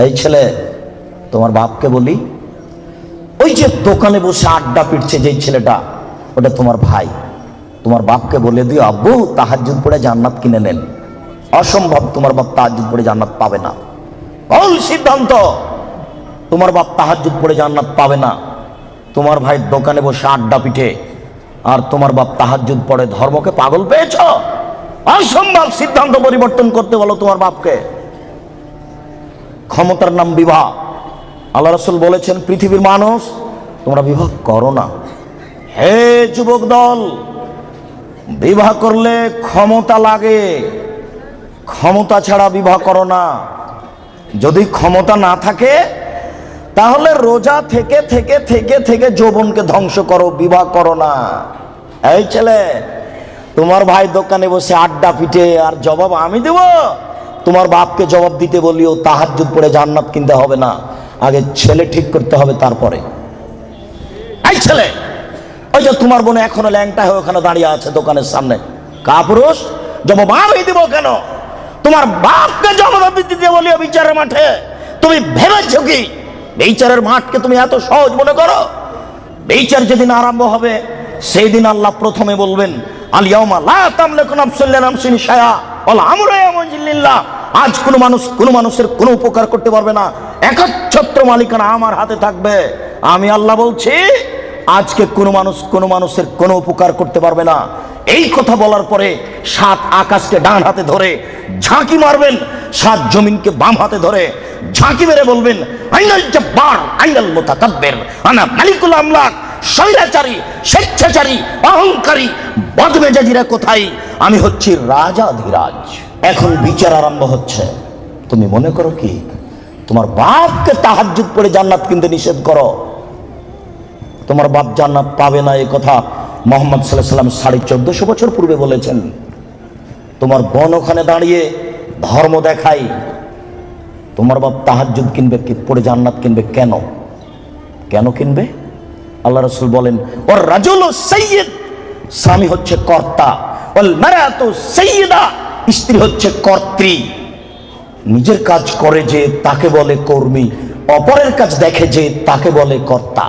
এই ছেলে, তোমার বাপকে বলি, ওই যে দোকানে বসে আড্ডা পিটছে যেই ছেলেটা, ওটা তোমার ভাই। তোমার বাপকে বলে দিও, আব্বু তাহাজ্জুদ পড়ে জান্নাত কিনে নেন। অসম্ভব, তোমার বাপ তাহাজ্জুদ পড়ে জান্নাত পাবে না। ভুল সিদ্ধান্ত, তোমার বাপ তাহাজ্জুদ পড়ে জান্নাত পাবে না। তোমার ভাই দোকানে বসে আড্ডা পিটে, আর তোমার বাপ তাহাজ্জুদ পড়ে। ধর্মকে পাগল পেয়েছ? অসম্ভব, সিদ্ধান্ত পরিবর্তন করতে বলো তোমার বাপকে। ক্ষমতার নাম বিবাহ। আল্লাহ রাসূল বলেছেন, পৃথিবীর মানুষ তোমরা বিবাহ করো না। হে যুবক দল, বিবাহ করলে ক্ষমতা লাগে, ক্ষমতা ছাড়া বিবাহ করো না। যদি ক্ষমতা না থাকে তাহলে রোজা থেকে থেকে থেকে থেকে যৌবনকে ধ্বংস করো, বিবাহ করো না। এই ছেলে, তোমার ভাই দোকানে বসে আড্ডা পিটে, আর জবাব আমি দেব? তোমার বাপকে জবাব দিতে বলিও, তাহাজ্জুদ পড়ে জান্নাত কিনতে হবে না, আগে ছেলে ঠিক করতে হবে তারপরে। এই ছেলে, ওই যে তোমার বোন এখনো ল্যাংটা হয়ে ওখানে দাঁড়িয়ে আছে দোকানের সামনে, কাপুরুষ, জবাব আমি দিব কেন? তোমার বাপকে জবাব দিতে বলিও বিচারের মাঠে। তুমি ভেবেছো কি বিচারের মাঠকে তুমি এত সহজ মনে করো? বিচার যেদিন আরম্ভ হবে সেই দিন আল্লাহ প্রথমে বলবেন, আল ইয়াউমা লা তামলিকু নাফসুন লিনাফসিন শাইআ ওয়াল আমরু ইয়াউমাইযিন লিল্লাহ। আজ কোনো মানুষ কোনো মানুষের কোনো উপকার করতে পারবে না, একচ্ছত্র মালিকানা আমার হাতে থাকবে। আমি আল্লাহ বলছি, আজকে কোনো মানুষ কোনো মানুষের কোনো উপকার করতে পারবে না। এই কথা বলার পরে 7 আকাশকে ডান হাতে ধরে ঝাঁকি মারবেন, 7 জমিনকে বাম হাতে ধরে ঝাঁকি মেরে বলবেন, আইনাল জব্বার আইনাল মুতাকাব্বির আনা মালিকুল আমলাক। স্বৈরাচারী, স্বেচ্ছাচারী, অহংকারী, বদমেজাজিরা কোথায়? আমি হচ্ছি রাজাধিরাজ। এখন বিচার আরম্ভ হচ্ছে। তুমি মনে করো কি তোমার বাপকে তাহাজ্জুদ পড়ে জান্নাত কিনতে নিষেধ করো? তোমার বাপ জান্নাত পাবে না, এই কথা মুহাম্মদ সাল্লাল্লাহু আলাইহি ওয়াসাল্লাম 1450 বছর পূর্বে বলেছেন। তোমার বোন ওখানে দাঁড়িয়ে ধর্ম দেখাই, তোমার বাপ তাহাজ্জুদ কিনবে পড়ে জান্নাত কিনবে কেন? কেন কিনবে? আল্লাহ রাসূল বলেন, ওর রাজুলু সাইয়্যিদ, স্বামী হচ্ছে কর্তা, ওয়াল মারাতু সাইয়্যিদা, স্ত্রী হচ্ছে কর্ত্রী। নিজের কাজ করে যে তাকে বলে কর্মী, অপরের কাজ দেখে যে তাকে বলে কর্তা।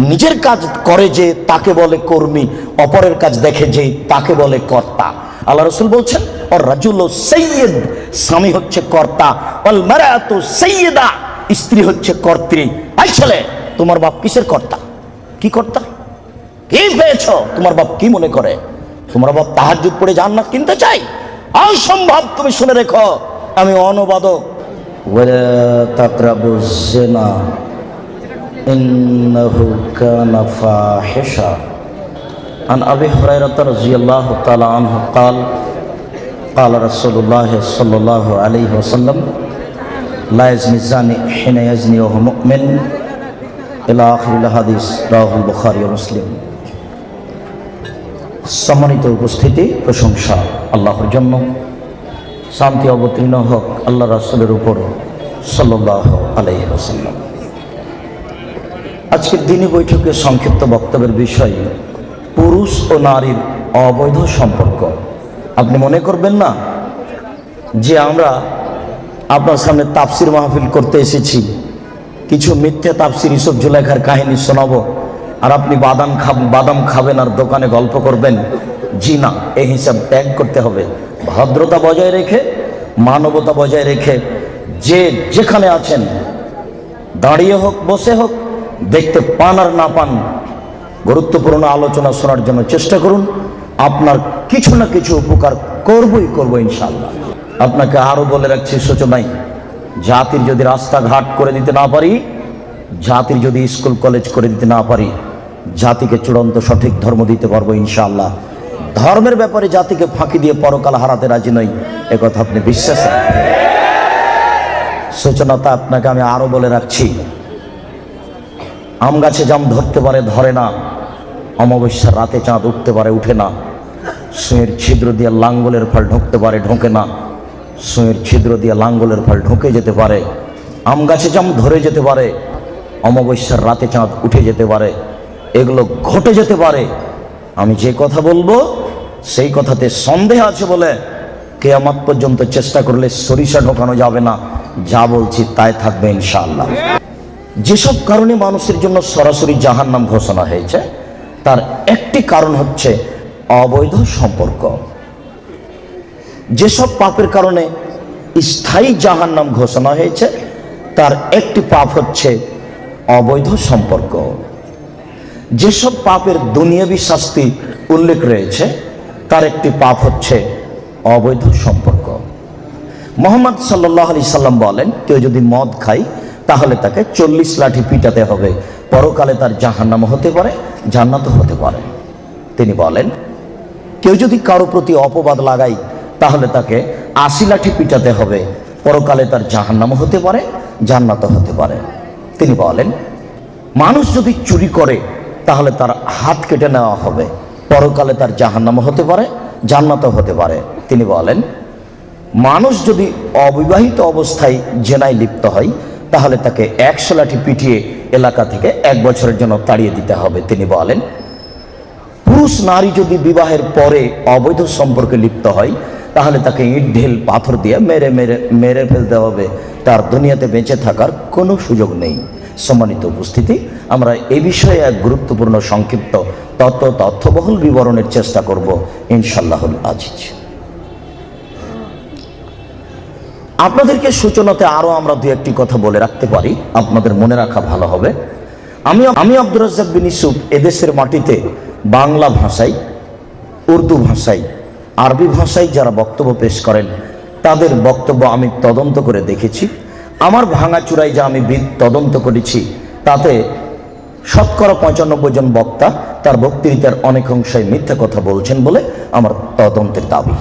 নিজের কাজ করে যে তাকে বলে কর্মী, অপরের কাজ দেখে যে তাকে বলে কর্তা। আল্লাহ রাসূল বলছেন, ওর রাজুলু সাইয়্যিদ, স্বামী হচ্ছে কর্তা, ওয়াল মারাতু সাইয়্যিদা, স্ত্রী হচ্ছে কর্ত্রী। এই ছেলে, তোমার বাপ কিসের কর্তা? কি কর্তা? কি পেয়েছ? তোমার বাপ কি মনে করে? তোমার বাপ তাহাজ্জুদ পড়ে জান্নাত কিনতে চাই? অসম্ভব। তুমি শুনে রেখো, আমি অনুবাদক। ওয়ালা তাকরাবুজ জিনা ইন্নাহু কানা ফাহিশা। আন আবি হুরায়রা রাদিয়াল্লাহু তাআলা আনহু قال قال رسول الله صلى الله عليه وسلم لا يزني الزاني حين يزني وهو مؤمن ইলা আখিরিল হাদিস, রাওয়াহুল বুখারী ও মুসলিম। সম্মানিত উপস্থিতি, প্রশংসা আল্লাহর জন্য, শান্তি অবতীর্ণ হোক আল্লাহ রাসূলের উপর সাল্লাল্লাহু আলাইহি ওয়াসাল্লাম। আজকের দিনী বৈঠকে সংক্ষিপ্ত বক্তব্যের বিষয় পুরুষ ও নারীর অবৈধ সম্পর্ক। আপনি মনে করবেন না যে আমরা আপনার সামনে তাফসির মাহফিল করতে এসেছি, কিছু মিথ্যা তাফসির ইউসুফ জুলাইখার কাহিনী শোনাবো, আর আপনি বাদাম খাবেন আর দোকানে গল্প করবেন। জি না, এই হিসাব ত্যাগ করতে হবে। ভদ্রতা বজায় রেখে, মানবতা বজায় রেখে, যে যেখানে আছেন, দাঁড়িয়ে হোক বসে হোক, দেখতে পান আর না পান, গুরুত্বপূর্ণ আলোচনা শোনার জন্য চেষ্টা করুন। আপনার কিছু না কিছু উপকার করবো ইনশাআল্লাহ। আপনাকে আরো বলে রাখছি সূচনায়, জাতির যদি রাস্তাঘাট করে দিতে না পারি, জাতির যদি স্কুল কলেজ করে দিতে না পারি, জাতিকে চূড়ান্ত সঠিক ধর্ম দিতে পারবো ইনশাআল্লাহ। ধর্মের ব্যাপারে জাতিকে ফাঁকি দিয়ে পরকাল হারাতে রাজি নই, একথা আপনি বিশ্বাস রাখবেন। সূচনাটা আপনাকে আমি আরো বলে রাখছি, আম গাছে জাম ধরতে পারে ধরে না, অমাবস্যার রাতে চাঁদ উঠতে পারে উঠে না, সুঁয়ের ছিদ্র দিয়ে লাঙ্গলের ফল ঢুকতে পারে ঢোকে না, সুঁয়ের ছিদ্র দিয়ে লাঙ্গলের ফল ঢুকে যেতে পারে। আম গাছে জাম ধরে যেতে পারে, অমাবস্যার রাতে চাঁদ উঠে যেতে পারে, এগুলো ঘটে যেতে পারে। আমি যে কথা বলবো সেই কথাতে সন্দেহ আছে বলে কিয়ামত পর্যন্ত চেষ্টা করলে সরিষা ঢোকানো যাবে না। যা বলছি তাই থাকবে ইনশাআল্লাহ। যেসব কারণে মানুষের জন্য সরাসরি জাহান্নাম ঘোষণা হয়েছে তার একটি কারণ হচ্ছে অবৈধ সম্পর্ক। যেসব পাপের কারণে স্থায়ী জাহান্নাম ঘোষণা হয়েছে তার একটি পাপ হচ্ছে অবৈধ সম্পর্ক। যেসব পাপের দুনিয়াবী শাস্তি উল্লেখ রয়েছে তার একটি পাপ হচ্ছে অবৈধ সম্পর্ক। মুহাম্মদ সাল্লাল্লাহু আলাইহি সাল্লাম বলেন, কেউ যদি মদ খায় তাহলে তাকে 40 লাঠি পিটাতে হবে, পরকালে তার জাহান্নাম হতে পারে, জান্নাতও হতে পারে। তিনি বলেন, কেউ যদি কারো প্রতি অপবাদ লাগায় তাহলে তাকে 80 লাঠি পিটাতে হবে, পরকালে তার জাহান্নাম হতে পারে, জান্নাতও হতে পারে। তিনি বলেন, মানুষ যদি চুরি করে তাহলে তার হাত কেটে নেওয়া হবে, পরকালে তার জাহান্নাম হতে পারে, জান্নাতও হতে পারে। তিনি বলেন, মানুষ যদি অবিবাহিত অবস্থায় জেনায় লিপ্ত হয় তাহলে তাকে 100 লাঠি পিটিয়ে এলাকা থেকে 1 বছরের জন্য তাড়িয়ে দিতে হবে। তিনি বলেন, পুরুষ নারী যদি বিবাহের পরে অবৈধ সম্পর্কে লিপ্ত হয় তাহলে তাকে ইট ঢিল পাথর দিয়ে মেরে ফেলতে হবে, তার দুনিয়াতে বেঁচে থাকার কোনো সুযোগ নেই। সম্মানিত উপস্থিতি, আমরা এই বিষয়ে এক গুরুত্বপূর্ণ সংক্ষিপ্ত তথ্যবহুল বিবরণের চেষ্টা করব ইনশাআল্লাহুল আজিজ। আপনাদেরকে সূচনাতে আরো আমরা দু একটি কথা বলে রাখতে পারি, আপনাদের মনে রাখা ভালো হবে। আমি আব্দুর রাজ্জাক বিন ইউসুফ এদেশের মাটিতে বাংলা ভাষায়, উর্দু ভাষায়, আরবি ভাষায় যারা বক্তব্য পেশ করেন তাদের বক্তব্য আমি তদন্ত করে দেখেছি। আমার ভাঙাচুরায় যা আমি তদন্ত করেছি তাতে শতকরা 95 জন বক্তা তার বক্তৃতার অনেক অংশে মিথ্যা কথা বলছেন বলে আমার তদন্তের দাবি।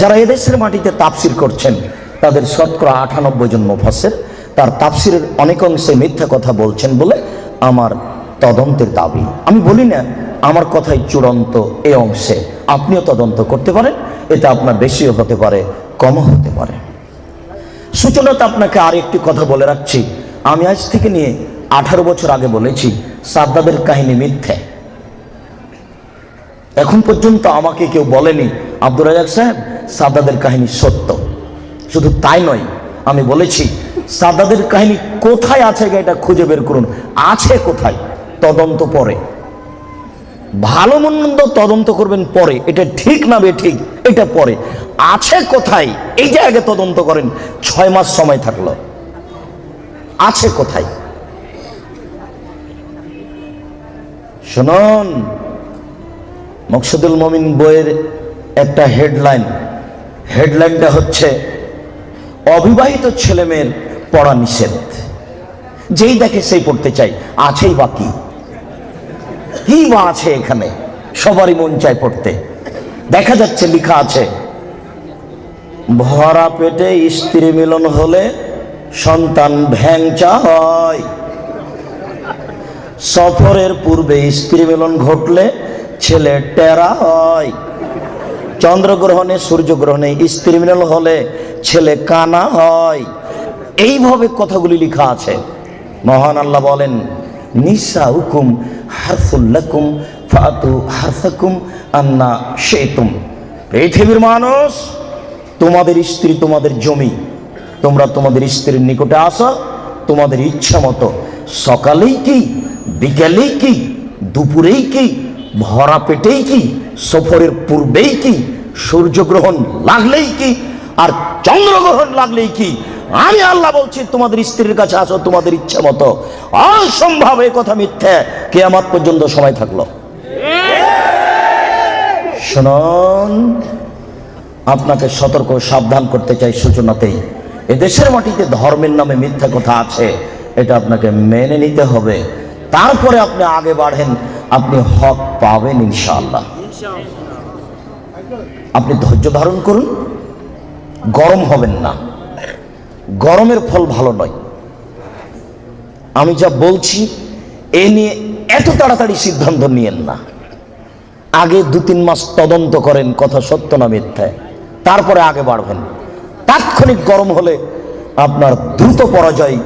যারা এদেশের মাটিতে তাফসির করছেন তাদের শতকরা 98 জন মুফাসসির তার তাফসিরের অনেক অংশে মিথ্যা কথা বলছেন বলে আমার তদন্তের দাবি। আমি বলি না আমার কথাই চূড়ান্ত এই অংশে, আপনিও তদন্ত করতে পারেন, এটা আপনার বেশিও হতে পারে, কমও হতে পারে। সূচনাতে আপনাকে আর একটি কথা বলে রাখছি, আমি আজ থেকে নিয়ে 18 বছর আগে বলেছি সাদ্দাদের কাহিনী মিথ্যে। এখন পর্যন্ত আমাকে কেউ বলেনি আব্দুর রাজ্জাক সাহেব সাদ্দাদের কাহিনী সত্য। শুধু তাই নয়, আমি বলেছি সাদ্দাদের কাহিনী কোথায় আছে এটা খুঁজে বের করুন। আছে কোথায়? তদন্ত পরে, ভালো মন্দ তদন্ত করবেন পরে, এটা ঠিক না বেঠিক এটা পরে। আছে কোথায় এই যে আগে তদন্ত করেন, 6 মাস সময় থাকলো। আছে কোথায়? শুনুন, মকসুদুল মুমিন বইয়ের একটা হেডলাইনটা হচ্ছে অবিবাহিত ছেলে মেয়ের পড়া নিষেধ। যেই দেখে সেই পড়তে চাই, আছেই বাকি কি বা আছে এখানে? সবারই মন চায় পড়তে। দেখা যাচ্ছে লেখা আছে, ভরা পেটে স্ত্রী মিলন হলে সন্তান ভ্যাংচা হয়, সফরের পূর্বে স্ত্রী মিলন ঘটলে ছেলে টেরা হয়, চন্দ্রগ্রহণে সূর্যগ্রহণে স্ত্রী মিলন হলে ছেলে কানা হয়। এইভাবে কথাগুলি লেখা আছে। মহান আল্লাহ বলেন, নিসাউকুম হারসুল লাকুম ফাতু হারসাকুম আন্না শিতুম। পৃথিবীর মানুষ, তোমাদের স্ত্রী তোমাদের জমি, তোমরা তোমাদের স্ত্রীর নিকটে আসো তোমাদের ইচ্ছা মতো, সকালেই কি, বিকেলেই কি, দুপুরেই কি, ভরা পেটেই কি, সফরের পূর্বেই কি, সূর্যগ্রহণ লাগলেই কি, আর চন্দ্রগ্রহণ লাগলেই কি। আমি আল্লাহ বলছি তোমাদের স্ত্রীর কাছে আসো তোমাদের ইচ্ছা মতো। অসম্ভব, এই কথা মিথ্যে। কিয়ামত পর্যন্ত সময় থাকলো। শুনুন, আপনাকে সতর্ক সাবধান করতে চাই সূচনাতেই, এদেশের মাটিতে ধর্মের নামে মিথ্যা কথা আছে, এটা আপনাকে মেনে নিতে হবে। তারপরে আপনি আগে বাড়েন, আপনি হক পাবেন ইনশাআল্লাহ। আপনি ধৈর্য ধারণ করুন, গরম হবেন না। গরমের ফল ভালো নয়। আমি যা বলছি এ নিয়ে এত তাড়াতাড়ি সিদ্ধান্ত নিয়েন না। আগে 2-3 মাস তদন্ত করেন কথা সত্য না মিথ্যা, তারপরে আগে বাড়বেন। তাৎক্ষণিক গরম হলে আপনার দ্রুত পরাজয়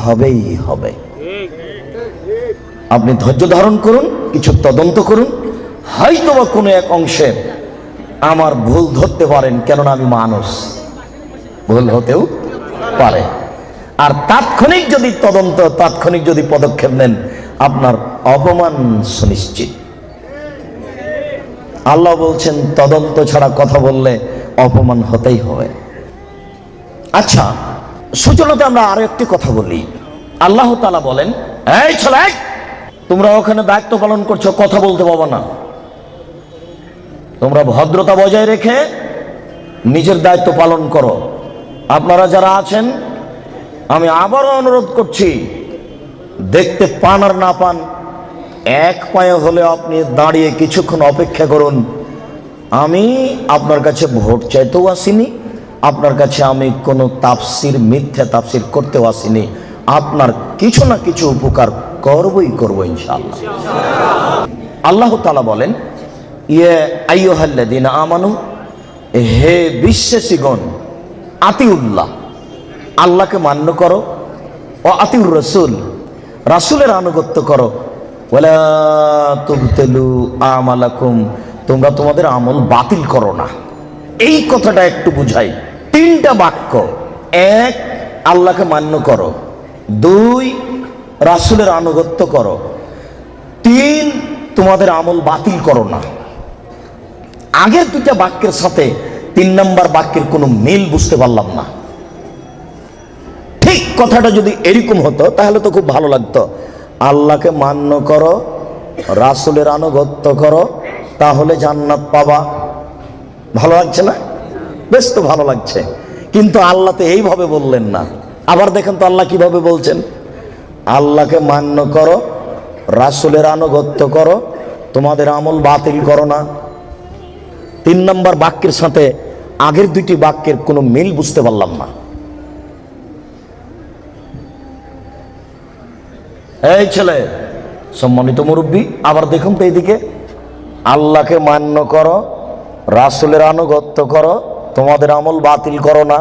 হবেই হবে। আপনি ধৈর্য ধারণ করুন, কিছু তদন্ত করুন, হয়তোবা কোনো এক অংশে আমার ভুল ধরতে পারেন, কেননা আমি মানুষ, ভুল হতেও পারে। আর তাৎক্ষণিক যদি তদন্ত, তাৎক্ষণিক যদি পদক্ষেপ নেন, আপনার অপমান সুনিশ্চিত। আল্লাহ বলছেন তদন্ত ছাড়া কথা বললে অপমান হতেই হবে। আচ্ছা, সূচনাতে আমরা আরো একটি কথা বলি। আল্লাহ তাআলা বলেন, এই ছেলে, তোমরা ওখানে দায়িত্ব পালন করছো, কথা বলতে পাবো না। তোমরা ভদ্রতা বজায় রেখে নিজের দায়িত্ব পালন করো। আপনারা যারা আছেন, আমি আবারও অনুরোধ করছি, দেখতে পান আর না পান, এক পায়ে হলে আপনি দাঁড়িয়ে কিছুক্ষণ অপেক্ষা করুন। আমি আপনার কাছে ভোট চাইতেও আসিনি, আপনার কাছে আমি কোনো তাফসির, মিথ্যা তাফসির করতেও আসিনি। আপনার কিছু না কিছু উপকার করবই করবো ইনশাআল্লাহ। আল্লাহ তাআলা বলেন, ইয়া আইয়ুহাল্লাযীনা আমানু, হে বিশ্বাসীগণ, আতিউল্লাহ, আল্লাহকে মান্য করো, ও আতিউর রাসূল, রাসূলের আনুগত্য করো, ওয়ালা তুবতিলু আমালাকুম, তোমরা তোমাদের আমল বাতিল করো না। এই কথাটা একটু বুঝাই। তিনটা বাক্য: এক, আল্লাহকে মান্য করো; দুই, রাসূলের আনুগত্য করো; তিন, তোমাদের আমল বাতিল করো না। আগের দুইটা বাক্যের সাথে তিন নম্বর বাক্যের কোনো মিল বুঝতে পারলাম না। ঠিক কথাটা যদি এরকম হতো তাহলে তো খুব ভালো লাগতো। আল্লাহকে মান্য করো, রাসূলের আনুগত্য করো, তাহলে জান্নাত পাবা। ভালো লাগছে না? বেশ তো ভালো লাগছে। কিন্তু আল্লাহ তো এইভাবে বললেন না। আবার দেখেন তো আল্লাহ কিভাবে বলছেন, আল্লাহকে মান্য করো, রাসূলের আনুগত্য করো, তোমাদের আমল বাতিল করো না। তিন নম্বর বাক্যের সাথে আগের দুইটি বাক্যের কোনো মিল বুঝতে পারলাম না। এই ছেলে, সম্মানিত মুরব্বী, আবার দেখুন তো এইদিকে, আল্লাহকে মান্য করো, রাসূলের আনুগত্য করো, তোমাদের আমল বাতিল করো না।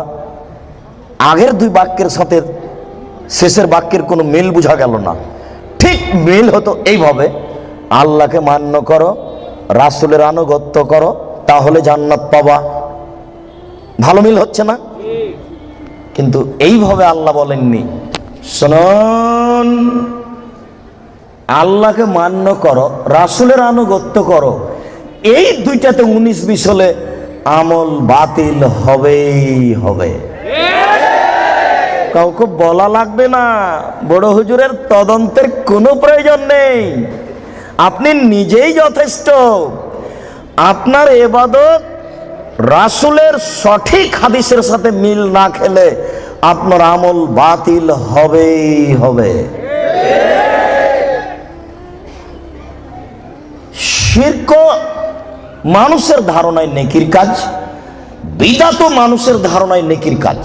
আগের দুই বাক্যের সাথে শেষের বাক্যের কোনো মিল বোঝা গেল না। ঠিক মিল হতো এইভাবে, আল্লাহকে মান্য করো, রাসূলের আনুগত্য করো, তাহলে জান্নাত পাবা। ভালো মিল হচ্ছে না? কিন্তু এইভাবে আল্লাহ বলেননি। শুনুন, আল্লাহকে মান্য করো, রাসূলের আনুগত্য করো, এই দুইটাতে 19-20 হলে আমল বাতিল হবেই হবে। কাউকে বলা লাগবে না, বড় হুজুরের তদন্তের কোনো প্রয়োজন নেই। আপনি নিজেই যথেষ্ট। আপনার ইবাদত রাসূলের সঠিক হাদিসের সাথে মিল না খেলে আপনার আমল বাতিল হবেই হবে। শিরক মানুষের ধারণায় নেকির কাজ, বিদআত মানুষের ধারণায় নেকির কাজ।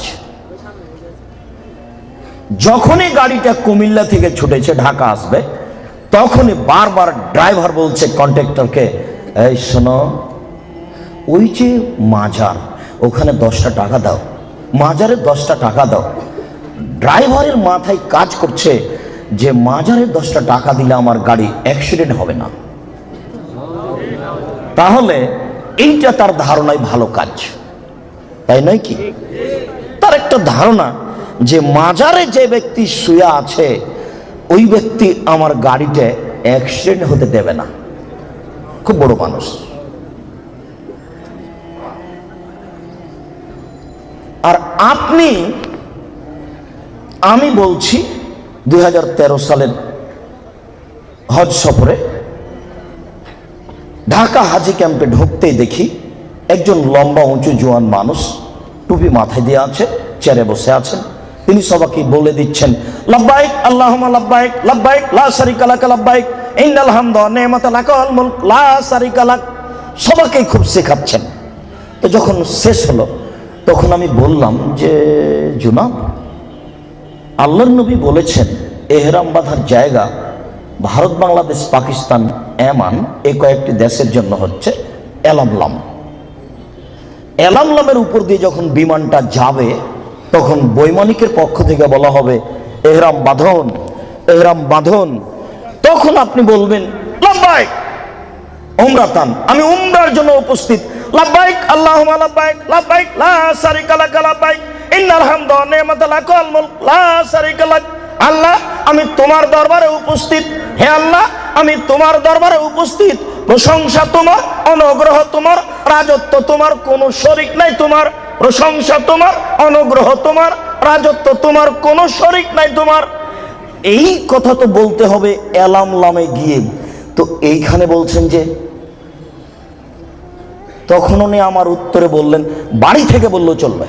যখনই গাড়িটা কুমিল্লা থেকে ছুটেছে ঢাকা আসবে, তখনই বারবার ড্রাইভার বলছে কন্ট্রাক্টরকে, এই শোনো, ওই যে মাজার, ওখানে 10টা টাকা দাও, মাজারে 10টা টাকা দাও। ড্রাইভারের মাথায় কাজ করছে যে মাজারে 10টা টাকা দিলে আমার গাড়ি অ্যাক্সিডেন্ট হবে না। তাহলে এইটা তার ধারণায় ভালো কাজ, তাই নয় কি? তার একটা ধারণা যে মাজারে যে ব্যক্তি শুয়ে আছে, ওই ব্যক্তি আমার গাড়িতে অ্যাক্সিডেন্ট হতে দেবে না। খুব বড় মানুষ। আর আপনি, আমি বলছি 2013 সালের হজ সফরে ঢাকা হাজি ক্যাম্পে ঢুকতেই দেখি একজন লম্বা উঁচু জোয়ান মানুষ, টুপি মাথায় দিয়ে আছে, চেয়ারে বসে আছেন। তিনি সবাইকে বলে দিচ্ছেন, লাব্বাইক আল্লাহুম্মা লাব্বাইক, লাব্বাইক লা শারীকা লাক, লাব্বাইক ইন্নাল হামদা ওয়া নি'মাতা লাকা ওয়াল মুলক লা শারীকা লাক। সবাইকে খুব শেখাচ্ছেন। তো যখন শেষ হলো, তখন আমি বললাম যে, জনাব, আল্লাহর নবী বলেছেন এহরাম বাঁধার জায়গা ভারত, বাংলাদেশ, পাকিস্তান, এমান, এই কয়েকটি দেশের জন্য হচ্ছে এলামলাম। এলামলামের উপর দিয়ে যখন বিমানটা যাবে, তখন বৈমানিকের পক্ষ থেকে বলা হবে এহরাম বাঁধন, এহরাম বাঁধন। তখন আপনি বলবেন, লাব্বাইক উমরাতান, আমি উমরার জন্য উপস্থিত, লাব্বাইক আল্লাহুম্মা লাব্বাইক, লাব্বাইক লা শারীকা লাক, লাব্বাইক ইন্নাল হামদা ওয়ান নি'মাতা লাকা ওয়াল মুলক লা শারীকা লাক। আল্লাহ, আমি তোমার দরবারে উপস্থিত। হে আল্লাহ, আমি তোমার দরবারে উপস্থিত। প্রশংসা তোমার, অনুগ্রহ তোমার, রাজত্ব তোমার, কোনো শরীক নাই তোমার। প্রশংসা তোমার, অনুগ্রহ তোমার, রাজত্ব তোমার, কোনো শরীক নাই তোমার। এই কথা তো বলতে হবে এলাম লামে গিয়ে। তো এইখানে বলছেন যে, তখন উনি আমার উত্তরে বললেন বাড়ি থেকে বললেও চলবে।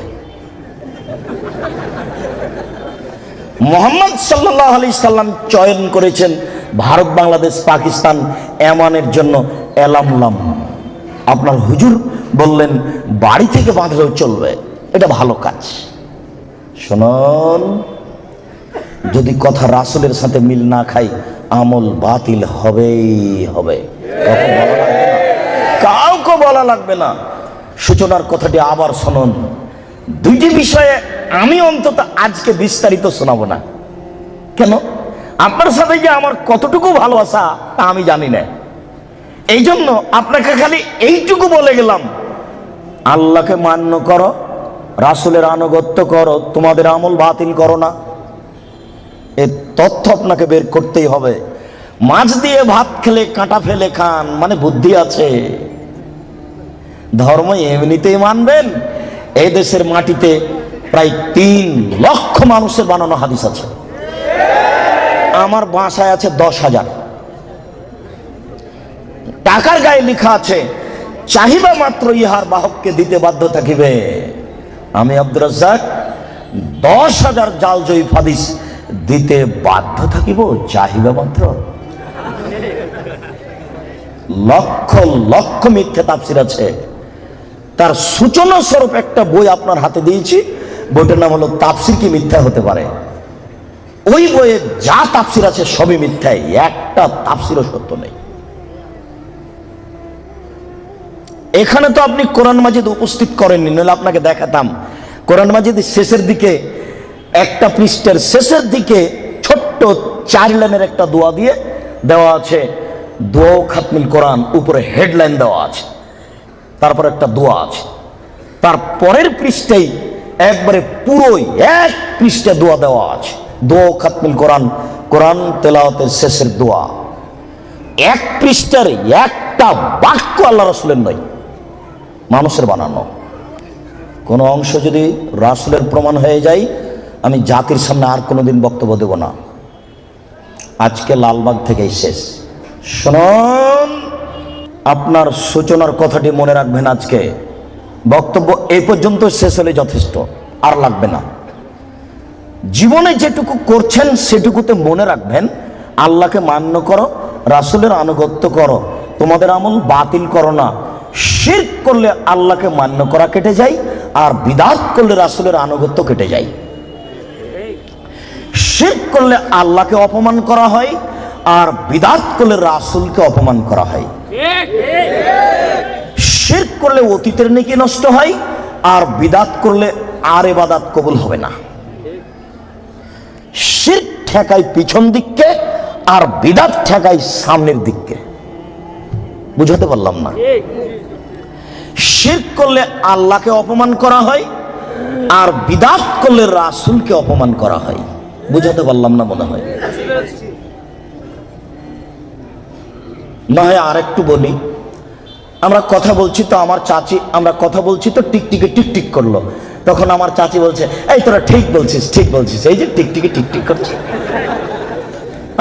মুহাম্মদ সাল্লাল্লাহু আলাইহি সাল্লাম চয়ন করেছেন ভারত, বাংলাদেশ, পাকিস্তান, এমানের জন্য এলামলাম। আপনার হুজুর বললেন বাড়ি থেকে বাঁধলেও চলবে, এটা ভালো কাজ। শুনুন, যদি কথা রাসূলের সাথে মিল না খাই আমল বাতিল হবেই হবে, কাউকে বলা লাগবে না। সূচনার কথাটি আবার শুনুন। দুইটি বিষয়ে আমি অন্তত আজকে বিস্তারিত শোনাবো না। কেন? আপনার সাথে যে আমার কতটুকু ভালোবাসা তা আমি জানি না। এই জন্য আপনাকে খালি এইটুকু বলে গেলাম, আল্লাহকে মান্য করো, রাসূলের আনুগত্য করো, তোমাদের আমল বাতিল করো না। এই তথ্য আপনাকে বের করতেই হবে। মাছ দিয়ে ভাত খেলে কাঁটা ফেলে খান, মানে বুদ্ধি আছে। ধর্ম এমনিতেই মানবেন? এই দেশের মাটিতে প্রায় 3 লক্ষ মানুষের বানানো হাদিস আছে। আমার বাসায় আছে 10,000। টাকার গায়ে লেখা আছে, চাহিবা মাত্র ইহার বাহককে দিতে বাধ্য থাকিবে। আমি আব্দুর রাজ্জাক 10,000 জাল জয়ীফ হাদিস দিতে বাধ্য থাকিব, চাহিবা মাত্র। লক্ষ লক্ষ মিথ্যা তাফসীর আছে। তার সূচনা স্বরূপ একটা বই আপনার হাতে দিয়েছি, বইটার নাম হলো তাফসীর কি মিথ্যা হতে পারে। ওই বইয়ে যা তাফসীর আছে সবই মিথ্যাই, একটা তাফসীরও সত্য নেই। এখানে তো আপনি কোরআন মাজিদ উপস্থিত করেননি, নইলে আপনাকে দেখাতাম। কোরআন মাজিদের শেষের দিকে, একটা পৃষ্ঠার শেষের দিকে ছোট্ট 4 লাইনের একটা দোয়া দিয়ে দেওয়া আছে, দোয়া খাতমুল কোরআন, উপরে হেডলাইন দেওয়া আছে, তারপর একটা দোয়া আছে। তার পরের পৃষ্ঠায় একবারে পুরোই 1 পৃষ্ঠা দোয়া দেওয়া আছে, দোয়া খাতমুল কোরআন, কোরআন তেলাওয়াতের শেষের দোয়া। 1 পৃষ্ঠার একটা বাক্য আল্লাহ রাসূলের নয়, মানুষের বানানো। কোনো অংশ যদি রাসূলের প্রমাণ হয়ে যায়, আমি জাতির সামনে আর কোনোদিন বক্তব্য দেব না। আজকে লালবাগ থেকেই শেষ। শুনুন, আপনার সূচনার কথাটি মনে রাখবেন। আজকে বক্তব্য এই পর্যন্ত শেষ হলে যথেষ্ট, আর লাগবে না। জীবনে যেটুকু করছেন সেটুকুতে মনে রাখবেন, আল্লাহকে মান্য করো, রাসূলের আনুগত্য করো, তোমাদের আমল বাতিল করো না। শিরক করলে আল্লাহকে মান্য করা কেটে যায়, আর বিদআত করলে রাসূলের আনুগত্য কেটে যায়। শিরক করলে আল্লাহকে অপমান করা হয়, আর বিদআত করলে রাসূলকে অপমান করা হয়। শিরক করলে অতীতের নেকি নষ্ট হয়, আর বিদআত করলে আর ইবাদত কবুল হবে না। শিরক ঠেকায় পিছন দিককে, আর বিদআত ঠেকায় সামনের দিককে। বুঝাতে পারলাম না? শিরক করলে আল্লাহকে অপমান করা হয়, আর বিদআত করলে রাসূলকে অপমান করা হয়। বুঝাতে পারলাম না মনে হয়? না হয় আর একটু বলি। আমরা কথা বলছি তো আমার চাচি, আমরা কথা বলছি তো টিকটিকে টিকটিক করলো। তখন আমার চাচি বলছে, এই তোরা ঠিক বলছিস, ঠিক বলছিস, এই যে টিকটিকে টিকটিক করছে।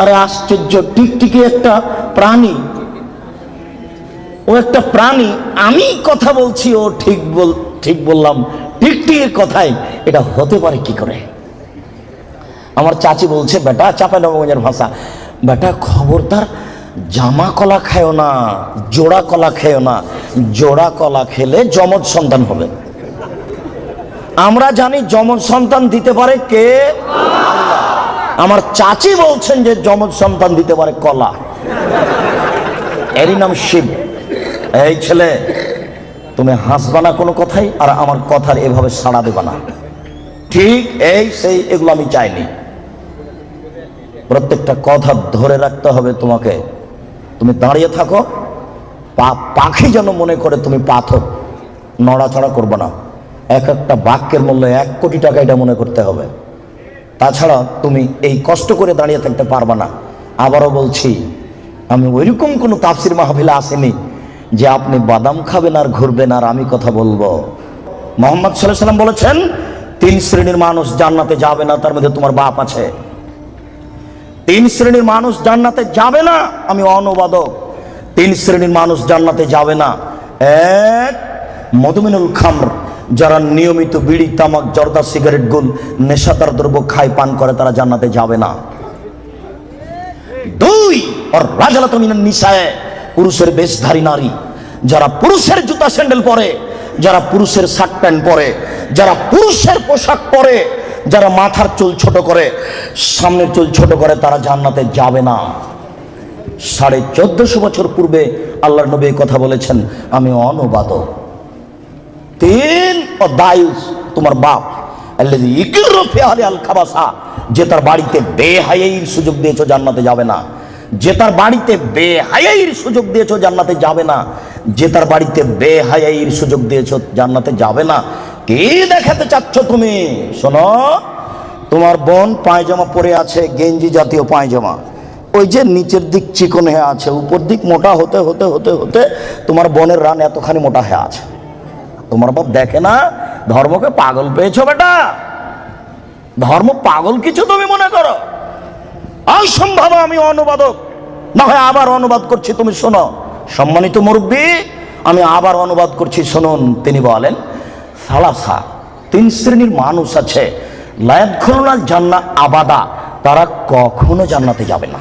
আরে আশ্চর্য, টিকটিকি একটা প্রাণী, ও একটা প্রাণী। আমি কথা বলছি, ও ঠিক বললাম, টিকটিকির কথাই এটা হতে পারে কি করে? আমার চাচি বলছে, বেটা, চাঁপাইনবাবগঞ্জের ভাষা, বেটা খবরদার জামা কলা খায়ও না, জোড়া কলা খেও না। জোড়া কলা খেলে যমজ সন্তান হবে। আমরা জানি যমজ সন্তান দিতে পারে কে? আল্লাহ। আমার চাচি বলছেন যে যমজ সন্তান দিতে পারে কলা, এরই নাম শিব। এই ছেলে, তুমি হাসবা না কোনো কথাই, আর আমার কথার এভাবে সাড়া দেবা না। ঠিক এই সেই এগুলো আমি চাইনি। প্রত্যেকটা কথা ধরে রাখতে হবে তোমাকে। তুমি দাঁড়িয়ে থাকো, পাখি যেন মনে করে তুমি পাথর, নড়াচড়া করবে না। এক একটা বাক্যের মূল্য 1 কোটি টাকা, এটা মনে করতে হবে। তাছাড়া তুমি এই কষ্ট করে দাঁড়িয়ে থাকতে পারবে না। আবারও বলছি, আমি ওইরকম কোনো তাফসির মাহফিলে আসেনি যে আপনি বাদাম খাবেন আর ঘুরবেন আর আমি কথা বলবো। মুহাম্মদ সাল্লাল্লাহু আলাইহি সাল্লাম বলেছেন 3 শ্রেণীর মানুষ জান্নাতে যাবে না, তার মধ্যে তোমার বাপ আছে। 3 শ্রেণীর মানুষ জান্নাতে যাবে না, আমি অনুবাদক। 3 শ্রেণীর মানুষ জান্নাতে যাবে না। 1, মদমিনুল খামর, যারা নিয়মিত বিড়ি, তামাক, জর্দা, সিগারেট, গুল, নেশাদার দ্রব্য খায়, পান করে, তারা জান্নাতে যাবে না। 2, আর রাজালাতু মিনান নিসায়ে, পুরুষের বেশধারী নারী, যারা পুরুষের জুতা স্যান্ডেল পরে, যারা পুরুষের শার্ট প্যান্ট পরে, যারা পুরুষের পোশাক পরে, যারা মাথার চুল ছোট করে, সামনের চুল ছোট করে, তারা জান্নাতে যাবে না। 1450 বছর পূর্বে আল্লাহর নবী কথা বলেছেন, আমি অনুবাদক। 3, দায়ুস, তোমার বাপ, আল্লাযী ইকরু ফি আহলি আল খাবাসা, যে তার বাড়িতে বেহায়াইর সুযোগ দিয়েছো, জান্নাতে যাবে না। যে তার বাড়িতে বেহায়াইর সুযোগ দিয়েছো, জান্নাতে যাবে না। যে তার বাড়িতে বেহায়াইর সুযোগ দিয়েছো, জান্নাতে যাবে না। কি দেখাতে চাচ্ছ তুমি? শোনো, তোমার বোন পায়জামা পরে আছে, গেঞ্জি জাতীয় পায়জামা, ওই যে নিচের দিক চিকন হয়ে আছে, উপর দিক মোটা হতে হতে হতে হতে তোমার বোনের রান এতখানি মোটা হয়ে আছে। তোমার বাপ দেখে না? ধর্মকে পাগল পেয়েছো বেটা? ধর্ম পাগল কিছু তুমি মনে করো? অসম্ভব। আমি অনুবাদক, না হয় আবার অনুবাদ করছি, তুমি শোনো। সম্মানিত মুরব্বী, আমি আবার অনুবাদ করছি, শুনুন। তিনি বলেন, সালাসা, 3 শ্রেণীর মানুষ আছে, লা ইয়াদখুলুনাল জান্নাহ আবাদা, তারা কখনো জান্নাতে যাবে না।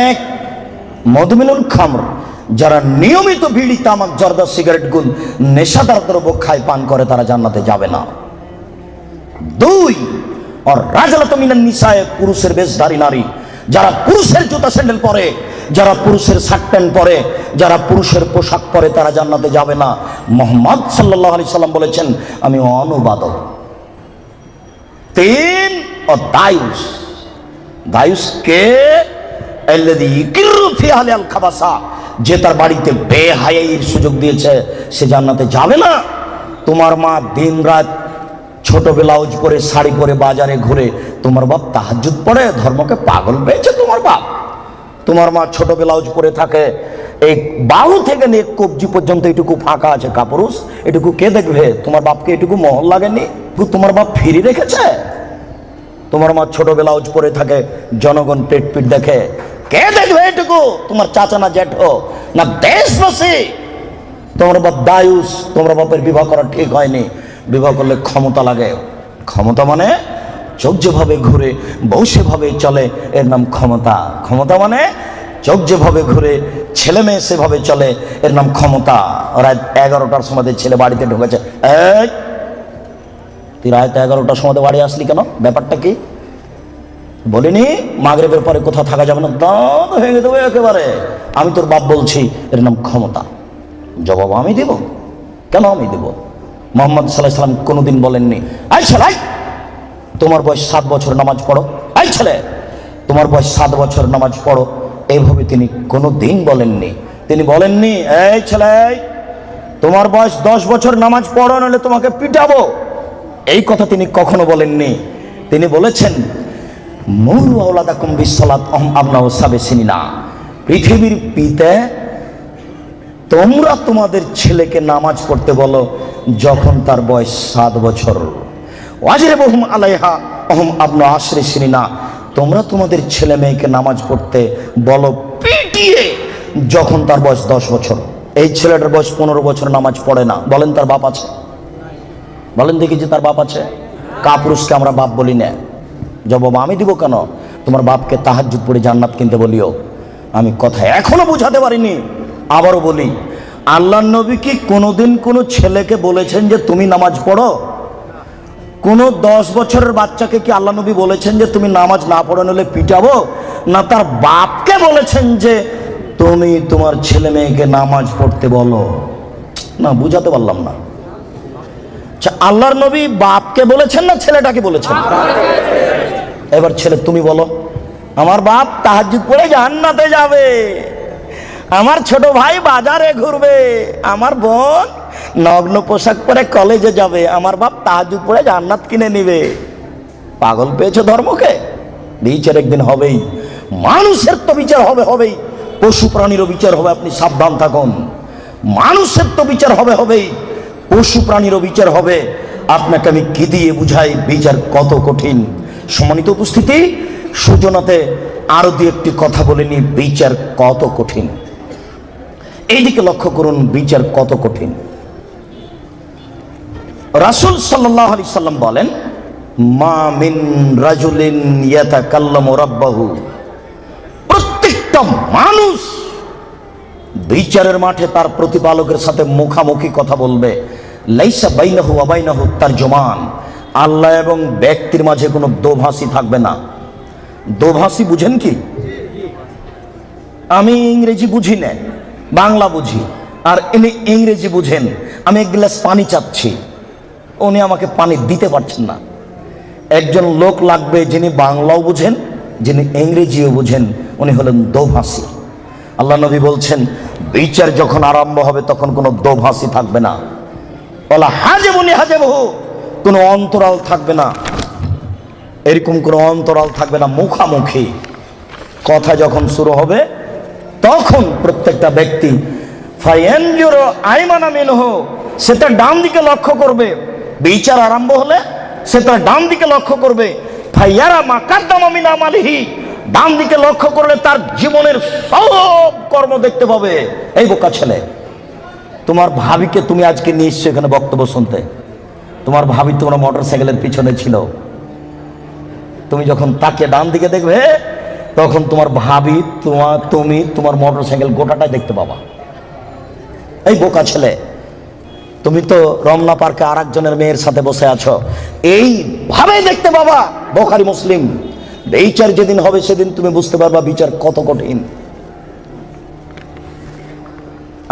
1, মদমিনুল খামর, যারা নিয়মিত বিড়ি, তামাক, জর্দা, সিগারেট, গুল, নেশাদার দ্রব্য খায়, পান করে, তারা জান্নাতে যাবে না। 2, আর রাজালাতু মিনান নিসায়ে, পুরুষের বেশধারী নারী, যারা পুরুষের জুতা স্যান্ডেল পরে, যারা পুরুষের শার্ট প্যান্ট পরে, যারা পুরুষের পোশাক পরে, তারা জান্নাতে যাবে না। মুহাম্মদ সাল্লাল্লাহু আলাইহি সাল্লাম বলেছেন, আমি অনুবাদক। 3, দায়ুস, দায়ুস কে? আল্লাযী ইকরু ফি আহলি আল খাবাসা, যে তার বাড়িতে বেহায়াইর সুযোগ দিয়েছে, সে জান্নাতে যাবে না। তোমার মা দিন রাত ছোট ব্লাউজ পরে, শাড়ি পরে বাজারে ঘুরে, তোমার বাপ তাহাজ্জুদ পড়ে, ধর্মকে পাগল পেয়েছে তোমার বাপ। তোমার মা ছোট ব্লাউজ পরে থাকে, এই বাহু থেকে নিয়ে কবজি পর্যন্ত এটুকু ফাঁকা আছে কাপুরুষ, এটুকু কে দেখবে? তোমার বাপকে এটুকু মহল লাগেনি? তোমার বাপ ফিরি রেখেছে? তোমার মা ছোট ব্লাউজ পরে থাকে, জনগণ পেট পিট দেখে, কে দেখবে এটুকু? তোমার চাচা না জ্যাঠো না দেশবাসী? তোমার বাপ দায়ুস, তোমার বাপের বিবাহ করা ঠিক হয়নি। বিবাহ করলে ক্ষমতা লাগে। ক্ষমতা মানে চোখ যেভাবে ঘুরে, বউ সেভাবে চলে, এর নাম ক্ষমতা। ক্ষমতা মানে চোখ যেভাবে ঘুরে, ছেলে মেয়ে সেভাবে চলে, এর নাম ক্ষমতা। রাত 11টার সময় ছেলে বাড়িতে ঢুকেছে, এই তুই রাত 11টার সময় বাড়ি আসলি কেন? ব্যাপারটা কি? বলিনি মাগরিবের পরে কোথাও থাকা যাবে না, দাঁত ভেঙে দেবো একেবারে। আমি তোর বাপ বলছি, এর নাম ক্ষমতা। জবাব আমি দেব? কেন আমি দেব? মুহাম্মদ সাল্লাল্লাহু আলাইহি সাল্লাম কোনোদিন বলেননি, এই ছেলে, তোমার বয়স 7 বছর, নামাজ পড়ো। এই ছেলে, তোমার বয়স 7 বছর, নামাজ পড়ো। এইভাবে তিনি কোনোদিন বলেননি। তিনি বলেননি, এই ছেলে, তোমার বয়স 10 বছর, নামাজ পড়ো, নাহলে তোমাকে পিটাবো। এই কথা তিনি কখনো বলেননি। তিনি বলেছেন, মুরু আওলাদাকুম বিসসালাত ওয়াহুম আবনাউ সাব'i সিনিনা, পৃথিবীর পিতা, তোমরা তোমাদের ছেলেকে নামাজ পড়তে বলো যখন তার বয়স 7 বছর। ওয়াজরিবুহুম আলাইহা ওয়াহুম আবনাউ 10 সিনিনা, তোমরা তোমাদের ছেলে মেয়েকে নামাজ পড়তে বলো পিটিয়ে যখন তার বয়স 10 বছর। এই ছেলেটার বয়স 15 বছর, নামাজ পড়ে না, বলেন তার বাপ আছে? বলেন দেখি যে তার বাপ আছে? কাপুরুষকে আমরা বাপ বলি না। জবাব আমি দিব কেন? তোমার বাপকে তাহাজ্জুদ পড়ে জান্নাত কিনতে বলিও। আমি কথা এখনো বুঝাতে পারিনি, আবারও বলি, আল্লাহর নবী কি কোনোদিন কোনো ছেলেকে বলেছেন যে তুমি নামাজ পড়ো? কোনো 10 বছরের বাচ্চাকে কি আল্লাহ নবী বলেছেন যে তুমি নামাজ না পড়ো নাহলে পিটাবো? না তার বাপকে বলেছেন যে তুমি তোমার ছেলে মেয়েকে নামাজ পড়তে বলো? না, বুঝাতে পারলাম না। আল্লাহর নবী বাপকে বলেছেন না ছেলেটাকে বলেছেন? এবার ছেলে তুমি বলো, আমার বাপ তাহাজ্জুদ পড়ে জান্নাতে যাবে, আমার ছোট ভাই বাজারে ঘুরবে, আমার বোন নগ্ন পোশাক পরে কলেজে যাবে, আমার বাপ তাহাজ্জুদ পড়ে জান্নাত কিনে নিবে। পাগল পেয়েছো ধর্মকে? বিচার একদিন হবেই। মানুষের তো বিচার হবেই, পশু প্রাণীরও বিচার হবে, আপনি সাবধান থাকুন। মানুষের তো বিচার হবেই, পশু প্রাণীরও বিচার হবে। আপনাকে আমি কি দিয়ে বুঝাই বিচার কত কঠিন। সম্মানিত উপস্থিতি, সূচনাতে আরো দুই একটি কথা বলে নি, বিচার কত কঠিন। এইদিকে লক্ষ্য করুন, বিচার কত কঠিন। রাসূল সাল্লাল্লাহু আলাইহি সাল্লাম বলেন, মা মিন রাজুলিন ইয়াতাকাল্লামু রাব্বাহু, প্রত্যেকটা মানুষ বিচারের মাঠে তার প্রতিপালকের সাথে মুখামুখি কথা বলবে। লাইসা বাইনাহু ওয়া বাইনাহু তারজুমান, আল্লাহ এবং ব্যক্তির মাঝে কোনো দোভাষী থাকবে না। দোভাষী বুঝেন কি? আমি ইংরেজি বুঝি না, বাংলা বুঝি, আর ইনি ইংরেজি বুঝেন। আমি এক গ্লাস পানি চাচ্ছি, উনি আমাকে পানি দিতে পারছেন না। একজন লোক লাগবে যিনি বাংলাও বুঝেন, যিনি ইংরেজিও বুঝেন, উনি হলেন দোভাষী। আল্লাহ নবী বলছেন, বিচার যখন আরম্ভ হবে তখন কোনো দোভাষী থাকবে না। বলা হাজেবুনি হাজেবহু, কোনো অন্তরাল থাকবে না। এরকম কোনো অন্তরাল থাকবে না। মুখামুখি কথা যখন শুরু হবে তখন প্রত্যেকটা ব্যক্তি ফায়ানজুরু আইমানা মিনহু, সে তার ডান দিকে লক্ষ্য করবে। বিচার আরম্ভ হলে সে তার ডান দিকে লক্ষ্য করবে। ফায়ারা মা কাদ্দামা মিন আমালিহি, ডান দিকে লক্ষ্য করলে তার জীবনের সব কর্ম দেখতে পাবে। এই বোকা ছেলে, তোমার ভাবিকে তুমি আজকে নিয়ে এসছো এখানে বক্তব্য শুনতে। তোমার ভাবি তোমার মোটর সাইকেলের পিছনে ছিল, তুমি যখন তাকে ডান দিকে দেখবে তখন তোমার ভাবি তুমি তোমার মোটর সাইকেল গোটাটাই দেখতে পাবা। এই বোকা ছেলে, তুমি তো রমনা পার্কে আর একজনের মেয়ের সাথে বসে আছো, এইভাবে দেখতে পাবা। বুখারী মুসলিম। বিচার যেদিন হবে সেদিন তুমি বুঝতে পারবা বিচার কত কঠিন।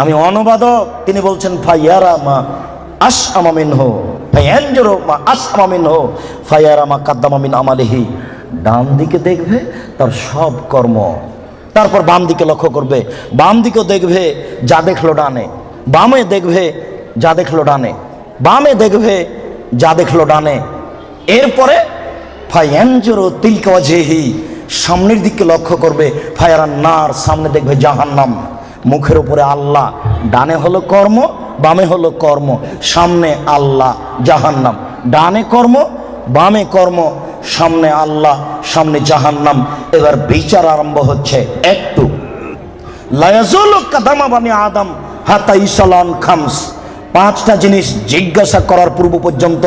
আমি অনুবাদক, তিনি বলছেন ফায়ারা মা আসআমা মিনহু ফায়ানজুরু মা আসআমা মিনহু ফায়ারা মা কাদ্দামা মিন আমালিহি, ডান দিকে দেখবে তার সব কর্ম, তারপর বাম দিকে লক্ষ্য করবে, বাম দিকেও দেখবে যা দেখলো ডানে, বামে দেখবে যা দেখলো ডানে, বামে দেখবে যা দেখলো ডানে। এরপরে ফায়ানজুরু তিলকা ওয়াজহি, সামনের দিকে লক্ষ্য করবে, ফায়ারান নার, সামনে দেখবে জাহান্নাম। মুখের উপরে আল্লাহ, ডানে হলো কর্ম, বামে হলো কর্ম, সামনে আল্লাহ জাহান্নাম। ডানে কর্ম, বামে কর্ম, সামনে আল্লাহ, সামনে জাহান্নাম। এবার বিচার আরম্ভ হচ্ছে। একটু লা ইয়াজুলু কাদামা বানি আদম হাত্তা ইসালান খামস, পাঁচটা জিনিস জিজ্ঞাসা করার পূর্ব পর্যন্ত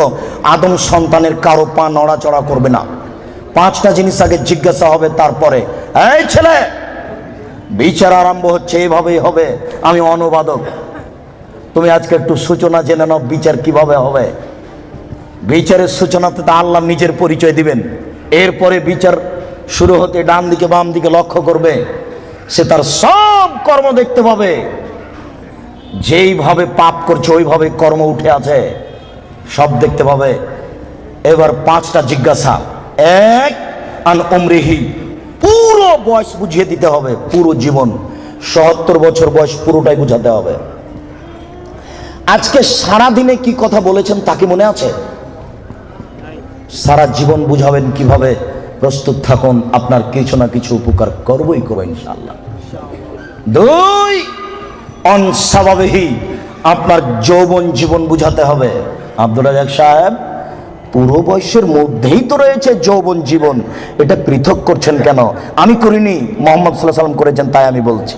আদম সন্তানের কারো পা নড়াচড়া করবে না। পাঁচটা জিনিস আগে জিজ্ঞাসা হবে, তারপরে এই ছেলে বিচার আরম্ভ হচ্ছে। এইভাবেই হবে। আমি অনুবাদক, তুমি আজকে একটু সূচনা জেনে নাও বিচার কিভাবে হবে। বিচারের সূচনাতে তো আল্লাহ নিজের পরিচয় দিবেন। এরপরে বিচার শুরু হতে ডান দিকে বাম দিকে লক্ষ্য করবে, সে তার সব কর্ম দেখতে পাবে। যেইভাবে পাপ করছে ওইভাবে কর্ম উঠে আছে, সব দেখতে পাবে। এবার পাঁচটা জিজ্ঞাসা। এক, আন উমরিহি, পুরো বয়স বুঝিয়ে দিতে হবে, পুরো জীবন। ৭৭ বছর বয়স পুরোটাই বুঝাতে হবে। আজকে সারা দিনে কি কথা বলেছেন তা কি মনে আছে? সারা জীবন বুঝাবেন কিভাবে? প্রস্তুত থাকুন, আপনার কিছু না কিছু উপকার করবই করবো ইনশাআল্লাহ। দুই, অনস্বাভাবিক, আপনার যৌবন জীবন বুঝাতে হবে। আব্দুর রাজ্জাক সাহেব, পুরো বয়সের মধ্যেই তো রয়েছে যৌবন জীবন, এটা পৃথক করছেন কেন? আমি করিনি, মুহাম্মদ সাল্লাল্লাহু আলাইহি ওয়াসাল্লাম করেছেন, তাই আমি বলছি।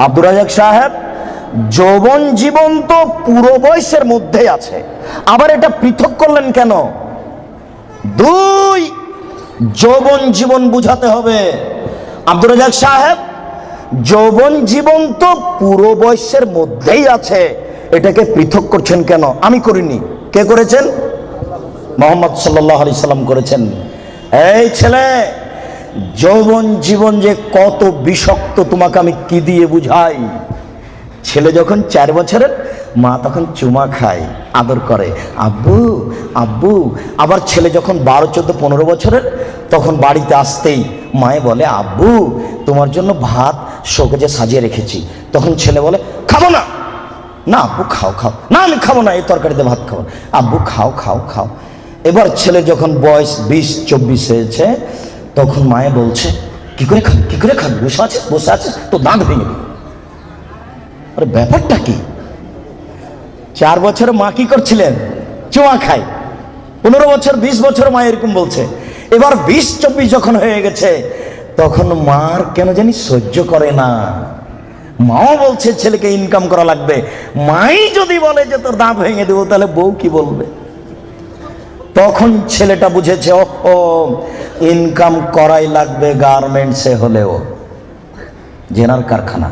আব্দুর রাজ্জাক সাহেব, যৌবন জীবন তো পুরো বয়সের মধ্যেই আছে, আবার এটা পৃথক করলেন কেন? দুই, যৌবন জীবন বুঝাতে হবে। আব্দুর রাজ্জাক সাহেব, যৌবন জীবন তো পুরো বয়সের মধ্যেই আছে, এটাকে পৃথক করছেন কেন? আমি করিনি, কে করেছেন? মুহাম্মদ সাল্লাল্লাহু আলাইহি সাল্লাম করেছেন। এই ছেলে, যৌবন জীবন যে কত বিষাক্ত তোমাকে আমি কি দিয়ে বুঝাই। ছেলে যখন 4 বছরের, মা তখন চুমা খায়, আদর করে, আব্বু আব্বু। আবার ছেলে যখন 12, 14, 15 বছরের, তখন বাড়িতে আসতেই মায়ে বলে, আব্বু তোমার জন্য ভাত শোকেজে সাজিয়ে রেখেছি। তখন ছেলে বলে খাবো না। না আব্বু খাও খাও। না আমি খাবো না, এই তরকারিতে ভাত খাবো। আব্বু খাও খাও খাও। এবার ছেলে যখন বয়স 20-24 হয়েছে, তখন মায়ে বলছে কি করে খাবি, কি করে খাবি, বসে আছিস তো দাঁত ভেঙে দিবি। আরে ব্যাপারটা কি? 4 বছর মা কি করছিলেন? চুমা খায়। 15 বছর 20 বছর মা এরকম বলছে। এবার 20-24 যখন হয়ে গেছে, তখন মার কেন জানি সহ্য করে না। মাও বলছে ছেলেকে ইনকাম করা লাগবে। মাই যদি বলে যে তোর দাঁত ভেঙে দেবো, তাহলে বউ কি বলবে? তখন ছেলেটা বুঝেছে ও ইনকাম করাই লাগবে, গার্মেন্টসে হলেও, জেনার কারখানা।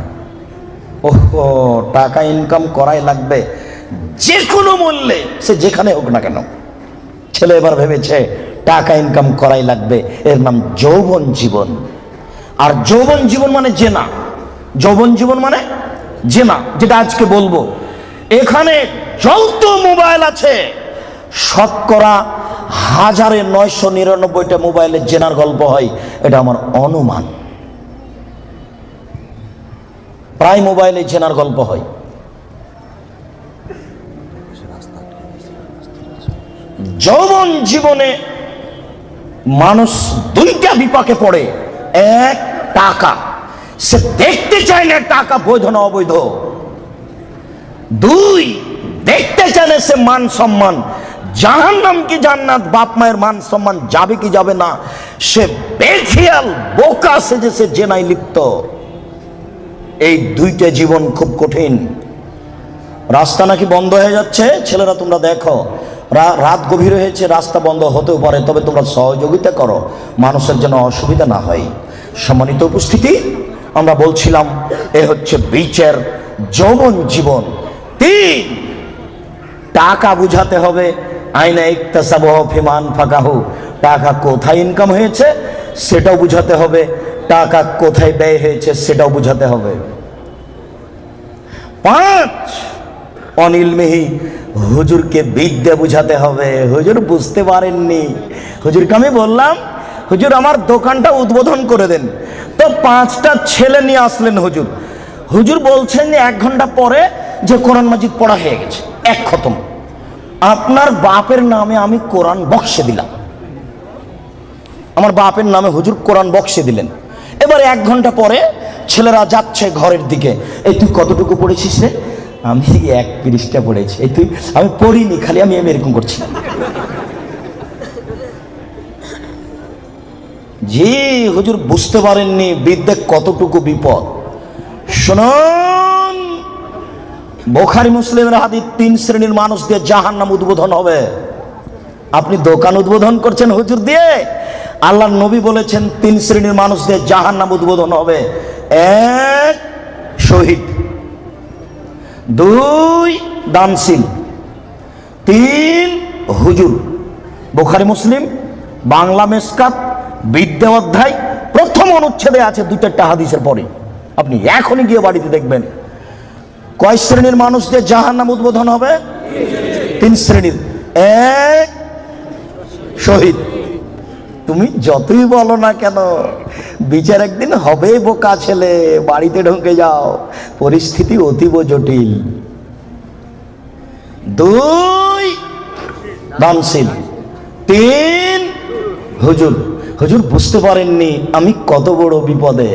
ওহো, টাকা ইনকাম করাই লাগবে যে কোনো মূল্যে, সে যেখানে হোক না কেন। ছেলে এবার ভেবেছে টাকা ইনকাম করাই লাগবে। এর নাম যৌবন জীবন। আর যৌবন জীবন মানে জেনা। যৌবন জীবন মানে জেনা, যেটা আজকে বলবো। এখানে যত মোবাইল আছে, শতকরা 1999টা মোবাইলে জেনার গল্প হয়, এটা আমার অনুমান। প্রায় মোবাইলে জেনার গল্প হয়। যৌবন জীবনে মানুষ 2টা বিপাকে পড়ে। এক, টাকা। সে দেখতে চায় না টাকা বৈধ না অবৈধ। 2, দেখতে চায় না সে মান সম্মান, জাহান্নাম কি জান্নাত, বাপ মায়ের মান সম্মান যাবে কি যাবে না। সে বেখেয়াল বোকা সেজে সে জেনায় লিপ্ত। এই 2টা জীবন খুব কঠিন। রাস্তা নাকি বন্ধ হয়ে যাচ্ছে। ছেলেরা তোমরা দেখো, রাত গভীর হয়েছে, রাস্তা বন্ধ হতেও পারে, তবে তোমরা সহযোগিতা করো মানুষের যেন অসুবিধা না হয়। সম্মানিত উপস্থিতি, আমরা বলছিলাম এ হচ্ছে বিচের যৌবন জীবন। 3, টাকা বুঝাতে হবে। আইনা ইকতাসাবাহু ফিমান ফাকাহু, টাকা কোথায় ইনকাম হয়েছে সেটাও বুঝাতে হবে, টাকা কোথায় ব্যয় হয়েছে সেটাও বুঝাতে হবে। 5, অনিলমিহি, হুজুরকে বিদ্যা বুঝাতে হবে। হুজুর বুঝতে পারেননি। হুজুরকে আমি বললাম হুজুর আমার দোকানটা উদ্বোধন করে দেন, তো 5টা ছেলে নিয়ে আসলেন হুজুর। হুজুর বলছেন যে 1 ঘন্টা পরে যে কোরআন মাজিদ পড়া হয়ে গেছে, 1 খতম। আপনার বাপের নামে আমি কোরআন বক্সে দিলাম। আমার বাপের নামে হুজুর কোরআন বক্সে দিলেন। এবার 1 ঘন্টা পরে ছেলেরা যাচ্ছে ঘরের দিকে। এই তুই কতটুকু পড়েছিস রে? আমি 1 পৃষ্ঠা পড়েছি। এই তুই? আমি পড়িনি, খালি আমি এরকম করছি। জি হুজুর বুঝতে পারেননি বিদ্যা কতটুকু বিপদ। শুনুন, বুখারী মুসলিমের হাদিস, 3 শ্রেণীর মানুষ দিয়ে জাহান্নাম উদ্বোধন হবে। আপনি দোকান উদ্বোধন করছেন হুজুর দিয়ে? আল্লাহর নবী বলেছেন 3 শ্রেণীর মানুষ দিয়ে জাহান্নাম উদ্বোধন হবে। 1, শহীদ। 2, দানশীল। 3, হুজুর। বুখারী মুসলিম বাংলা মেশকাত বিদ্যা অধ্যায় প্রথম অনুচ্ছেদে আছে 2-4টা হাদিসের পরে। আপনি এখনই গিয়ে বাড়িতে দেখবেন। কয় শ্রেণীর মানুষ দিয়ে জাহান্নাম উদ্বোধন হবে? 3 শ্রেণীর। 1, শহীদ। তুমি যতই বলো না কেন, বিচার একদিন হবে বোকা ছেলে, বাড়িতে ঢুকে যাও, পরিস্থিতি অতীব জটিল। 2, দানশীল। 3, হুজুর। হুজুর বুঝতে পারেননি আমি কত বড় বিপদে।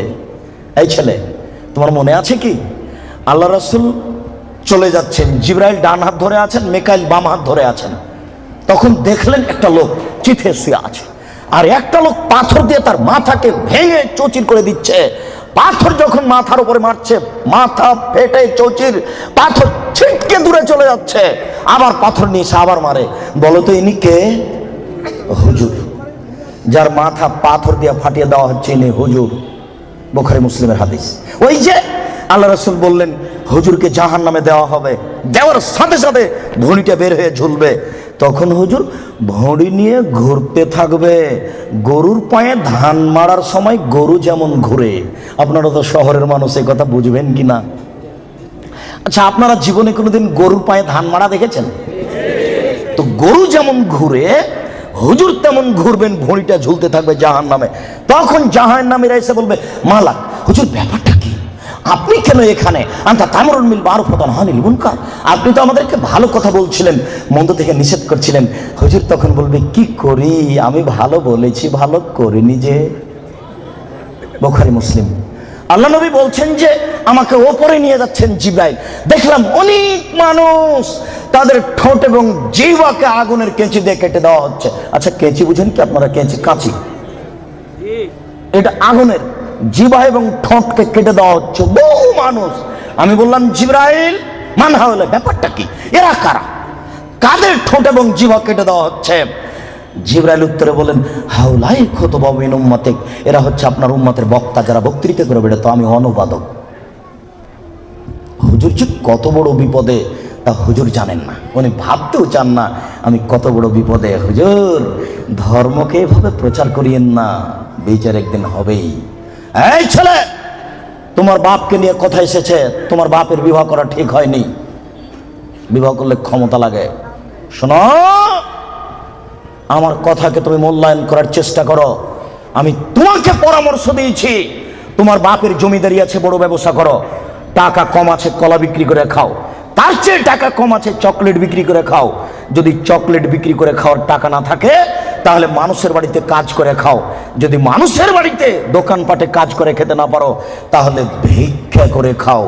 এই ছেলে, তোমার মনে আছে কি আল্লাহ রাসূল চলে যাচ্ছেন, জিবরাইল ডান হাত ধরে আছেন, মিকাইল বাম হাত ধরে আছেন। তখন দেখলেন একটা লোক চিঠে শুয়ে আছে, আর একটা লোক পাথর দিয়ে তার মাথাকে ভেঙে চৌচির করে দিচ্ছে। পাথর যখন মাথার উপরে মারছে, মাথা ফেটে চৌচির, পাথর ছিটকে দূরে চলে যাচ্ছে। আবার পাথর নিয়ে এসে আবার মারে। বলো তো ইনি কে? হুজুর। যার মাথা পাথর দিয়ে ফাটিয়ে দেওয়া হচ্ছে ইনি হুজুর। বুখারী মুসলিমের হাদিস। ওই যে আল্লাহ রাসূল বললেন হুজুরকে জাহান্নামে দেওয়া হবে, দেওয়ার সাথে সাথে ভুঁড়িটা বের হয়ে ঝুলবে। তখন হুজুর ভুঁড়ি নিয়ে ঘুরতে থাকবে। গরুর পায়ে ধান মারার সময় গরু যেমন ঘুরে। আপনারা তো শহরের মানুষ, এই কথা বুঝবেন কিনা? আচ্ছা, আপনারা জীবনে কোনোদিন গরুর পায়ে ধান মারা দেখেছেন? তো গরু যেমন ঘুরে, হুজুর তেমন ঘুরবেন, ভুঁড়িটা ঝুলতে থাকবে জাহান্নামে। তখন জাহান্নামীরা এসে বলবে মালাক, হুজুর ব্যাপারটা কি? আপনি কেন এখানে? আনতা তা'মুরুল বিল মারুফ ওয়া তানহা আনিল মুনকার। আপনি তো আমাদেরকে ভালো কথা বলছিলেন, মন্দ থেকে নিষেধ করছিলেন। হুজুর তখন বলবে, কি করি, আমি ভালো বলেছি, ভালো করিনি যে। বুখারী মুসলিম। আল্লাহ নবী বলছেন যে আমাকে ওপরে নিয়ে যাচ্ছেন জিবরাইল, দেখলাম অনেক মানুষ তাদের ঠোঁট এবং জিহ্বাকে আগুনের কেঁচি দিয়ে কেটে দেওয়া হচ্ছে। আচ্ছা, কেঁচি বুঝেন কি আপনারা? কেঁচি, কাঁচি, এটা আগুনের জিহ্বা এবং ঠোঁটকে কেটে দেওয়া হচ্ছে বহু মানুষ। আমি বললাম, জিবরাইল, মান হাওলা, ব্যাপারটা কি, এরা কারা, কাদের ঠোঁট এবং জিহ্বা কেটে দেওয়া হচ্ছে? জিবরাইল উত্তরে বলেন, হাউলাই খুতবা মিন উম্মতিক, এরা হচ্ছে আপনার উম্মতের বক্তা, যারা বক্তৃতা করে বেড়াতো, আমি অনুবাদক। হুজুর যে কত বড় বিপদে তা হুজুর জানেন না, উনি ভাবতেও চান না আমি কত বড় বিপদে। হুজুর, ধর্মকে এভাবে প্রচার করিয়েন না, বিচার একদিন হবেই। এই ছেলে, তোমার বাপকে নিয়ে কথা এসেছে, তোমার বাপের বিবাহ করা ঠিক হয়নি, বিবাহ করলে ক্ষমতা লাগে। শোনো, আমার কথাকে তুমি মূল্যায়ন করার চেষ্টা করো। আমি তোমাকে পরামর্শ দিয়েছি, তোমার বাপের জমিদারি আছে, বড় ব্যবসা করো, টাকা কম আছে কলা বিক্রি করে খাও, তার চেয়ে টাকা কম আছে চকলেট বিক্রি করে খাও। যদি চকলেট বিক্রি করে খাওয়ার টাকা না থাকে, তাহলে মানুষের বাড়িতে কাজ করে খাও। যদি মানুষের বাড়িতে দোকানপাটে কাজ করে খেতে না পারো, তাহলে ভিক্ষা করে খাও।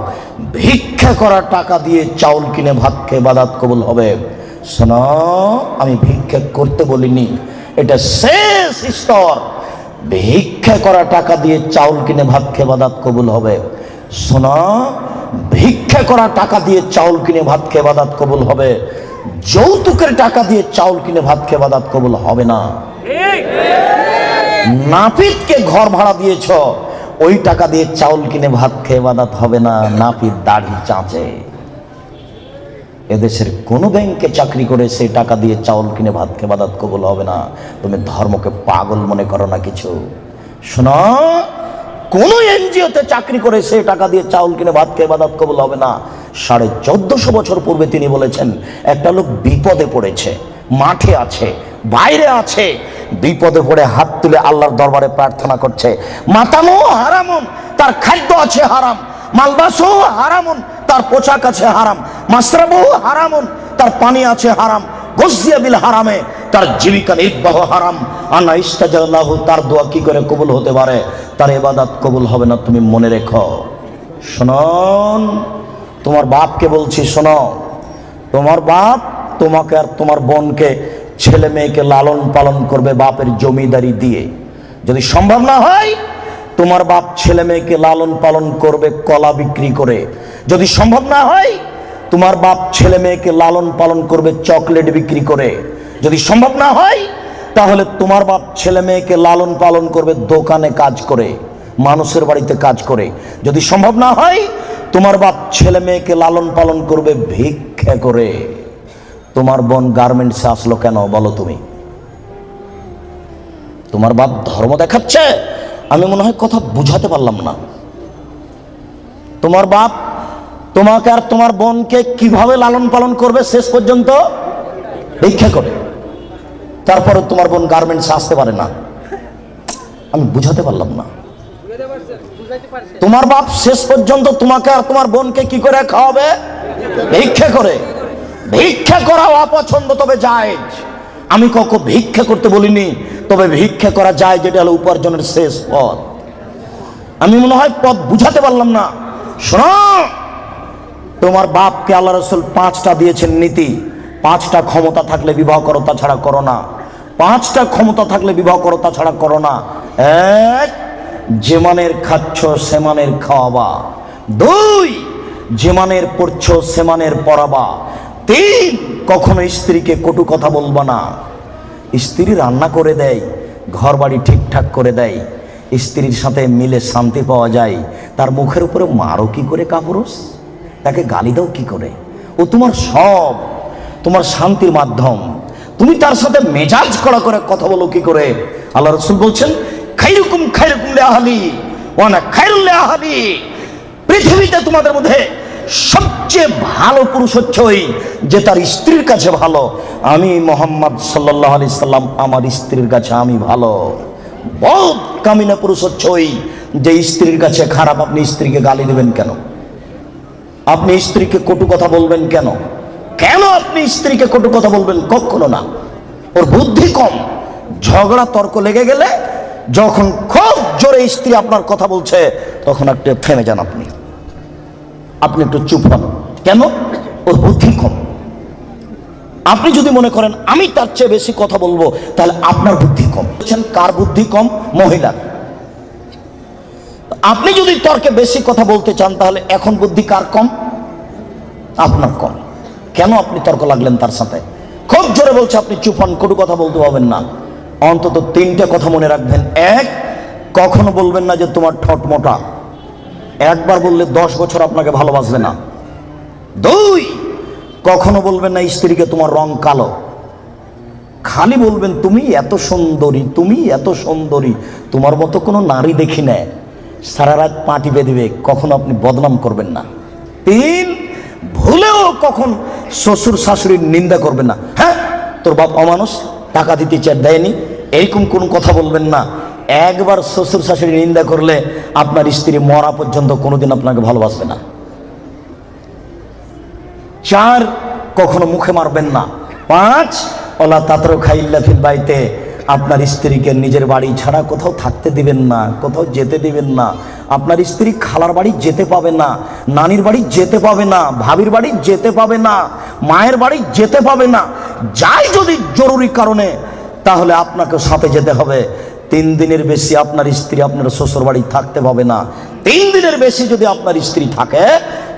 ভিক্ষা করা টাকা দিয়ে চাউল কিনে ভাত খেয়ে ইবাদত কবুল হবে। শোনো, আমি ভিক্ষা করতে বলিনি, এটা শেষ স্তর। ভিক্ষা করা টাকা দিয়ে চাউল কিনে ভাত খেয়ে ইবাদত কবুল হবে। শোনো, ভিক্ষা করা টাকা দিয়ে চাউল কিনে ভাত খেয়ে ইবাদত কবুল হবে, যৌতুকের টাকা দিয়ে চাউল কিনে ভাত খেয়ে ইবাদত কবুল হবে না। নাপিতকে ঘর ভাড়া দিয়েছ, ওই টাকা দিয়ে চাউল কিনে ভাত খেয়ে ইবাদত হবে না, নাপিত দাড়ি চাঁচে। এদেশের কোন ব্যাংকে চাকরি করে সেই টাকা দিয়ে চাউল কিনে ভাত খেয়ে ইবাদত কবুল হবে না। তুমি ধর্মকে পাগল মনে করো না কিছু। শোনো, কোন এনজিওতে চাকরি করে সেই টাকা দিয়ে চাউল কিনে ভাত খেয়ে ইবাদত কবুল হবে না। 1450 বছর পূর্বে তিনি বলেছেন, একটা লোক বিপদে পড়েছে, মাঠে আছে, বাইরে আছে, বিপদে পড়ে হাত তুলে আল্লাহর দরবারে প্রার্থনা করছে। মাতামু হারামুন, তার খাদ্য আছে হারাম, মালবাসু হারামুন, তার পোশাক আছে হারাম, মাসরাবু হারামুন, তার পানি আছে হারাম, গজিয়া বিল হারামে, তার জীবিকা নির্বাহ হারাম। আনা ইস্তাজাল্লাহু, তার দোয়া কি করে কবুল হতে পারে? তার ইবাদত কবুল হবে না, তুমি মনে রেখো। শুনুন, তোমার বাপকে বলছি, শোনো, তোমার বাপ তোমাকে আর তোমার বোনকে, ছেলে মেয়েকে লালন পালন করবে বাপের জমিদারি দিয়ে। যদি সম্ভব না হয়, তোমার বাপ ছেলে মেয়েকে লালন পালন করবে কলা বিক্রি করে। যদি সম্ভব না হয়, তোমার বাপ ছেলে মেয়েকে লালন পালন করবে চকলেট বিক্রি করে। যদি সম্ভব না হয়, তাহলে তোমার বাপ ছেলে মেয়েকে লালন পালন করবে দোকানে কাজ করে, মানুষের বাড়িতে কাজ করে। যদি সম্ভব না হয়, তোমার বাপ ছেলে মেয়েকে লালন পালন করবে ভিক্ষা করে। তোমার বোন গার্মেন্টসে আসলো কেন বলো তুমি? তোমার বাপ ধর্ম দেখাচ্ছে? আমি মনে হয় কথা বুঝাতে পারলাম না। তোমার বাপ তোমাকে আর তোমার বোনকে কিভাবে লালন পালন করবে? শেষ পর্যন্ত ভিক্ষা করে। তারপরে তোমার বোন গার্মেন্টসে আসতে পারে না। আমি বুঝাতে পারলাম না। তোমার বাপ শেষ পর্যন্ত তোমাকে আর তোমার বোনকে কি করে খাওয়াবে? ভিক্ষা করে। ভিক্ষা করা অপছন্দ, তবে জায়েজ। আমি কখনো ভিক্ষা করতে বলিনি, তবে ভিক্ষা করা যায়, যেটা হলো উপার্জনের শেষ পথ। আমি মনে হয় পথ বুঝাতে পারলাম না। শোনো, তোমার বাপকে আল্লাহ রাসূল 5টা দিয়েছেন নীতি। 5টা ক্ষমতা থাকলে বিবাহ করো, তাছাড়া করো না। 5টা ক্ষমতা থাকলে বিবাহ করো, তাছাড়া করো না। 1, যে মানের খাচ্ছ সে মানের খাওয়াবা। 2, যে মানের পড়ছো সে মানের পড়াবা। 3, কখনো স্ত্রীকে কটু কথা বলবা না। স্ত্রী রান্না করে দেয়, ঘর বাড়ি ঠিকঠাক করে দেয়, স্ত্রীর সাথে মিলে শান্তি পাওয়া যায়, তার মুখের উপরে মারো কি করে কাপুরুষ? তাকে গালি দাও কি করে? ও তোমার সব, তোমার শান্তির মাধ্যম। তুমি তার সাথে মেজাজ করা করে কথা বলো কি করে? আল্লাহ রাসূল বলছেন, খাইরুকুম খাইরুকুম লিআহলি ওয়া আনা খাইরুল লিআহলি। পৃথিবীতে তোমাদের মধ্যে সবচেয়ে ভালো পুরুষ হচ্ছে ওই যে তার স্ত্রীর কাছে ভালো। আমি মুহাম্মদ সাল্লাল্লাহু আলাইহি সাল্লাম, আমার স্ত্রীর কাছে আমি ভালো। বহুত কামিনা পুরুষ হচ্ছে ওই যে স্ত্রীর কাছে খারাপ, আপনি স্ত্রীকে গালি দেবেন কেন? আপনি স্ত্রীকে কটু কথা বলবেন কেন? কেন আপনি স্ত্রীকে কটু কথা বলবেন? কখনো না। ওর বুদ্ধি কম। ঝগড়া তর্ক লেগে গেলে যখন খুব জোরে স্ত্রী আপনার কথা বলছে, তখন একটু থেমে যান, আপনি একটু চুপ হন। কেন? ওর বুদ্ধি কম। আপনি যদি মনে করেন আমি তার চেয়ে বেশি কথা বলবো, তাহলে আপনার বুদ্ধি কম। বলছেন কার বুদ্ধি কম? মহিলার। আপনি যদি তর্কে বেশি কথা বলতে চান, তাহলে এখন বুদ্ধি কার কম? আপনার কম। কেন আপনি তর্ক লাগলেন তার সাথে? খুব জোরে বলছে, আপনি চুপ হন, কটু কথা বলতে পারবেন না। অন্তত 3টে কথা মনে রাখবেন। 1, কখনো বলবেন না যে তোমার ঠোঁট মোটা। একবার বললে 10 বছর আপনাকে ভালোবাসবে না। 2, কখনো বলবেন না স্ত্রীকে তোমার রং কালো। খালি বলবেন তুমি এত সুন্দরী, তুমি এত সুন্দরী, তোমার মতো কোনো নারী দেখি না। সারা রাত পাটি বেঁধে কখনো আপনি বদনাম করবেন না। 3, ভুলেও কখন শ্বশুর শাশুড়ির নিন্দা করবেন না। হ্যাঁ, তোর বাপ অমানুষ, টাকা দিতে চায় দেয়নি, এইরকম কোনো কথা বলবেন না। একবার শ্বশুর শাশুড়ি নিন্দা করলে আপনার স্ত্রী মরা পর্যন্ত কোনোদিন আপনাকে ভালোবাসবে না। 4, কখনো মুখে মারবেন না। 5, ওলা তাতর খাইল্লা ফিল বাইতে, আপনার স্ত্রীকে নিজের বাড়ি ছাড়া কোথাও থাকতে দিবেন না, কোথাও যেতে দিবেন না। আপনার স্ত্রী খালার বাড়ি যেতে পাবে না, নানির বাড়ি যেতে পাবে না, ভাবির বাড়ি যেতে পাবে না, মায়ের বাড়ি যেতে পাবে না। যাই যদি জরুরি কারণে, তাহলে আপনাকে সাথে যেতে হবে। 3 দিনের বেশি আপনার স্ত্রী আপনার শ্বশুর বাড়ি থাকতে পাবে না। 3 দিনের বেশি যদি আপনার স্ত্রী থাকে,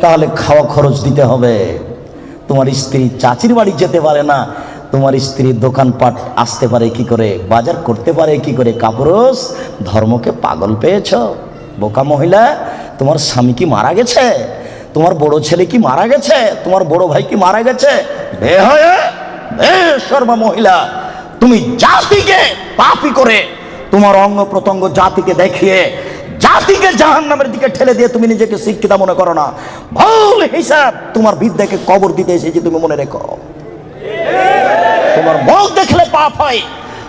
তাহলে খাওয়া খরচ দিতে হবে। তোমার স্ত্রী চাচির বাড়ি যেতে পারে না, তোমার স্ত্রী দোকানপাট আসতে পারে কি করে, বাজার করতে পারে কি করে? কাপুরুষ, ধর্মকে পাগল পেয়েছ? বোকা মহিলা, তোমার স্বামী কি মারা গেছে? তোমার বড় ছেলে কি মারা গেছে? তোমার বড় ভাই কি মারা গেছে? বেশরমা মহিলা, তুমি জাতিকে পাপী করে, তোমার অঙ্গ প্রত্যঙ্গ জাতিকে দেখিয়ে জাতিকে জাহান্নামের দিকে ঠেলে দিয়ে তুমি নিজেকে শিক্ষিত মনে করো না। ভুল হিসাব। তোমার বিদ্যাকে কবর দিতে এসেছি, তুমি মনে রেখো। তোমার মুখ দেখলে পাপ হয়,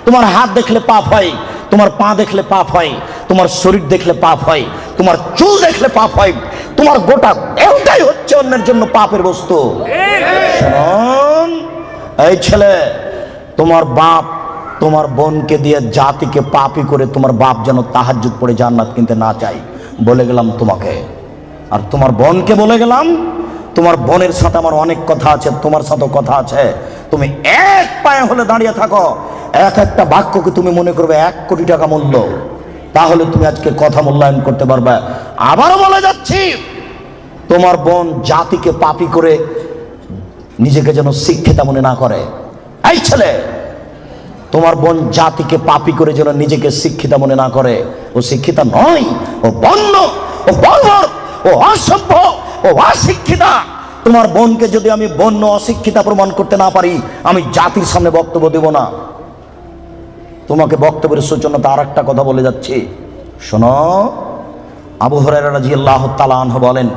তোমার হাত দেখলে পাপ হয়, তোমার পা দেখলে পাপ হয়, তোমার শরীর দেখলে পাপ হয়, তোমার চুল দেখলে পাপ হয়, তোমার গোটা দেহটাই হচ্ছে অন্যের জন্য পাপের বস্তু। শুনুন, এই ছেলে, তোমার বাপ তোমার বোনকে দিয়ে জাতিকে পাপী করে তোমার বাপ যেন তাহাজ্জুদ পড়ে জান্নাত কিনতে না চাই, বলে গেলাম তোমাকে। আর তোমার বোনকে বলে গেলাম, তোমার বোনের সাথে আমার অনেক কথা আছে, তোমার সাথেও কথা আছে। তুমি এক পায়ে হলে দাঁড়িয়ে থাকো, একটা বাক্যকে তুমি মনে করবে 1 কোটি টাকা মূল্য, তাহলে তুমি আজকে কথা মূল্যায়ন করতে পারবে। আবারও বলে যাচ্ছি, তোমার বোন জাতিকে পাপী করে নিজেকে যেন শিক্ষিতা মনে না করে। এই ছেলে, তোমার বোন জাতিকে পাপী করে যেন নিজেকে শিক্ষিতা মনে না করে। ও শিক্ষিতা নয়, ও বন্য, ও বর্বর, ও অসভ্য, ও অশিক্ষিতা। তোমার বোনকে যদি আমি বন্য অশিক্ষিতা প্রমাণ করতে না পারি, আমি জাতির সামনে বক্তব্য দেব না। তোমাকে বক্তব্যের সূচনাতে আর একটা কথা বলে যাচ্ছি, শোনো। আবু হুরায়রা রাদিয়াল্লাহু তাআলা আনহু বলেন,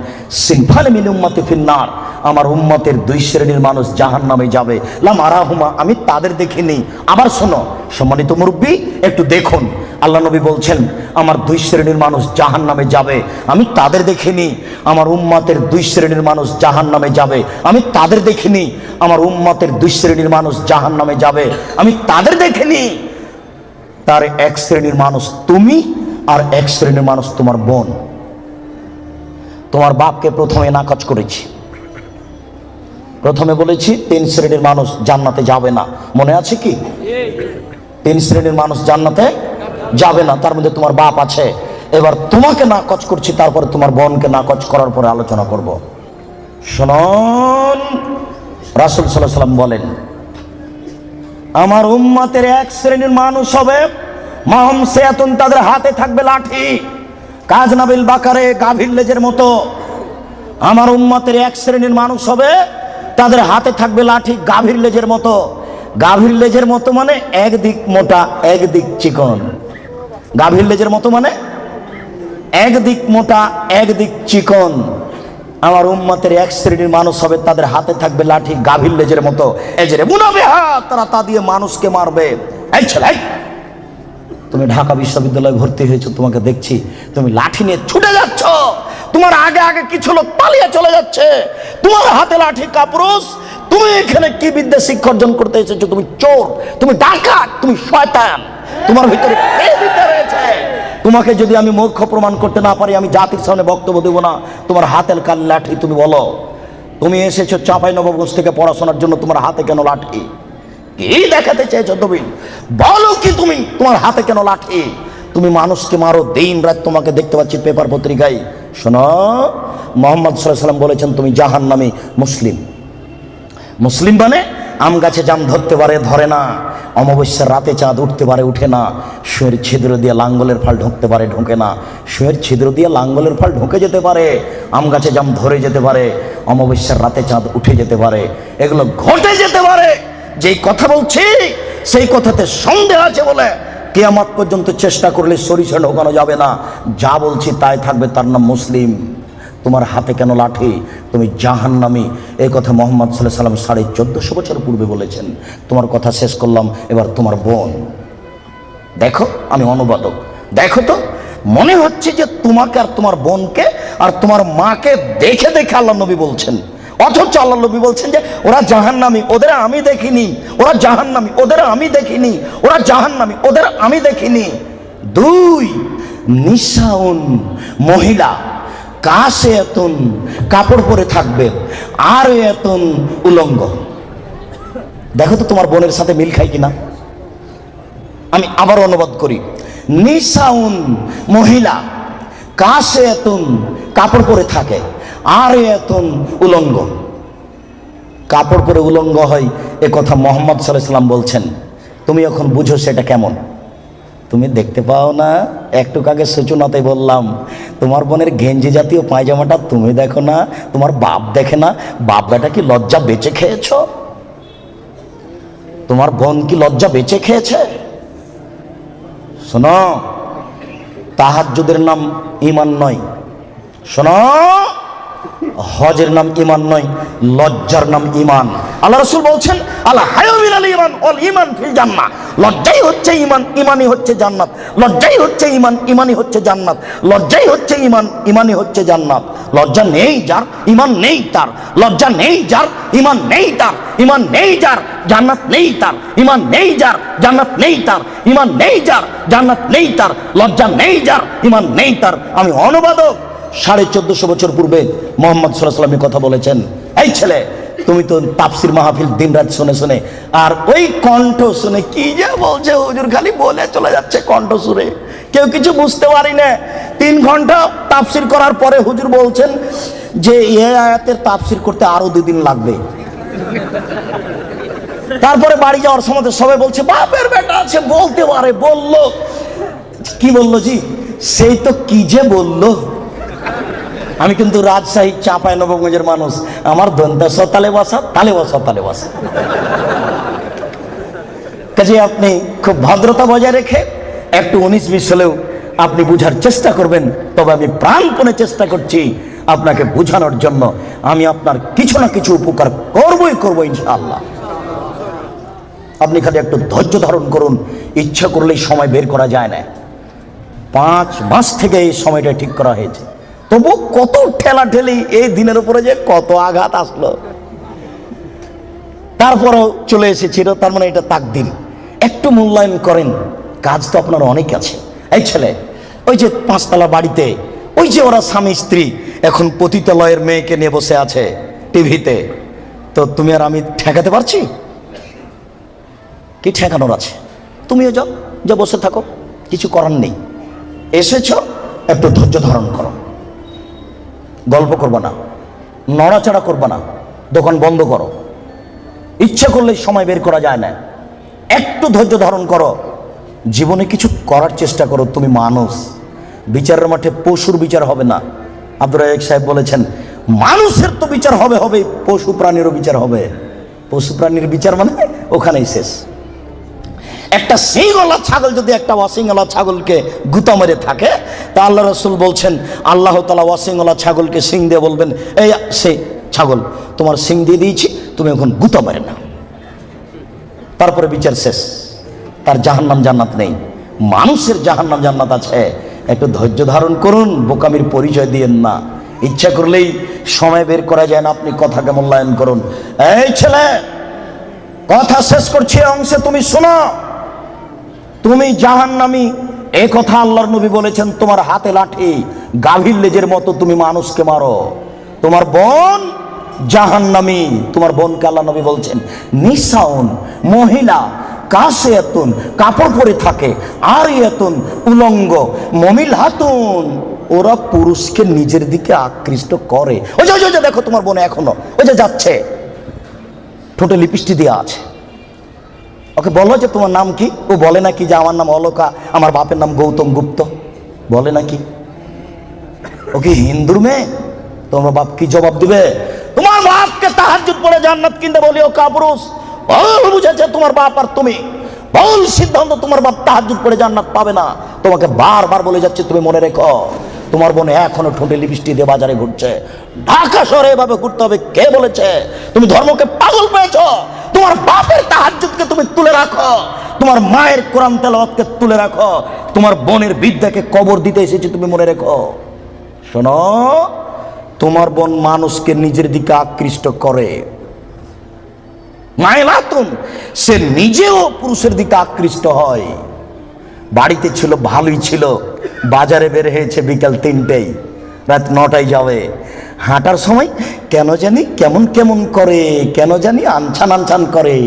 সিনফানে মিন উম্মতি ফিন্নার, আমার উম্মতের 2 শ্রেণীর মানুষ জাহান্নামে যাবে। লাম আরাহুমা, আমি তাদের দেখিনি। আবার শোনো সম্মানিত মুরব্বী, একটু দেখুন, আল্লাহ নবী বলছেন আমার 2 শ্রেণীর মানুষ জাহান্নামে যাবে, আমি তাদের দেখিনি। আমার উম্মতের 2 শ্রেণীর মানুষ জাহান্নামে যাবে, আমি তাদের দেখিনি। আমার উম্মতের 2 শ্রেণীর মানুষ জাহান্নামে যাবে, আমি তাদের দেখিনি। তার 1 শ্রেণীর মানুষ তুমি, আর 1 শ্রেণীর মানুষ তোমার বোন। তোমার বাপকে প্রথমে নাকচ করেছি, প্রথমে বলেছি 3 শ্রেণীর মানুষ জান্নাতে যাবে না, মনে আছে কি? 3 শ্রেণীর মানুষ জান্নাতে যাবে না, তার মধ্যে তোমার বাপ আছে। এবার তোমাকে নাকচ করছি, তারপরে তোমার বোনকে নাকচ করার পরে আলোচনা করব। শুনুন, রাসূল সাল্লাল্লাহু আলাইহি ওয়াসাল্লাম বলেন, আমার উম্মতের 1 শ্রেণীর মানুষ হবে মাহম সেয়াতুন, তাদের হাতে থাকবে লাঠি, কাজনাবিল বাকারে, গাভীর লেজের মতো। আমার উম্মতের 1 শ্রেণীর মানুষ হবে, তাদের হাতে থাকবে লাঠি, গাভীর লেজের মতো। গাভীর লেজের মতো মানে একদিক মোটা একদিক চিকন। গাভীর লেজের মতো মানে একদিক মোটা একদিক চিকন। আমার উম্মতের 1 শ্রেণীর মানুষ হবে, তাদের হাতে থাকবে লাঠি, গাভীর লেজের মতো। এজরে মুনাবিহা, তারা তা দিয়ে মানুষকে মারবে। এই ছেলে, তুমি ঢাকা বিশ্ববিদ্যালয়ে ভর্তি হয়েছো, তোমাকে দেখছি তুমি লাঠি নিয়ে ছুটে যাচ্ছ, তোমার আগে আগে কিছু লোক পালিয়ে চলে যাচ্ছে, তোমার হাতে লাঠি কাপুরুষ। তুমি এখানে কি বিদ্যা শিক্ষা অর্জন করতে এসেছো? তুমি চোর, তুমি ডাকাত, তুমি শয়তান, তোমার ভিতরে এই বিদ্যা রয়েছে। তোমাকে যদি আমি মূর্খ প্রমাণ করতে না পারি, আমি জাতির সামনে বক্তব্য দেবো না। তোমার হাতের কাল লাঠি, তুমি বলো তুমি এসেছো চাঁপাইনবাবগঞ্জ থেকে পড়াশোনার জন্য, তোমার হাতে কেন লাঠি? কি দেখাতে চেয়েছো তুমি? বলো কি তুমি, তোমার হাতে কেন লাঠি? তুমি মানুষকে মারো দিন রাত, তোমাকে দেখতে পাচ্ছি পেপার পত্রিকায়। শোনো, মুহাম্মদ সাল্লাল্লাহু আলাইহি ওয়াসাল্লাম বলেছেন তুমি জাহান্নামী মুসলিম। মুসলিম মানে আম গাছে জাম ধরতে পারে, ধরে না, অমাবস্যার রাতে চাঁদ উঠতে পারে, উঠে না, শুয়ের ছিদ্র দিয়ে লাঙ্গলের ফাল ঢুকতে পারে, ঢোকে না, শুয়ের ছিদ্র দিয়ে লাঙ্গলের ফাল ঢুকে যেতে পারে, আম গাছে জাম ধরে যেতে পারে, অমাবস্যার রাতে চাঁদ উঠে যেতে পারে, এগুলো ঘটে যেতে পারে। যেই কথা বলছি সেই কথাতে সন্দেহ আছে বলে কিয়ামত পর্যন্ত চেষ্টা করলে সরিষা ঢোকানো যাবে না। যা বলছি তাই থাকবে, তার নাম মুসলিম। তোমার হাতে কেন লাঠি? তুমি জাহান্নামী। এই কথা মুহাম্মদ সাল্লাল্লাহু আলাইহি ওয়াসাল্লাম 1450 বছর পূর্বে বলেছেন। তোমার কথা শেষ করলাম, এবার তোমার বোন দেখো, আমি অনুবাদক, দেখো তো, মনে হচ্ছে যে তোমাকে আর তোমার বোনকে আর তোমার মাকে দেখে দেখে আল্লাহ নবী বলছেন, অথচ আল্লাহ নবী বলছেন যে ওরা জাহান্নামী, ওদের আমি দেখিনি, ওরা জাহান্নামী, ওদের আমি দেখিনি, ওরা জাহান্নামী, ওদের আমি দেখিনি। দুই, নিসাউন, মহিলা, কাশে এতন, কাপড় পরে থাকবে, আর এতন উলঙ্গ। দেখো তো তোমার বোনের সাথে মিল খাই কিনা। আমি আবার অনুবাদ করি, নিসাউন, মহিলা, কাশে এতন, কাপড় পরে থাকে, আর এতন উলঙ্গ। কাপড় পরে উলঙ্গ হয়, এ কথা মুহাম্মদ সাল্লাল্লাহু আলাইহি ওয়াসাল্লাম বলছেন। তুমি এখন বুঝো সেটা কেমন। তুমি দেখতে পাও না, একটু আগে সূচনাতে বললাম, তোমার বোনের গেঞ্জি জাতীয় পায়জামাটা তুমি দেখো না, তোমার বাপ দেখে না। বাপ বেটা কি লজ্জা বেঁচে খেয়েছ? তোমার বোন কি লজ্জা বেঁচে খেয়েছে? শোনো, তাহাজ্জুদের নাম ঈমান নয়। শোনো, হজের নাম ঈমান নয়, লজ্জার নাম ঈমান। আল্লাহ রাসূল বলছেন, আল হায়া মিনাল ঈমান ওয়াল ঈমান ফিল জান্নাহ। লজ্জাই হচ্ছে ঈমান, ঈমানই হচ্ছে জান্নাত। লজ্জাই হচ্ছে ঈমান, ঈমানই হচ্ছে জান্নাত। লজ্জাই হচ্ছে ঈমান, ঈমানই হচ্ছে জান্নাত। লজ্জা নেই যার, ঈমান নেই তার। লজ্জা নেই যার, ঈমান নেই তার। ঈমান নেই যার, জান্নাত নেই তার। ঈমান নেই যার, জান্নাত নেই তার। ঈমান নেই যার, জান্নাত নেই তার। লজ্জা নেই যার, ঈমান নেই তার। আমি অনুবাদক। 1450 বছর পূর্বে মুহাম্মদ সাল্লাল্লাহু আলাইহি ওয়াসাল্লাম কথা বলেছেন। এই ছেলে, তুমি তো তাফসির মাহফিল দিন রাত শুনে শুনে, আর ওই কণ্ঠ শুনে কি যে বলছে হুজুর, খালি বলে চলে যাচ্ছে কণ্ঠ সুরে, কেউ কিছু বুঝতে পারি না। 3 ঘন্টা তাফসির করার পরে হুজুর বলছেন যে এই আয়াতের তাফসির করতে আরো 2 দিন লাগবে। তারপরে বাড়ি যাওয়ার সময় সবাই বলছে বাপের বেটা আছে, বলতে পারে। বললো কি? বললো জি, সেই তো কি যে বললো। আমি কিন্তু রাজশাহী চাঁপাইনবাবগঞ্জের মানুষ, আমার দন্তা স তালে বসা, তালে বসা, তালে বসা। কাজে আপনি খুব ভদ্রতা বজায় রেখে একটু 19-20 হলেও আপনি বুঝার চেষ্টা করবেন। তবে আমি প্রাণপণে চেষ্টা করছি আপনাকে বোঝানোর জন্য। আমি আপনার কিছু না কিছু উপকার করবই করবো ইনশাআল্লাহ। আপনি খালি একটু ধৈর্য ধারণ করুন। ইচ্ছা করলেই সময় বের করা যায় না। 5 মাস থেকে এই সময়টা ঠিক করা হয়েছে, তবু কত ঠেলা ঠেলি, এই দিনের উপরে যে কত আঘাত আসলো, তারপরও চলে এসেছিল। তার মানে এটা তাকদীর। একটু মূল্যায়ন করেন, কাজ তো আপনার অনেক আছে। এই ছেলে, ওই যে 5 তলা বাড়িতে ওই যে ওরা স্বামী স্ত্রী এখন পতিতালয়ের মেয়েকে নিয়ে বসে আছে টিভিতে, তো তুমি আর আমি ঠেকাতে পারছি কি? ঠেকানোর আছে। তুমিও যাও, যা বসে থাকো, কিছু করার নেই। এসেছ, একটু ধৈর্য ধারণ করো। গল্প করবো না, নড়াচড়া করবো না, দোকান বন্ধ করো। ইচ্ছা করলে সময় বের করা যায় না। একটু ধৈর্য ধারণ করো, জীবনে কিছু করার চেষ্টা করো। তুমি মানুষ, বিচারের মাঠে পশুর বিচার হবে না। আব্দুর রাজ্জাক সাহেব বলেছেন, মানুষের তো বিচার হবে হবে, পশু প্রাণীরও বিচার হবে। পশু প্রাণীর বিচার মানে ওখানেই শেষ। একটা সিংওয়ালা ছাগল যদি একটা অসিংওয়ালা ছাগলকে গুতা মেরে থাকে, তা আল্লাহ রাসূল বলছেন, আল্লাহ তাআলা অসিংওয়ালা ছাগলকে সিং দিয়ে বলবেন, এই সে ছাগল, তোমার সিং দিয়ে দিয়েছি, তুমি এখন গুতা মেরে না। তারপরে বিচার শেষ। তার জাহান্নাম জান্নাত নেই। মানুষের জাহান্নাম জান্নাত আছে। একটু ধৈর্য ধারণ করুন, বোকামির পরিচয় দিয়েন না। ইচ্ছা করলেই সময় বের করা যায় না, আপনি কথাকে মূল্যায়ন করুন। এই ছেলে, কথা শেষ করছি অংশে, তুমি শোনো। তুমি জাহান্নামী, এ কথা আল্লাহর নবী বলেছেন। তোমার হাতে লাঠি, গাভীর লেজের মতো তুমি মানুষকে মারো। তোমার বোন জাহান্নামী। তোমার বোনকে আল্লাহ নবী বলছেন নিসাউন, মহিলা, কাসিয়াতুন, কাপড় পরে থাকে, আর ইয়াতুন, উলঙ্গ, মমিল হাতুন, ওরা পুরুষকে নিজের দিকে আকৃষ্ট করে। ওই যে দেখো তোমার বোন এখনো ওই যে যাচ্ছে, ঠোঁটে লিপস্টিক দেওয়া আছে। ওকে বলো যে তোমার নাম কি? ও বলে নাকি যে আমার নাম অলকা, আমার বাপের নাম গৌতম গুপ্ত, বলে নাকি? ও কি হিন্দুর মেয়ে? তোমার বাপ কি জবাব দিবে? তোমার বাপকে তাহাজ্জুদ পড়ে জান্নাত কিনতে বলি ও কাপুরুষ, ভুল বুঝেছে তোমার বাপ আর তুমি, ভুল সিদ্ধান্ত। তোমার বাপ তাহাজ্জুদ পড়ে জান্নাত পাবে না। তোমাকে বারবার বলে যাচ্ছে, তুমি মনে রেখো। তোমার বোন এখনো ঠোঁটে লিপস্টিক দিয়ে বাজারে ঘুরছে। ঢাকা শহরে এভাবে ঘুরতে হবে কে বলেছে? তুমি ধর্মকে পাগল পেয়েছো। তোমার বাপের তাহাজ্জুদকে তুমি তুলে রাখো, তোমার মায়ের কোরআন তেলাওয়াতকে তুলে রাখো, তোমার বোনের বিদ্যাকে কবর দিতে এসেছে, তুমি মনে রেখো। শোনো, তোমার বোন মানুষকে নিজের দিকে আকৃষ্ট করে। মাইলাতুন, সে নিজেও পুরুষের দিকে আকৃষ্ট হয়। বাড়িতে ছিল, ভালোই ছিল, বাজারে বের হয়েছে বিকাল 3টেই, রাত 9টায় যাবে। হাঁটার সময় কেন জানি কেমন কেমন করে, কেন জানি আনছান আনছান করে।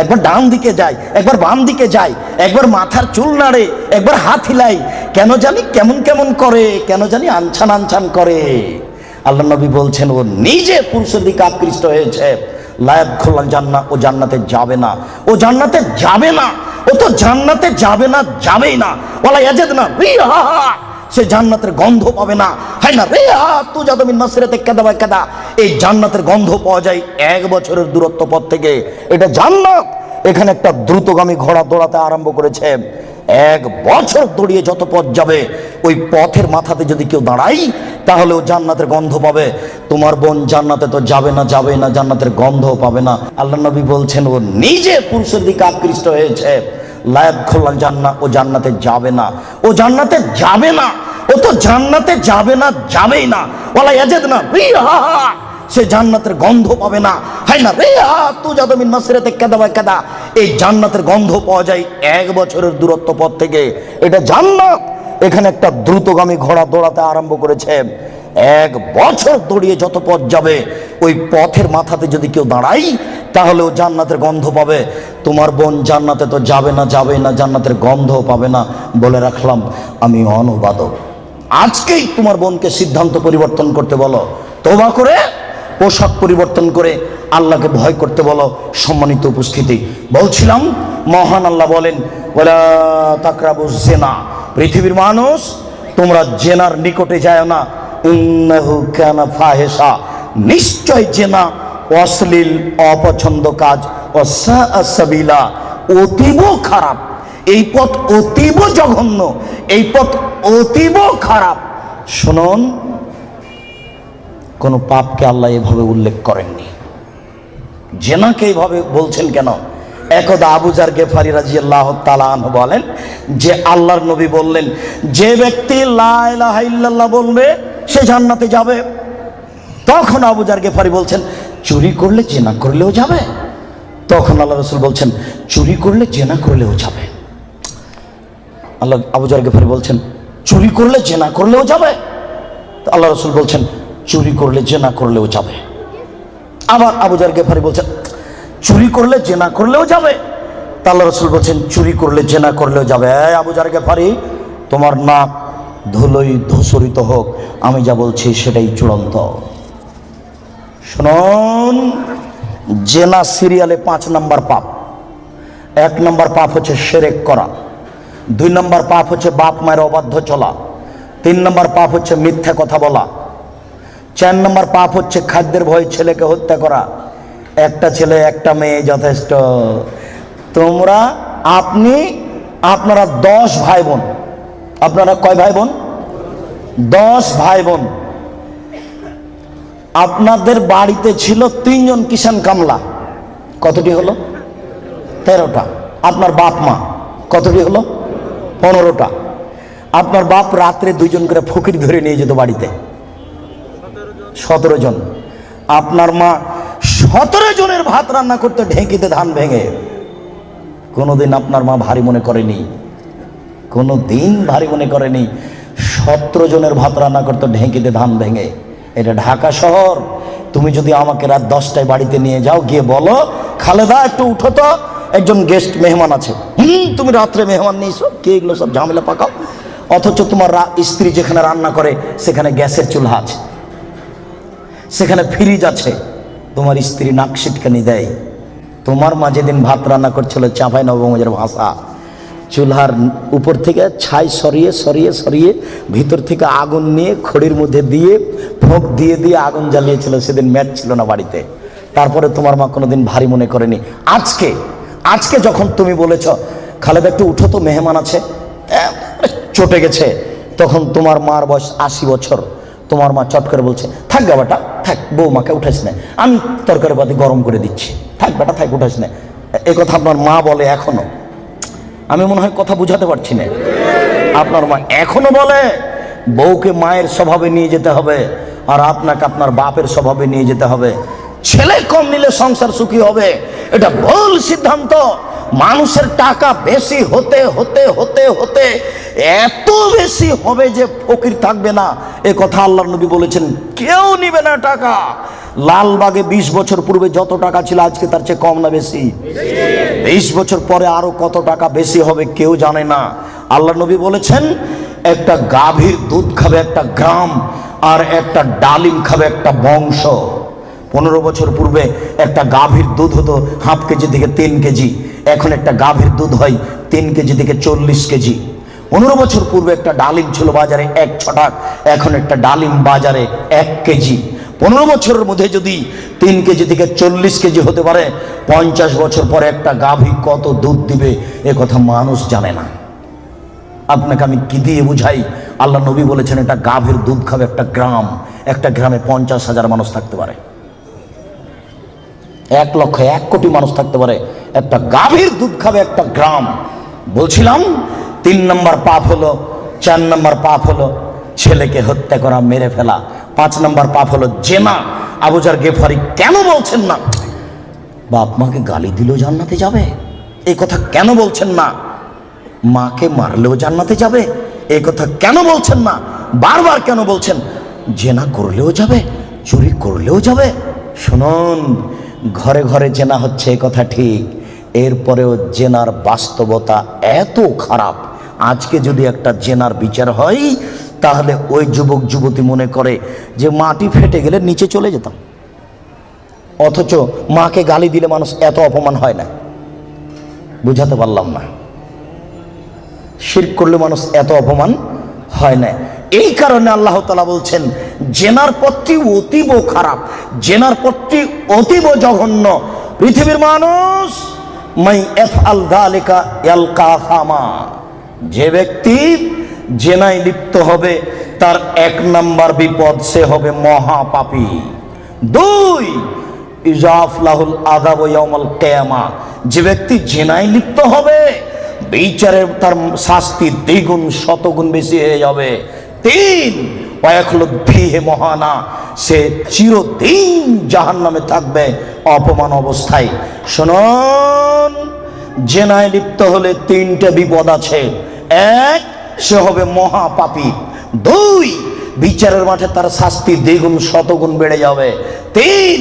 একবার ডান দিকে যায়, একবার বাম দিকে যায়, একবার মাথার চুল নাড়ে, একবার হাত হিলাই, কেন জানি কেমন কেমন করে, কেন জানি আনছান আনছান করে। আল্লাহ নবী বলছেন ও নিজে পুরুষের দিকে আকৃষ্ট হয়েছে। লায়াত খোলা জান্নাত, ও জান্নাতে যাবে না, ও জান্নাতে যাবে না, ও তো জান্নাতে যাবে না, যাবেই না। ওয়ালা ইয়াজিদনা রিহা, সে জান্নাতের গন্ধ পাবে না। হাই না রিহা তুজাদু মিন মাসরিতে কাদা ওয়া কাদা, এই জান্নাতের গন্ধ পাওয়া যায় 1 বছরের দূরত্ব পথ থেকে। এটা জান্নাত। এখানে একটা দ্রুতগামী ঘোড়া দৌড়াতে আরম্ভ করেছে। 1 বছর দৌড়িয়ে যত পথ যাবে, ওই পথের মাথাতে যদি কেউ দাঁড়াই, তাহলে ও জান্নাতের গন্ধ পাবে। তোমার বোন জান্নাতে তো যাবে না, যাবে না, জান্নাতের গন্ধও পাবে না। আল্লাহ নবী বলছেন ও নিজে পুরুষের দিকে আকৃষ্ট হয়েছে। লায়াত খোলা জান্নাত, ও জান্নাতে যাবে না, ও জান্নাতে যাবে না, ও তো জান্নাতে যাবে না, যাবেই না। ওয়ালা ইয়াজিদনা রিহা, সে জান্নাতের গন্ধ পাবে না। হাই না রিহা তুজাদু মিন মাসরিতে কাদা ওয়া কাদা, এই জান্নাতের গন্ধ পাওয়া যায় 1 বছরের দূরত্ব পথ থেকে। এটা জান্নাত। এখানে একটা দ্রুতগামী ঘোড়া দৌড়াতে আরম্ভ করেছে। 1 বছর দৌড়িয়ে যত পথ যাবে, ওই পথের মাথাতে যদি কেউ দাঁড়াই, তাহলে ও জান্নাতের গন্ধ পাবে। তোমার বোন জান্নাতে তো যাবে না, যাবে না, জান্নাতের গন্ধও পাবে না। বলে রাখলাম আমি অনুবাদক। আজকেই তোমার বোনকে সিদ্ধান্ত পরিবর্তন করতে বলো, তওবা করে পোশাক পরিবর্তন করে আল্লাহকে ভয় করতে বলো। সম্মানিত উপস্থিতি, বলছিলাম মহান আল্লাহ বলেন ওয়ালা তাকরাবুজ জিনা, পৃথিবীর মানুষ তোমরা জেনার নিকটে যায় না। ইন্নাহু কানা ফাহিশা, নিশ্চয় জেনা অশ্লীল, অপছন্দ কাজ। ওয়াসাআ সাবিলা, অতীব খারাপ। এই পথ অতীব জঘন্য, এই পথ অতীব খারাপ। শুনুন, কোন পাপকে আল্লাহ এভাবে উল্লেখ করেননি। জেনাকে এইভাবে বলছেন কেন? একদা আবু যার গেফারি রাদিয়াল্লাহু তাআলা আনহু বলেন যে আল্লাহর নবী বললেন, যে ব্যক্তি লা ইলাহা ইল্লাল্লাহ বলবে সে জান্নাতে যাবে। তখন আবু যার গেফারি বলছেন, চুরি করলে জেনা করলেও যাবে? তখন আল্লাহ রাসূল বলছেন, চুরি করলে জেনা করলেও যাবে। আল্লাহ আবু যার গেফারি বলছেন, চুরি করলে জেনা করলেও যাবে? আল্লাহ রাসূল বলছেন, চুরি করলে জেনা করলেও যাবে। আবার আবু যার গেফারি বলছেন, চুরি করলে জেনা করলেও যাবে? আল্লাহ রাসূল বলছেন, চুরি করলে জেনা করলেও যাবে। আবু যার গেফারি, তোমার নাক ধুলোই ধূসরিত হোক, আমি যা বলছি সেটাই চূড়ান্ত। শুনুন, জেনা সিরিয়ালে 5 নম্বর পাপ। 1 নম্বর পাপ হচ্ছে শিরক করা, 2 নম্বর পাপ হচ্ছে বাপ মায়ের অবাধ্য চলা, 3 নম্বর পাপ হচ্ছে মিথ্যা কথা বলা, 4 নম্বর পাপ হচ্ছে খাদ্যের ভয়ে ছেলেকে হত্যা করা। একটা ছেলে একটা মেয়ে যথেষ্ট। আপনারা 10 ভাই বোন। আপনারা কয় ভাই বোন? 10 ভাই বোন। আপনাদের বাড়িতে ছিল 3 জন কিষান কামলা, কতটি হলো? 13টা। আপনার বাপ মা কতটি হলো? 15টা। আপনার বাপ রাত্রে 2 জন করে ফকির ধরে নিয়ে যেত বাড়িতে, 17 জন। আপনার মা 17 জনের ভাত রান্না করতে ঢেঁকিতে ধান ভেঙে। কোনোদিন আপনার মা ভারী মনে করেনি, কোনোদিন ভারী মনে করেনি। 17 জনের ভাত রান্না করতে ঢেঁকিতে ধান ভেঙে। এটা ঢাকা শহর। তুমি যদি আমাকে রাত 10টায় বাড়িতে নিয়ে যাও, গিয়ে বলো খালেদা একটু উঠো তো, একজন গেস্ট মেহমান আছে। তুমি রাত্রে মেহমান নিয়েছো, কে এগুলো সব ঝামেলা পাকাও। অথচ তোমার স্ত্রী যেখানে রান্না করে সেখানে গ্যাসের চুলা আছে, সেখানে ফ্রিজ আছে। তোমার স্ত্রী নাক সিটকানি দেয়। তোমার মা যেদিন ভাত রান্না করছিল চাঁপাই নবগঞ্জের ভাষা, চুলার উপর থেকে ছাই সরিয়ে সরিয়ে সরিয়ে ভিতর থেকে আগুন নিয়ে খড়ির মধ্যে দিয়ে ফোঁক দিয়ে দিয়ে আগুন জ্বালিয়েছিল। সেদিন ম্যাচ ছিল না বাড়িতে। তারপরে তোমার মা কোনোদিন ভারী মনে করেনি। আজকে যখন তুমি বলেছ খালেদা একটু উঠো তো, মেহমান আছে, চটে গেছে, তখন তোমার মার বয়স 80 বছর। তোমার মা চট করে বলছে থাক গা বেটা থাক, বৌমাকে উঠাইস না, আমি তরকারি পাতি গরম করে দিচ্ছি, থাক বেটা থাক, উঠাইস না। এ কথা আপনার মা বলে এখনো। আমি মনে হয় কথা বুঝাতে পারছি না। আপনার মা এখনো বলে বউকে মায়ের স্বভাবে নিয়ে যেতে হবে, আর আপনাকে আপনার বাপের স্বভাবে নিয়ে যেতে হবে। ছেলে কম নিলে সংসার সুখী হবে, এটা ভুল সিদ্ধান্ত। মানুষের টাকা বেশি হতে হতে হতে হতে এত বেশি হবে যে ফকির থাকবে না। এ কথা আল্লাহর নবী বলেছেন, কেউ নিবে না টাকা। লালবাগে 20 বছর পূর্বে যত টাকা ছিল আজকে তার চেয়ে কম না বেশি? 20 বছর পরে আরো কত টাকা বেশি হবে কেউ জানে না। আল্লাহর নবী বলেছেন, একটা গাভীর দুধ খাবে একটা গ্রাম, আর একটা ডালিম খাবে একটা বংশ। 15 বছর পূর্বে একটা গাভীর দুধ হতো হাফ কেজি থেকে 3 কেজি, এখন একটা গাভীর দুধ হয় 3 কেজি থেকে 40 কেজি। 15 বছর পূর্বে একটা ডালিম ছিল বাজারে 1 ছটাক, এখন একটা ডালিম বাজারে 1 কেজি। 15 বছরের মধ্যে যদি 3 কেজি থেকে 40 কেজি হতে পারে, 50 বছর পরে একটা গাভী কত দুধ দিবে এ কথা মানুষ জানে না। আপনাকে আমি কি দিয়ে বুঝাই? আল্লাহ নবী বলেছেন একটা গাভীর দুধ খাবে একটা গ্রাম। একটা গ্রামে 50,000 মানুষ থাকতে পারে, 1 লক্ষ 1 কোটি মানুষ থাকতে পারে। একটা গাভীর দুধ খাবে একটা গ্রাম। বলছিলাম 3 নম্বর পাপ হলো, 4 নম্বর পাপ হলো ছেলেকে হত্যা করা, মেরে ফেলা। 5 নম্বর পাপ হলো জেনা। আবু জার গেফারি কেন বলছেন না বাপ মাকে গালি দিলেও জান্নাতে যাবে? এই কথা কেন বলছেন না? মাকে মারলেও জান্নাতে যাবে? এই কথা কেন বলছেন না? বারবার কেন বলছেন জেনা করলেও যাবে, চুরি করলেও যাবে? শুনুন, ঘরে ঘরে জেনা হচ্ছে এ কথা ঠিক, এরপরেও জেনার বাস্তবতা এত খারাপ। আজকে যদি একটা জেনার বিচার হয়, তাহলে ওই যুবক যুবতী মনে করে যে মাটি ফেটে গেলে নিচে চলে যেতাম। অথচ মাকে গালি দিলে মানুষ এত অপমান হয় না। বুঝাতে পারলাম না? শিরক করলে মানুষ এত অপমান হয় না। এই কারণে আল্লাহ তাআলা বলছেন জেনার পথটি অতীব খারাপ, জেনার পথটি অতীব জঘন্য। পৃথিবীর মানুষ মাই ইফআল যালিকা ইয়ালকা আসামা, যে ব্যক্তি জেনায় লিপ্ত হবে তার 1 নম্বর বিপদ, সে হবে মহাপাপী। 2 ইজাফলাহুল আযাব ইয়াউমাল কিয়ামা, যে ব্যক্তি জেনায় লিপ্ত হবে বিচারে তার শাস্তি দ্বিগুণ শতগুণ বেশি হয়ে যাবে। 3 ওয়ায়াখলুদ ফীহি মুহানা, সে চিরদিন জাহান্নামে থাকবে অপমান অবস্থায়। শুনুন, জেনায় লিপ্ত হলে 3টে বিপদ আছে। 1, সে হবে মহাপাপী। 2, বিচারের মাঠে তার শাস্তি দ্বিগুণ শতগুণ বেড়ে যাবে। 3,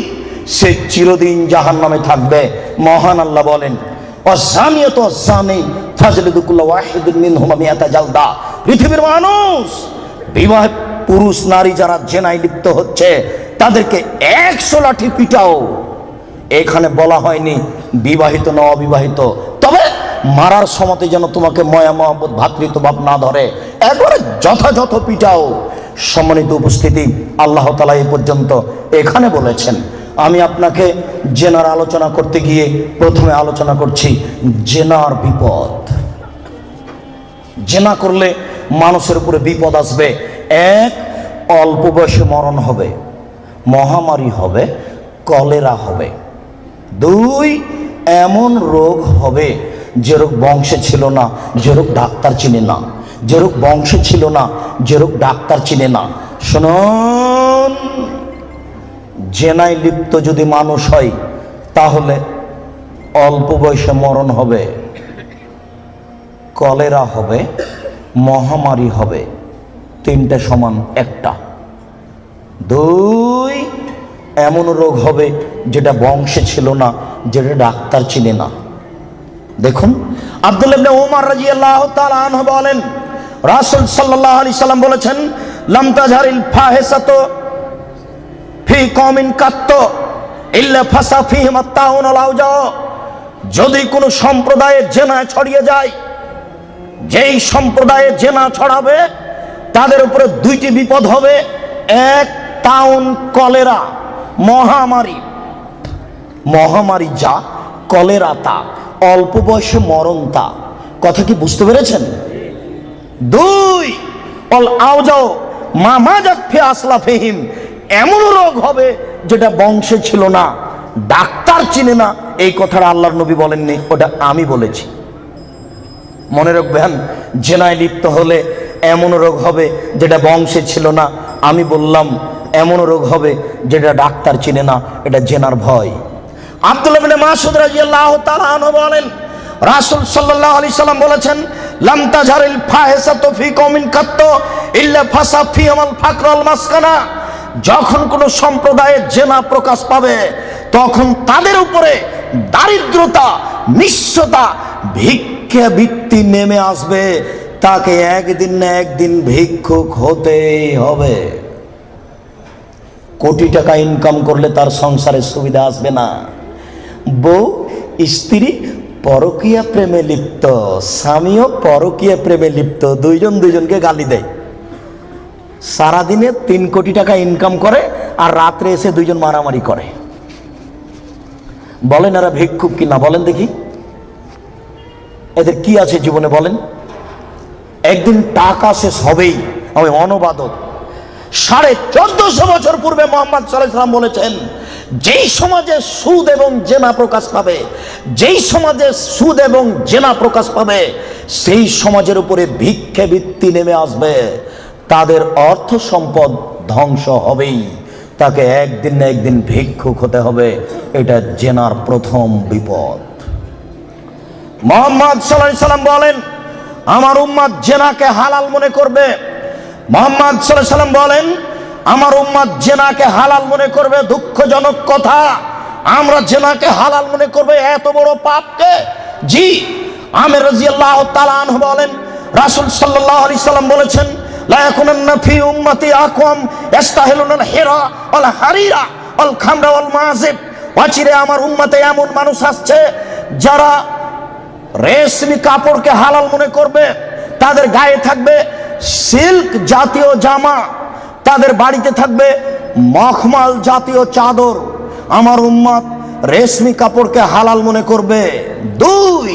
সে চিরদিন জাহান্নামে থাকবে। মহান আল্লাহ বলেন ওয়াসানিয়াতু ওয়াসানি ফাজলিদু কুল্লা ওয়াহিদিন মিনহুমা মিআতা জালদা। পৃথিবীর মানুষ, বিবাহ পুরুষ নারী যারা জেনায় লিপ্ত হচ্ছে তাদেরকে 100 লাঠি পিটাও। এখানে বলা হয়নি বিবাহিত না অবিবাহিত, তবে মারার সময় যেন তোমাকে ময়া মহব্বত ভাতৃত্বভাব না ধরে, একবারে যথাযথ পিটাও। সম্মানিত উপস্থিতি, আল্লাহ তাআলা এই পর্যন্ত এখানে বলেছেন। আমি আপনাকে জেনার আলোচনা করতে গিয়ে প্রথমে আলোচনা করছি জেনার বিপদ। জেনা করলে মানুষের উপরে বিপদ আসবে। 1, অল্প বয়সে মরণ হবে, মহামারী হবে, কলেরা হবে। 2, এমন রোগ হবে যেরূপ বংশে ছিল না যেরূপ ডাক্তার চিনে না, যেরূপ বংশে ছিল না যেরূপ ডাক্তার চিনে না। শুনুন, জেনায় লিপ্ত যদি মানুষ হয় তাহলে অল্প বয়সে মরণ হবে, কলেরা হবে, মহামারী হবে, তিনটে সমান একটা। দুই, এমন রোগ হবে যেটা বংশে ছিল না, যেটা ডাক্তার চিনে না। দেখুন, আব্দুল্লাহ ইবনে উমর রাদিয়াল্লাহু তাআলা আনহু বলেন, রাসূল সাল্লাল্লাহু আলাইহি সাল্লাম বলেছেন, লাম তাজহারিল ফাহিসাতু ফি কওমিন কাত্ত ইল্লা ফাসা ফিহিম আত-তাউন ওয়াল আওজা। যদি কোনো সম্প্রদায়ে জেনা ছড়িয়ে যায়, যেই সম্প্রদায়ে জেনা ছড়াবে তাদের উপরে দুইটি বিপদ হবে, এক তাউন কলেরা, মহামারী, মহামারী যা, কলেরা তা, অল্প বয়সে মরণ তা। কথা কি বুঝতে পেরেছেন? দুই, অল আওজাও মামাজাত ফি আসলাফিহিম, এমন রোগ হবে যেটা বংশে ছিল না, ডাক্তার চিনে না। এই কথাটা আল্লাহর নবী বলেননি, ওটা আমি বলেছি। মনে রাখবেন, জেনায় লিপ্ত হলে এমন রোগ হবে যেটা বংশে ছিল না, আমি বললাম। এমন রোগ হবে যেটা ডাক্তার চিনে না, এটা জেনার ভয়। আব্দুল্লাহ ইবনে মাসউদ রাদিয়াল্লাহু তাআলা আনহু বলেন, রাসূল সাল্লাল্লাহু আলাইহি সাল্লাম বলেছেন, লাম তাজহারিল ফাহিসাতু ফি কওমিন কাত্ত ইল্লা ফাসা ফিহিল ফাকর ওয়াল মাসকানা। যখন কোন সম্প্রদায়ে জেনা প্রকাশ পাবে তখন তাদের উপরে দারিদ্রতা, নিঃস্বতা, ভিক্ষাবৃত্তি নেমে আসবে, তাকে একদিন না একদিন ভিক্ষুক হতেই হবে। কোটি টাকা ইনকাম করলে তার সংসারে সুবিধা আসবে না। বউ স্ত্রী পরকীয়া প্রেমে লিপ্ত, স্বামীও পরকীয়া প্রেমে লিপ্ত, দুইজন দুইজনকে গালি দেয়। সারাদিনে 3 কোটি টাকা ইনকাম করে আর রাত্রে এসে দুইজন মারামারি করে। বলেন এরা ভিক্ষুক কি না? বলেন দেখি, এদের কি আছে জীবনে বলেন? একদিন টাকা শেষ হবেই। আমি অনবাদক, 1450 বছর পূর্বে মুহাম্মদ সাল্লাল্লাহু আলাইহি ওয়াসাল্লাম বলেছেন, যেই সমাজে সুদ এবং জেনা প্রকাশ পাবে, যেই সমাজে সুদ এবং জেনা প্রকাশ পাবে, সেই সমাজের উপরে ভিক্ষাবৃত্তি নেমে আসবে, তাদের অর্থ সম্পদ ধ্বংস হবেই, তাকে একদিন না একদিন ভিক্ষুক হতে হবে। এটা জেনার প্রথম বিপদ। মুহাম্মদ সাল্লাল্লাহু আলাইহি ওয়াসাল্লাম বলেন, আমার উম্মত জেনাকে হালাল মনে করবে। মুহাম্মদ সাল্লাল্লাহু আলাইহি ওয়াসাল্লাম বলেন, আমার উম্মত জেনাকে হালাল মনে করবে। দুঃখজনক কথা, আমরা জেনাকে হালাল মনে করবে, এত বড় পাপকে। জি, আমির রাদিয়াল্লাহু তাআলা আনহু বলেন, রাসূল সাল্লাল্লাহু আলাইহি সাল্লাম বলেছেন, লা ইয়াকুনান্না ফি উম্মতি আকওয়াম ইস্তাহিলুনাল হিরা ওয়াল হারিরা ওয়াল খামরা ওয়াল মাযিব। অচিরে আমার উম্মতে এমন মানুষ আসছে যারা রেশমি কাপড়কে হালাল মনে করবে, তাদের গায়ে থাকবে সিল্ক জাতীয় জামা, তাদের বাড়িতে থাকবে মখমল জাতীয় চাদর। আমার উম্মত রেশমি কাপড়কে হালাল মনে করবে। 2,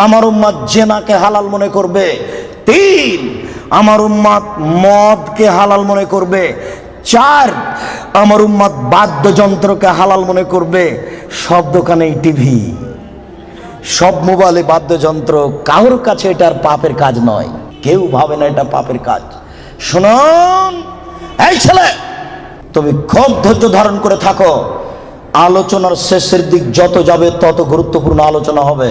আমার উম্মত জেনাকে হালাল মনে করবে। 3, আমার উম্মত মদকে হালাল মনে করবে। 4, আমার উম্মত বাদ্যযন্ত্রকে হালাল মনে করবে। সব দোকানেই টিভি, সব মোবাইলে বাদ্যযন্ত্র, কারোর কাছে এটার পাপের কাজ নয়, কেউ ভাবে না এটা পাপের কাজ। শুনুন, এই ছেলে, তুমি খুব ধৈর্য ধারণ করে থাকো। আলোচনার শেষের দিক যত যাবে তত গুরুত্বপূর্ণ আলোচনা হবে।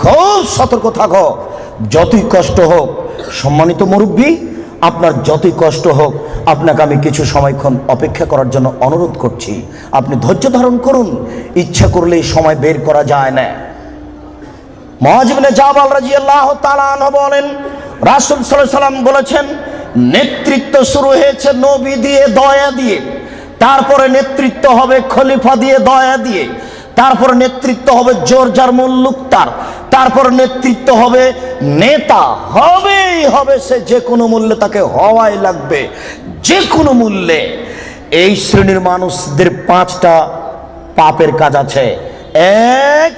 খুব সতর্ক থাকো, যতই কষ্ট হোক। সম্মানিত মুরব্বী, আপনার যতই কষ্ট হোক, আপনাকে আমি কিছু সময়ক্ষণ অপেক্ষা করার জন্য অনুরোধ করছি। আপনি ধৈর্য ধারণ করুন, ইচ্ছা করলেই সময় বের করা যায় না। মুআয ইবনে জাবাল রাদিয়াল্লাহু তাআলা আনহু বলেন, রাসূল সাল্লাল্লাহু আলাইহি ওয়াসাল্লাম বলেছেন, নেতৃত্ব শুরু হয়েছে নবী দিয়ে, দয়া দিয়ে, তারপরে নেতৃত্ব হবে খলিফা দিয়ে, দয়া দিয়ে, তারপরে নেতৃত্ব হবে জোরজার মুল্লুক তার, তারপরে নেতৃত্ব হবে নেতা, হবেই হবে, সে যে কোনো মূল্যে তাকে হওয়াই লাগবে, যে কোনো মূল্যে। এই শ্রেণীর মানুষদের 5টা পাপের কাজ আছে। 1,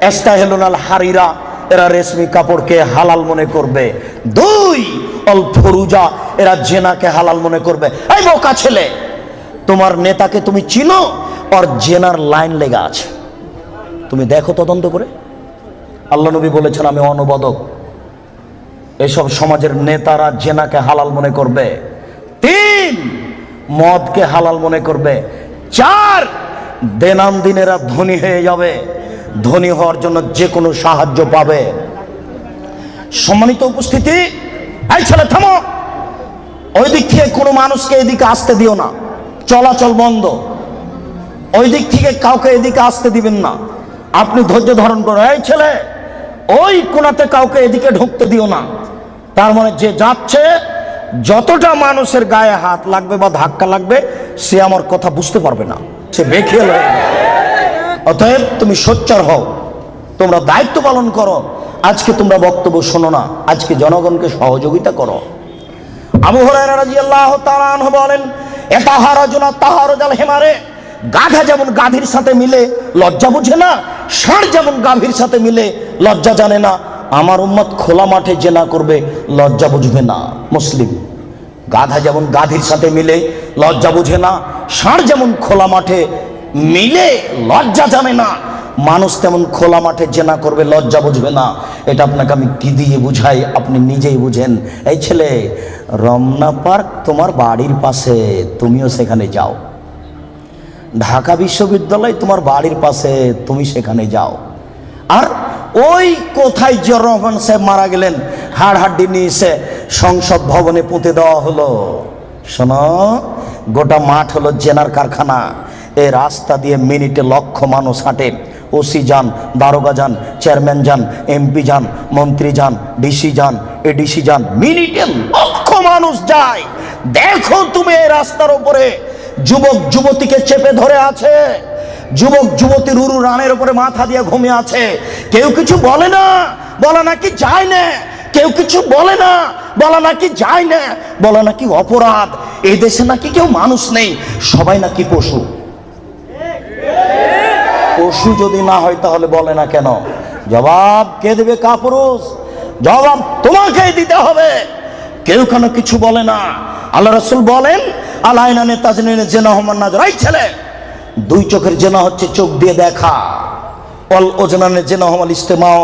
ইস্তাহিলুনাল হারিরা, এরা রেশমি কাপড়কে হালাল মনে করবে। 2, অল ফুরুজা, এরা জেনাকে হালাল মনে করবে। এই বোকা ছেলে, তোমার নেতাকে তুমি চিনো? ওর জেনার লাইন লেগে আছে, তুমি দেখো তদন্ত করে। আল্লাহ নবী বলেছেন আমি অনুবাদক। এসব সমাজের নেতারা জেনাকে হালাল মনে করবে। 3, মদকে হালাল মনে করবে। 4, দেনামদিনেরা ধনী হয়ে যাবে, ধনী হওয়ার জন্য যে কোনো সাহায্য পাবে। সম্মানিত উপস্থিতি, এই ছেলে থামো, ওই দিক থেকে কোনো মানুষকে এদিকে আসতে দিও না, চলাচল বন্ধ। ওই দিক থেকে কাউকে এদিকে আসতে দিবেন না, আপনি ধৈর্য ধারণ করো। এই ছেলে, ওই কোণাতে কাউকে এদিকে ঢুকতে দিও না। তার মানে যে যাচ্ছে, যতটা মানুষের গায়ে হাত লাগবে বা ধাক্কা লাগবে, সে আমার কথা বুঝতে পারবে না, সে বেখেয়াল হয়ে যাবে। অতএব তুমি সোচ্চার হও, তোমরা দায়িত্ব পালন করো। আজকে তোমরা বক্তব্য শোনো না, আজকে জনগণকে সহযোগিতা করো। আবু হুরায়রা রাদিয়াল্লাহু তাআলা আনহু বলেন, এতাহারাজুনা তাহারুজাল হিমারে, গাধা যেমন গাভীর সাথে মিলে লজ্জা বুঝে না, ষাঁড় যেমন গাভীর সাথে মিলে লজ্জা জানে না, আমার উম্মত খোলা মাঠে জেনা করবে, লজ্জা বুঝবে না। মুসলিম। গাধা যেমন গাধীর সাথে মিলে লজ্জা বুঝে না, ষাঁড় যেমন খোলা মাঠে মিলে লজ্জা জানে না, মানুষ তেমন খোলা মাঠে জেনা করবে, লজ্জা বুঝবে না। এটা আপনাকে আমি কি দিয়ে বুঝাই, আপনি নিজেই বুঝেন। এই ছেলে, রমনা পার্ক তোমার বাড়ির পাশে, তুমিও সেখানে যাও। ঢাকা বিশ্ববিদ্যালয় তোমার বাড়ির পাশে, তুমি সেখানে যাও। আর ওই কোথায় জিয়াউর রহমান সাহেব মারা গেলেন, হাড়হাড্ডি নিয়ে এসে সংসদ ভবনে পুঁতে দেওয়া হলো। শোনো, গোটা মাঠ হলো জেনার কারখানা। এই রাস্তা দিয়ে মিনিটে লক্ষ মানুষ হাঁটে। ওসি যান, দারোগা যান, চেয়ারম্যান যান, এমপি যান, মন্ত্রী যান, ডিসি যান, এডিসি যান, মিনিটে লক্ষ মানুষ যায়। দেখো তুমি এই রাস্তার উপরে যুবক যুবতীকে চেপে ধরে আছে, যুবক যুবতী রুরু রানের উপরে মাথা দিয়ে ঘুমিয়ে আছে। কেউ কিছু বলে না, বলা নাকি যায় না। কেউ কিছু বলে না, বলা নাকি যায় না, বলা নাকি অপরাধ। এই দেশে নাকি কেউ মানুষ নেই, সবাই নাকি পশু। পশু যদি না হয় তাহলে বলে না কেন? জবাব কে দেবে? কাপুরুষ। জবাব তোমাকেই দিতে হবে। কেউ কেন কিছু বলে না। আল্লাহ রাসূল বলেন, আলাইনানে তাজনিনে জেনা হমান নাজর। এই ছেলে, দুই চোখের জেনা হচ্ছে চোখ দিয়ে দেখা। অল ওজনানে জেনা হমাল ইস্তেমাও,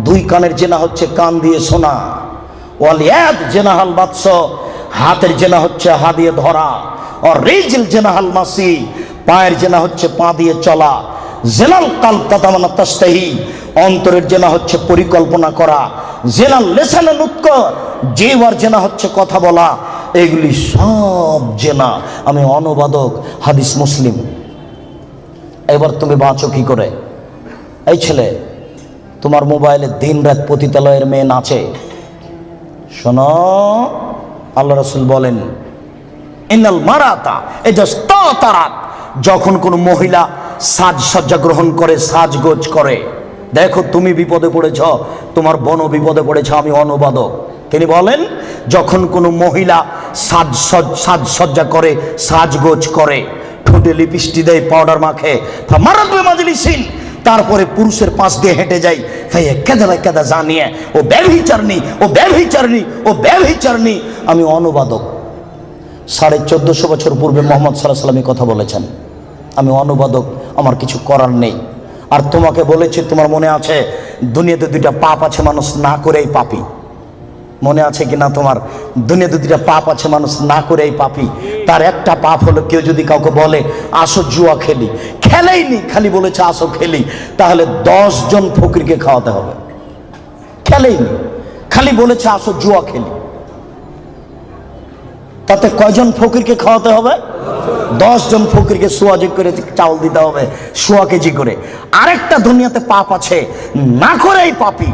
দুই কানের জেনা হচ্ছে কান দিয়ে শোনা। ওয়াল ইয়াদ জেনাহাল বাতস, হাতের জেনা হচ্ছে হাত দিয়ে ধরা। আর রিজল জেনাহাল মাসি, পায়ের জেনা হচ্ছে পা দিয়ে চলা। জেনাল কালব তাতামানা তাস্তাহি, অন্তরের জেনা হচ্ছে পরিকল্পনা করা। জেনাল লেসানে নুতক, জিহ্বার জেনা হচ্ছে কথা বলা। এগুলি সব জেনা। আমি অনুবাদক, হাদিস মুসলিম। এবার তুমি বাঁচো কি করে? এই ছেলে, তোমার মোবাইলে দিন রাত পতিতালয়ের মেয়ে নাচে। শোনো, আল্লাহ রাসূল বলেন, ইন্নাল মারাতা ইজাস্তাতারাত, যখন কোনো মহিলা সাজসজ্জা গ্রহণ করে, সাজগোজ করে। দেখো তুমি বিপদে পড়েছ, তোমার বোনও বিপদে পড়েছে। আমি অনুবাদক। তিনি বলেন, যখন কোনো মহিলা সাজসজ্জা করে, সাজগোজ করে, ঠোঁটে লিপস্টিক দেয়, পাউডার মাখে, ফামারাতবে মাজলিসিন, তারপরে পুরুষের পাশ দিয়ে হেঁটে যায়, ফাইয়া কাদা কাদা জানিয়ে, ও ব্যভিচারণী, ও ব্যভিচারণী, ও ব্যভিচারণী। আমি অনুবাদক। 1450 বছর পূর্বে মুহাম্মদ সাল্লাল্লাহু আলাইহি ওয়াসাল্লাম কথা বলেছেন। আমি অনুবাদক, আমার কিছু করার নেই। আর তোমাকে বলেছি, তোমার মনে আছে দুনিয়াতে দুইটা পাপ আছে, মানুষ না করেই পাপী। মনে আছে কিনা তোমার? দুনিয়াতে দুইটা পাপ আছে, মানুষ না করেই পাপী। তার একটা পাপ হলো, কেউ যদি কাউকে বলে আসো জুয়া খেলি, খেলেইনি, খালি বলেছে আসো খেলি, তাহলে 10 জন ফকিরকে খাওয়াতে হবে। খেলেইনি, খালি বলেছে আসো জুয়া খেলি, তাতে কয়জন ফকিরকে খাওয়াতে হবে? 10 জন ফকিরকে সোয়াজি করে চাউল দিতে হবে, 100 কেজি করে। আরেকটা দুনিয়াতে পাপ আছে, না করেই পাপী।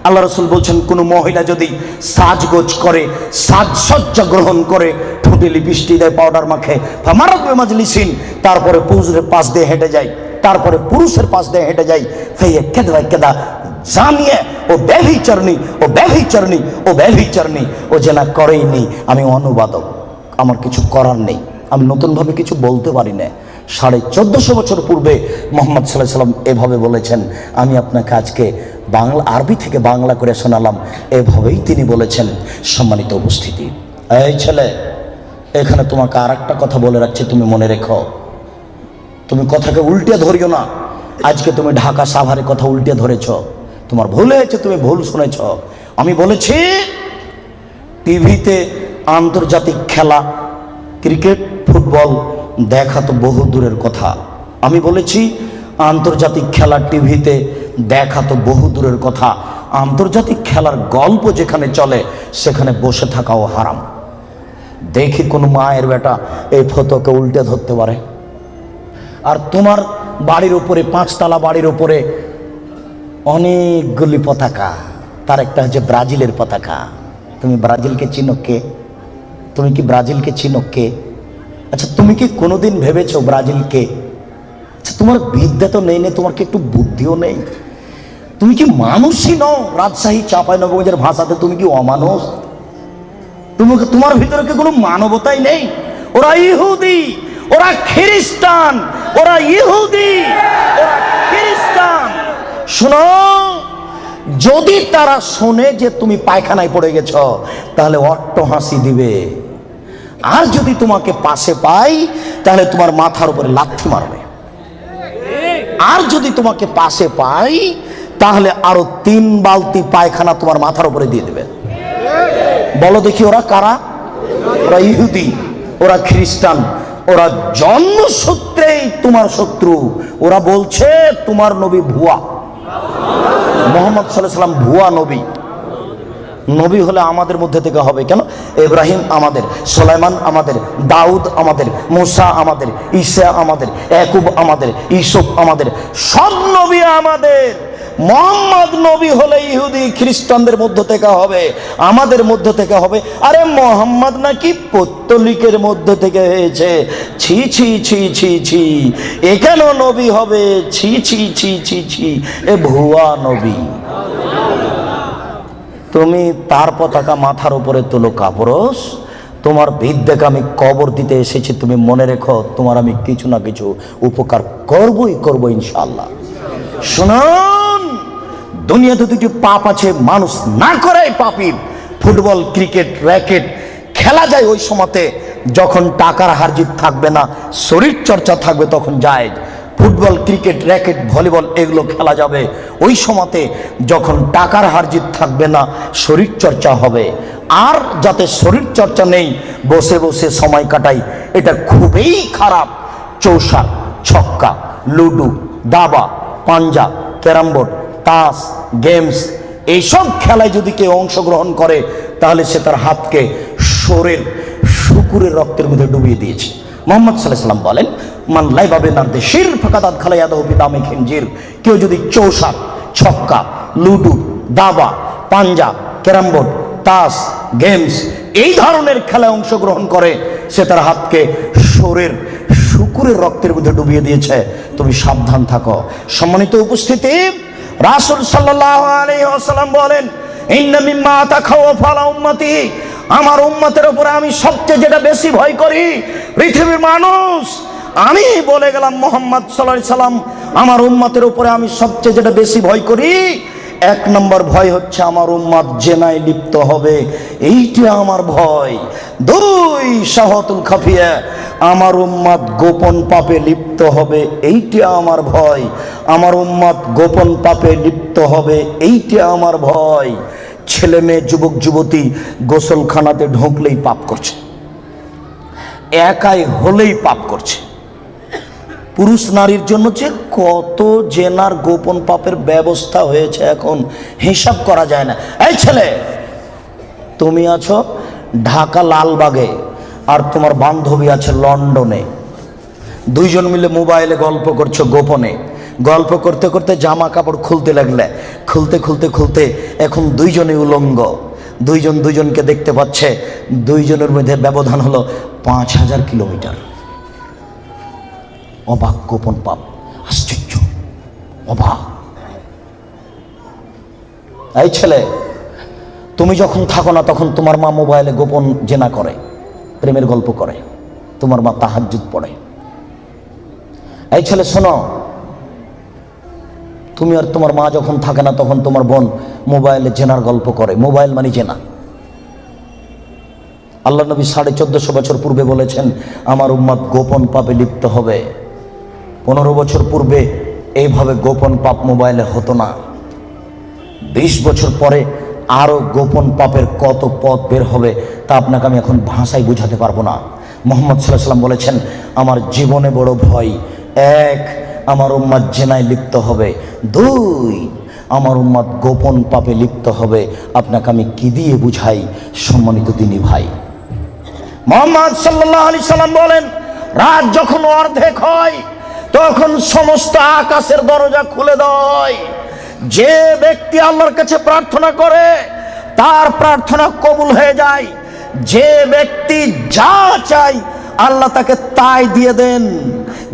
আল্লাহ রাসূল বলছেন, কোন মহিলা যদি সাজগোজ করে, সাজসজ্জা গ্রহণ করে, ঠোঁটে লিপস্টিক দেয়, পাউডার মাখে, ফামারাতবে মাজলিসিন, তারপরে পুরুষের পাশ দিয়ে হেঁটে যায়, তারপরে পুরুষের পাশ দিয়ে হেঁটে যায়, ফাইয়া কাদা কাদা জানিয়ে, ও ব্যভিচারণী, ও ব্যভিচারণী, ও ব্যভিচারণী, ও জেনা করেইনি। আমি অনুবাদক, আমার কিছু করার নেই, আমি নতুনভাবে কিছু বলতে পারি না। 1450 বছর পূর্বে মুহাম্মদ সাল্লাল্লাহু আলাইহি ওয়াসাল্লাম এভাবে বলেছেন। আমি আপনাকে আজকে বাংলা, আরবি থেকে বাংলা করে শোনালাম। এভাবেই তিনি বলেছেন। সম্মানিত উপস্থিতি, এই ছেলে, এখানে তোমাকে আর একটা কথা বলে রাখছি, তুমি মনে রেখো। তুমি কথাকে উল্টে ধরিও না। আজকে তুমি ঢাকা সাভারের কথা উল্টে ধরেছ, তোমার ভুল হয়েছে, তুমি ভুল শুনেছ। আমি বলেছি টিভিতে আন্তর্জাতিক খেলা ক্রিকেট ফুটবল দেখা তো বহু দূরের কথা। আমি বলেছি আন্তর্জাতিক খেলা টিভিতে দেখা তো বহু দূরের কথা, আন্তর্জাতিক খেলার গল্প যেখানে চলে সেখানে বসে থাকাও হারাম। দেখি কোন মায়ের বেটা এই ফটোকে উল্টে ধরতে পারে। আর তোমার বাড়ির উপরে, 5 তলা বাড়ির উপরে অনেকগুলি পতাকা, তার একটা হচ্ছে ব্রাজিলের পতাকা। তুমি ব্রাজিলকে চিনো কে? তুমি কি ব্রাজিলকে চিনো কে? আচ্ছা, তুমি কি কোনোদিন ভেবেছো ব্রাজিলকে? আচ্ছা, তোমার বিদ্যা তো নেই, তোমার কি একটু বুদ্ধিও নেই? তুমি কি মানুষই নও? রাজশাহী চাঁপাইনবাবগঞ্জের ভাষাতে তুমি কি অমানুষ? তোমার ভিতরে কি কোনো মানবতাই নেই? ওরা ইহুদি, ওরা খ্রিস্টান, ওরা ইহুদি, ওরা খ্রিস্টান। শোনো, যদি তারা শোনে যে তুমি পায়খানায় পড়ে গেছ তাহলে অট্ট হাসি দিবে, আর যদি তোমাকে পাশে পাই তাহলে তোমার মাথার উপরে লাথি মারবে, আর যদি তোমাকে পাশে পাই তাহলে আরো 3 বালতি পায়খানা তোমার মাথার উপরে দিয়ে দেবে। বলো দেখি ওরা কারা? ওরা ইহুদি, ওরা খ্রিস্টান, ওরা জন্মসূত্রেই তোমার শত্রু। ওরা বলছে তোমার নবী ভুয়া, মুহাম্মদ সাল্লাল্লাহু আলাইহি ওয়াসাল্লাম ভুয়া নবী। নবী হলে আমাদের মধ্যে থেকে হবে কেন? ইব্রাহিম আমাদের, সুলাইমান আমাদের, দাউদ আমাদের, মুসা আমাদের, ঈসা আমাদের, ইয়াকুব আমাদের, ইউসুফ আমাদের, সব নবী আমাদের। মুহাম্মদ নবী হলে ইহুদি খ্রিস্টানদের মধ্য থেকে হবে, আমাদের মধ্য থেকে হবে। আরে মুহাম্মদ নাকি পৌত্তলিকের মধ্য থেকে হয়েছে। ছি ছি ছি ছি ছি, এ কেন নবী হবে? ছি ছি ছি ছি ছি, এ ভুয়া নবী। তুমি তার পতাকা মাথার উপরে তুলো কাপুরুষ। তোমার বিদ্যাকে আমি কবর দিতে এসেছি, তুমি মনে রেখো তোমার আমি কিছু না কিছু উপকার করবই করবো ইনশাআল্লাহ। শুনুন, দুনিয়াতে 2টি পাপ আছে, মানুষ না করে পাপী। ফুটবল, ক্রিকেট, র্যাকেট খেলা যায় ওই সময়তে যখন টাকার হারজিত থাকবে না, শরীর চর্চা থাকবে, তখন যায়। ফুটবল, ক্রিকেট, র্যাকেট, ভলিবল এগুলো খেলা যাবে ওই সময়তে যখন টাকার হারজিত থাকবে না, শরীর চর্চা হবে। আর যাতে শরীর চর্চা নেই, বসে বসে সময় কাটাই, এটা খুবই খারাপ। চৌসার, ছক্কা, লুডু, দাবা, পাঞ্জা, ক্যারাম বোর্ড, তাস, গেমস এইসব খেলায় যদি কেউ অংশগ্রহণ করে তাহলে সে তার হাতকে শরীর শুকুরের রক্তের মধ্যে ডুবিয়ে দিয়েছে। মুহাম্মদ সাল্লাল্লাহু আলাইহি ওয়াসাল্লাম বলেন, মান লাইবা বিনারদে শির ফাকাদ আদখালা ইয়াদাহু বিদামি খিনজির। কেউ যদি চৌসার, ছক্কা, লুডু, দাবা, পাঞ্জা, ক্যারাম বোর্ড, তাস, গেমস এই ধরনের খেলায় অংশগ্রহণ করে সে তার হাতকে শরীর শুকুরের রক্তের মধ্যে ডুবিয়ে দিয়েছে। তুমি সাবধান থাকো। সম্মানিত উপস্থিতি, রাসূল সাল্লাল্লাহু আলাইহি ওয়াসাল্লাম বলেন, ইন্না মিম্মা তাখাওয়াফা আলা উম্মতি, আমার উম্মতের উপরে আমি সবচেয়ে যেটা বেশি ভয় করি, পৃথিবীর মানুষ, আমি বলে গেলাম মুহাম্মদ সাল্লাল্লাহু আলাইহি সাল্লাম, আমার উম্মতের উপরে আমি সবচেয়ে যেটা বেশি ভয় করি, 1 নম্বর ভয় হচ্ছে আমার উম্মত জেনায় লিপ্ত হবে, এইটা আমার ভয়। 2 শাহওয়াতুল খাফিয়া, আমার উম্মত গোপন পাপে লিপ্ত হবে, এইটা আমার ভয়। আমার উম্মত গোপন পাপে লিপ্ত হবে, এইটা আমার ভয়। ছেলে মেয়ে, যুবক যুবতী গোসলখানাতে ঢুকলেই পাপ করছে, একাই হলেই পাপ করছে। পুরুষ নারীর জন্য যে কত জেনার গোপন পাপের ব্যবস্থা হয়েছে এখন হিসাব করা যায় না। এই ছেলে, তুমি আছো ঢাকা লালবাগে আর তোমার বান্ধবী আছে লন্ডনে, 2 জন মিলে মোবাইলে গল্প করছো গোপনে। গল্প করতে করতে জামা কাপড় খুলতে লাগলে, খুলতে খুলতে খুলতে এখন 2 জনই উলঙ্গ, 2 জন 2 জনকে দেখতে পাচ্ছে। 2 জনের মধ্যে ব্যবধান হলো 5000 কিলোমিটার। অবাক গোপন পাপ, আশ্চর্য, অবাক। এই ছেলে, তুমি যখন থাকো না তখন তোমার মা মোবাইলে গোপন জেনা করে, প্রেমের গল্প করে, তোমার মা তাহাজ্জুদ পড়ে। এই ছেলে শোনো, তুমি আর তোমার মা যখন থাকে না তখন তোমার বোন মোবাইলে জেনার গল্প করে। মোবাইল মানে জেনা। আল্লাহ নবী 1450 বছর পূর্বে বলেছেন আমার উম্মত গোপন পাপে লিপ্ত হবে। 15 বছর পূর্বে এইভাবে গোপন পাপ মোবাইলে হতো না। 20 বছর পরে আরো গোপন পাপের কত পথ বের হবে তা আপনাকে আমি এখন ভাষায় বুঝাতে পারবো না। মুহাম্মদ সাল্লাল্লাহু আলাইহি ওয়াসাল্লাম বলেছেন, আমার জীবনে বড় ভয়, 1, আমার উম্মত জিনায় লিপ্ত হবে, 2, আমার উম্মত গোপন পাপে লিপ্ত হবে। আপনাকে আমি কি দিয়ে বুঝাই সম্মানিত দিনী ভাই? মুহাম্মদ সাল্লাল্লাহু আলাইহি সাল্লাম বলেন, রাত যখন অর্ধেক হয় তখন সমস্ত আকাশের দরজা খুলে দেয়। যে ব্যক্তি আল্লাহর কাছে প্রার্থনা করে তার প্রার্থনা কবুল হয়ে যায়। যে ব্যক্তি যা চায় আল্লাহ তাকে তাই দিয়ে দেন।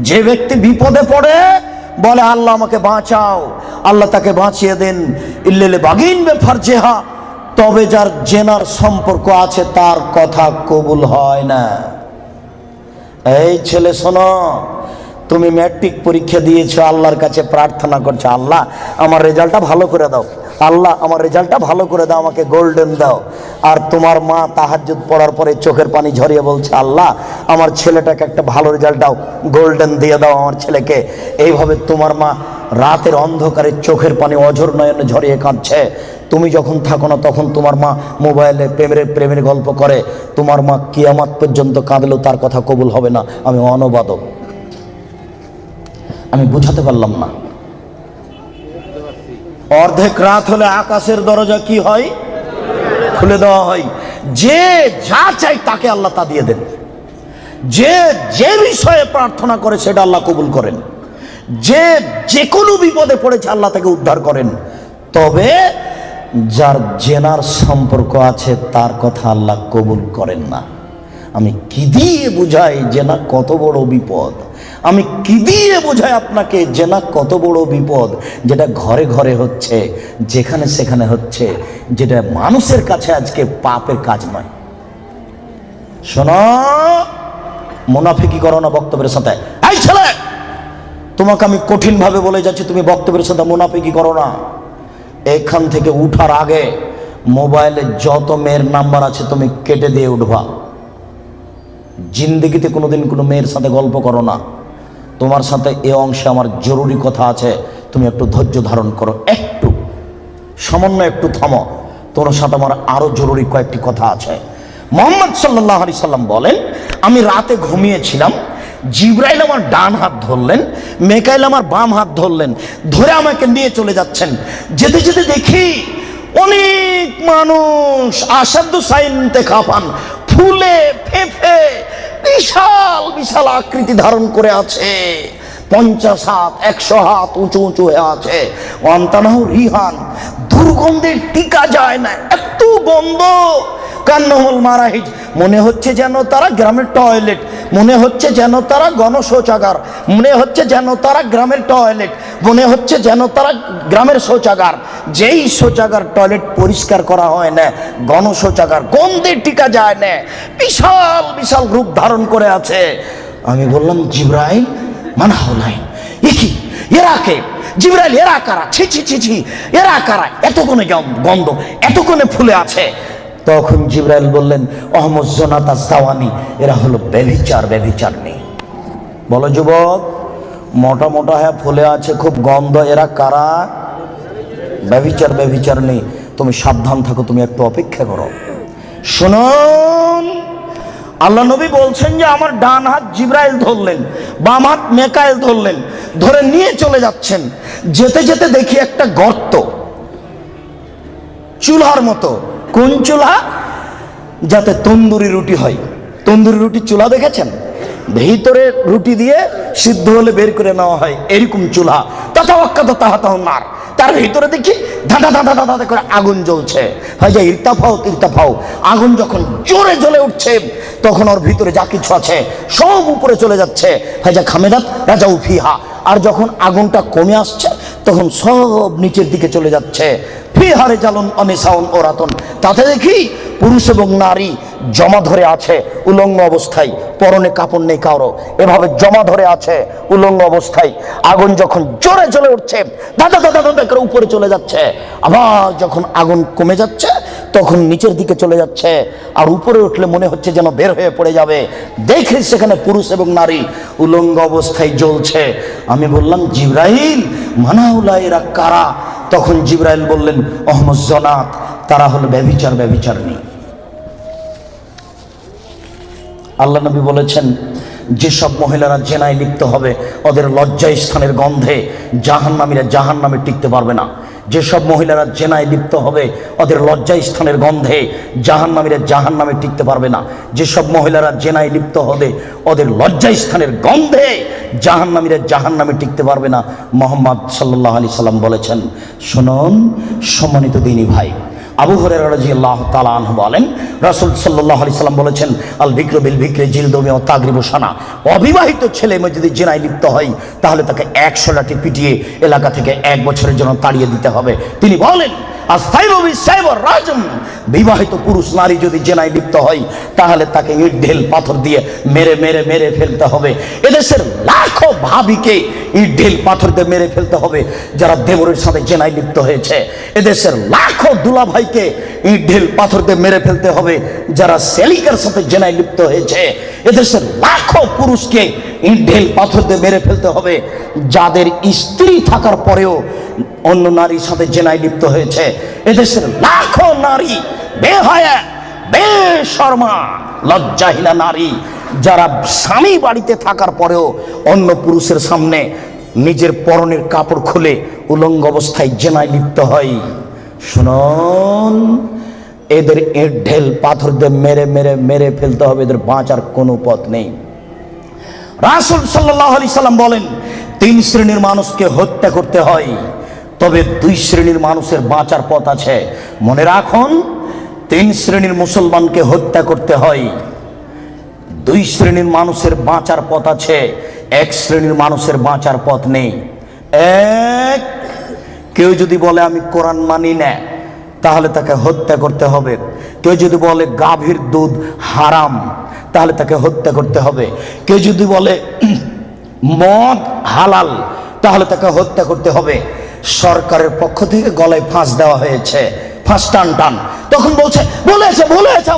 যে ব্যক্তি বিপদে পড়ে বলে আল্লাহ আমাকে বাঁচাও, আল্লাহ তাকে বাঁচিয়ে দেন। ইল্লাল বাগিন বে ফারজেহা, তবে যার জেনার সম্পর্ক আছে তার কথা কবুল হয় না। এই ছেলে শোনো, তুমি ম্যাট্রিক পরীক্ষা দিয়েছো, আল্লাহর কাছে প্রার্থনা করছো, আল্লাহ আমার রেজাল্টটা ভালো করে দাও, আল্লাহ আমার রেজাল্টটা ভালো করে দাও, আমাকে গোল্ডেন দাও। আর তোমার মা তাহাজ্জুদ পড়ার পরে চোখের পানি ঝরিয়ে বলছে, আল্লাহ আমার ছেলেটাকে একটা ভালো রেজাল্ট দাও, গোল্ডেন দিয়ে দাও আমার ছেলেকে। এইভাবে তোমার মা রাতের অন্ধকারে চোখের পানি অঝর নয়নে ঝরিয়ে কাঁদছে। তুমি যখন থাকো না তখন তোমার মা মোবাইলে প্রেমের গল্প করে। তোমার মা কিয়ামত পর্যন্ত কাঁদলেও তার কথা কবুল হবে না। আমি অনুবাদক, আমি বুঝাতে পারলাম না। অর্ধেক রাত হলে আকাশের দরজা কি হয়? খুলে দেওয়া হয়। যে যা চাই তাকে আল্লাহ তা দিয়ে দেন। যে যে বিষয়ে প্রার্থনা করে সেটা আল্লাহ কবুল করেন। যে কোনো বিপদে পড়েছে আল্লাহ তাকে উদ্ধার করেন। তবে যার জেনার সম্পর্ক আছে তার কথা আল্লাহ কবুল করেন না। আমি কি দিয়ে বুঝাই জেনা কত বড় বিপদ? আমি কি দিয়ে বোঝাই আপনাকে জেনা কত বড় বিপদ? যেটা ঘরে ঘরে হচ্ছে, যেখানে সেখানে হচ্ছে, যেটা মানুষের কাছে আজকে পাপের কাজ নয়। শোনো, মুনাফিকি করো না বক্তব্যের সাথে। এই ছেলে, তোমাকে আমি কঠিন ভাবে বলে যাচ্ছি, তুমি বক্তব্যের সাথে মুনাফিকি করো না। এখান থেকে উঠার আগে মোবাইলে যত মেয়ের নাম্বার আছে তুমি কেটে দিয়ে উঠবা। জিন্দগিতে কোনোদিন কোনো মেয়ের সাথে গল্প করো না। তোমার সাথে এ অংশে আমার জরুরি কথা আছে, তুমি একটু ধৈর্য ধারণ করো, একটু সামান্য একটু থামো। তোমার সাথে আমার আরো জরুরি কয়েকটি কথা আছে। মুহাম্মদ সাল্লাল্লাহু আলাইহি সাল্লাম বলেন, আমি রাতে ঘুমিয়েছিলাম, জিবরাইল আমার ডান হাত ধরলেন, মিকাইল আমার বাম হাত ধরলেন, ধরে আমাকে নিয়ে চলে যাচ্ছেন। যেতে যেতে দেখি অনেক মানুষ আসাদু সাইনতে খাফান, ফুলে ফেঁপে বিশাল বিশাল আকৃতি ধারণ করে আছে। 50 হাত 100 হাত উঁচু উঁচু হয়ে আছে। ওয়ান্তানাহু রিহান, দুর্গন্ধে টিকা যায় না, এত গন্ধ। কান্নাহুল মারাহিজ, মনে হচ্ছে যেন তারা গ্রামের টয়লেট, মনে হচ্ছে যেন তারা গণশৌচাগার, মনে হচ্ছে যেন তারা গ্রামের টয়লেট, মনে হচ্ছে যেন তারা গ্রামের শৌচাগার। যেই শৌচাগার টয়লেট পরিষ্কার করা হয় না, গণশৌচাগার, গন্ধে টিকা যায় না, বিশাল বিশাল রূপ ধারণ করে আছে। আমি বললাম, জিবরাইল মান হাওলাইন, কি এরা কে? জিবরাইল, এরা কারা? ছি ছি ছি ছি, এরা কারা? এত কোণে গন্ধ, এত কোণে ফুলে আছে। তখন জিবরাইল বললেন, অহমদ জোনাতা জাওয়ানি, এরা হলো ব্যভিচার নেই। বলো যুবক, মোটা মোটা হ্যাঁ ফুলে আছে, খুব গন্ধ, এরা কারা? ব্যভিচার নেই। তুমি সাবধান থাকো, তুমি একটু অপেক্ষা করো। শুনুন, আল্লাহ নবী বলছেন যে আমার ডান হাত জিবরাইল ধরলেন, বাম হাত মিকাইল ধরলেন, ধরে নিয়ে চলে যাচ্ছেন। যেতে যেতে দেখি একটা গর্ত, চুলার মতো। কোন চুলা? যাতে তন্দুরি রুটি হয়। তন্দুরি রুটি চুলা দেখেছেন? ভিতরে রুটি দিয়ে সিদ্ধ হলে বের করে নেওয়া হয়, এরকম চুলা। তার তার ভিতরে দেখি ধাঁধা ধাঁধা ধাঁধা করে আগুন জ্বলছে। ভাইজা ইরতাফাও, আগুন যখন জোরে জ্বলে উঠছে তখন ওর ভিতরে যা কিছু আছে সব উপরে চলে যাচ্ছে। ভাইজা খামেদাত রাজা উফিহা, আর যখন আগুনটা কমে আসছে তখন সব নিচের দিকে চলে যাচ্ছে। ফিহারে জালুন অনিসাউন ওরাতন, তাতে দেখি পুরুষ এবং নারী জমা ধরে আছে উলঙ্গ অবস্থায়, পরনে কাপড় নেই কারো, এভাবে জমা ধরে আছে উলঙ্গ অবস্থায়। আগুন যখন জোরে জ্বলে উঠছে দাদা দাদা দাদা করে উপরে চলে যাচ্ছে, আবার যখন আগুন কমে যাচ্ছে তখন নিচের দিকে চলে যাচ্ছে। আর উপরে উঠলে মনে হচ্ছে যেন বের হয়ে পড়ে যাবে। দেখি সেখানে পুরুষ এবং নারী উলঙ্গ অবস্থায় জ্বলছে। আমি বললাম, জিবরাইল মানাউলা, এরা কারা? তখন জিবরাইল বললেন অহমদ জনাত, তারা হলো ব্যভিচারিণী। আল্লাহ নবী বলেছেন যেসব মহিলারা জেনায় লিপ্ত হবে ওদের লজ্জা স্থানের গন্ধে জাহান্নামীরা জাহান্নামে টিকতে পারবে না। যেসব মহিলারা জেনায় লিপ্ত হবে ওদের লজ্জা স্থানের গন্ধে জাহান্নামীরা জাহান্নামে টিকতে পারবে না। যেসব মহিলারা জেনায় লিপ্ত হবে ওদের লজ্জা স্থানের গন্ধে জাহান্নামীরা জাহান্নামে টিকতে পারবে না। মুহাম্মদ সাল্লাল্লাহু আলাইহি সাল্লাম বলেছেন। শুনুন সম্মানিত দিনী ভাই, আবু হুরায়রা রাদিয়াল্লাহু তাআলা আনহু বলেন রাসূল সাল্লাল্লাহু আলাইহি সাল্লাম বলেছেন আল বিকরু বিল বিকরি জিলদুমি ওয়া তাগরিবু সানা। অবিবাহিত ছেলে মেয়ে যদি জিনায় লিপ্ত হয় তাহলে তাকে 100 লাঠি পিটিয়ে এলাকা থেকে 1 বছরের জন্য তাড়িয়ে দিতে হবে। তিনি বলেন বিবাহিত পুরুষ নারী যদি জেনায় লিপ্ত হয় তাহলে তাকে ইট ঢেল পাথর দিয়ে মেরে মেরে মেরে ফেলতে হবে। এদেশের লাখো ভাবিকে ইট ঢেল পাথর দিয়ে মেরে ফেলতে হবে যারা দেবরের সাথে জেনায় লিপ্ত হয়েছে। এদেশের লাখো দুলাভাইকে ইট ঢেল পাথর দিয়ে মেরে ফেলতে হবে যারা সেলিকার সাথে জেনায় লিপ্ত হয়েছে। এদেশের লাখো পুরুষকে ইট ঢেল পাথর দিয়ে মেরে ফেলতে হবে যাদের স্ত্রী থাকার পরেও অন্য নারীর সাথে জেনায় লিপ্ত হয়েছে। এদেশের লাখো নারী বেহায়া বেশরমা লজ্জাহীনা নারী যারা স্বামী বাড়িতে থাকার পরেও অন্য পুরুষের সামনে নিজের পরনের কাপড় খুলে উলঙ্গ অবস্থায় জেনায় লিপ্ত হয়। শুনুন, এদের ইট ঢেল পাথর দিয়ে মেরে মেরে মেরে ফেলতে হবে, এদের বাঁচার কোনো পথ নেই। রাসূল সাল্লাল্লাহু আলাইহি সাল্লাম বলেন 3 শ্রেণীর মানুষকে হত্যা করতে হয়, তবে 2 শ্রেণীর মানুষের বাঁচার পথ আছে। মনে রাখুন, 3 শ্রেণীর মুসলমানকে হত্যা করতে হয়, 2 শ্রেণীর মানুষের বাঁচার পথ আছে, 1 শ্রেণীর মানুষের বাঁচার পথ নেই। এক, কেউ যদি বলে আমি কোরআন মানি না তাহলে তাকে হত্যা করতে হবে। কেউ যদি বলে গাভীর দুধ হারাম তাহলে তাকে হত্যা করতে হবে। কেউ যদি বলে মদ হালাল তাহলে তাকে হত্যা করতে হবে। সরকারের পক্ষ থেকে গলায় ফাঁস দেওয়া হয়েছে, ফাঁস টান টান, তখন বলছে বলেছে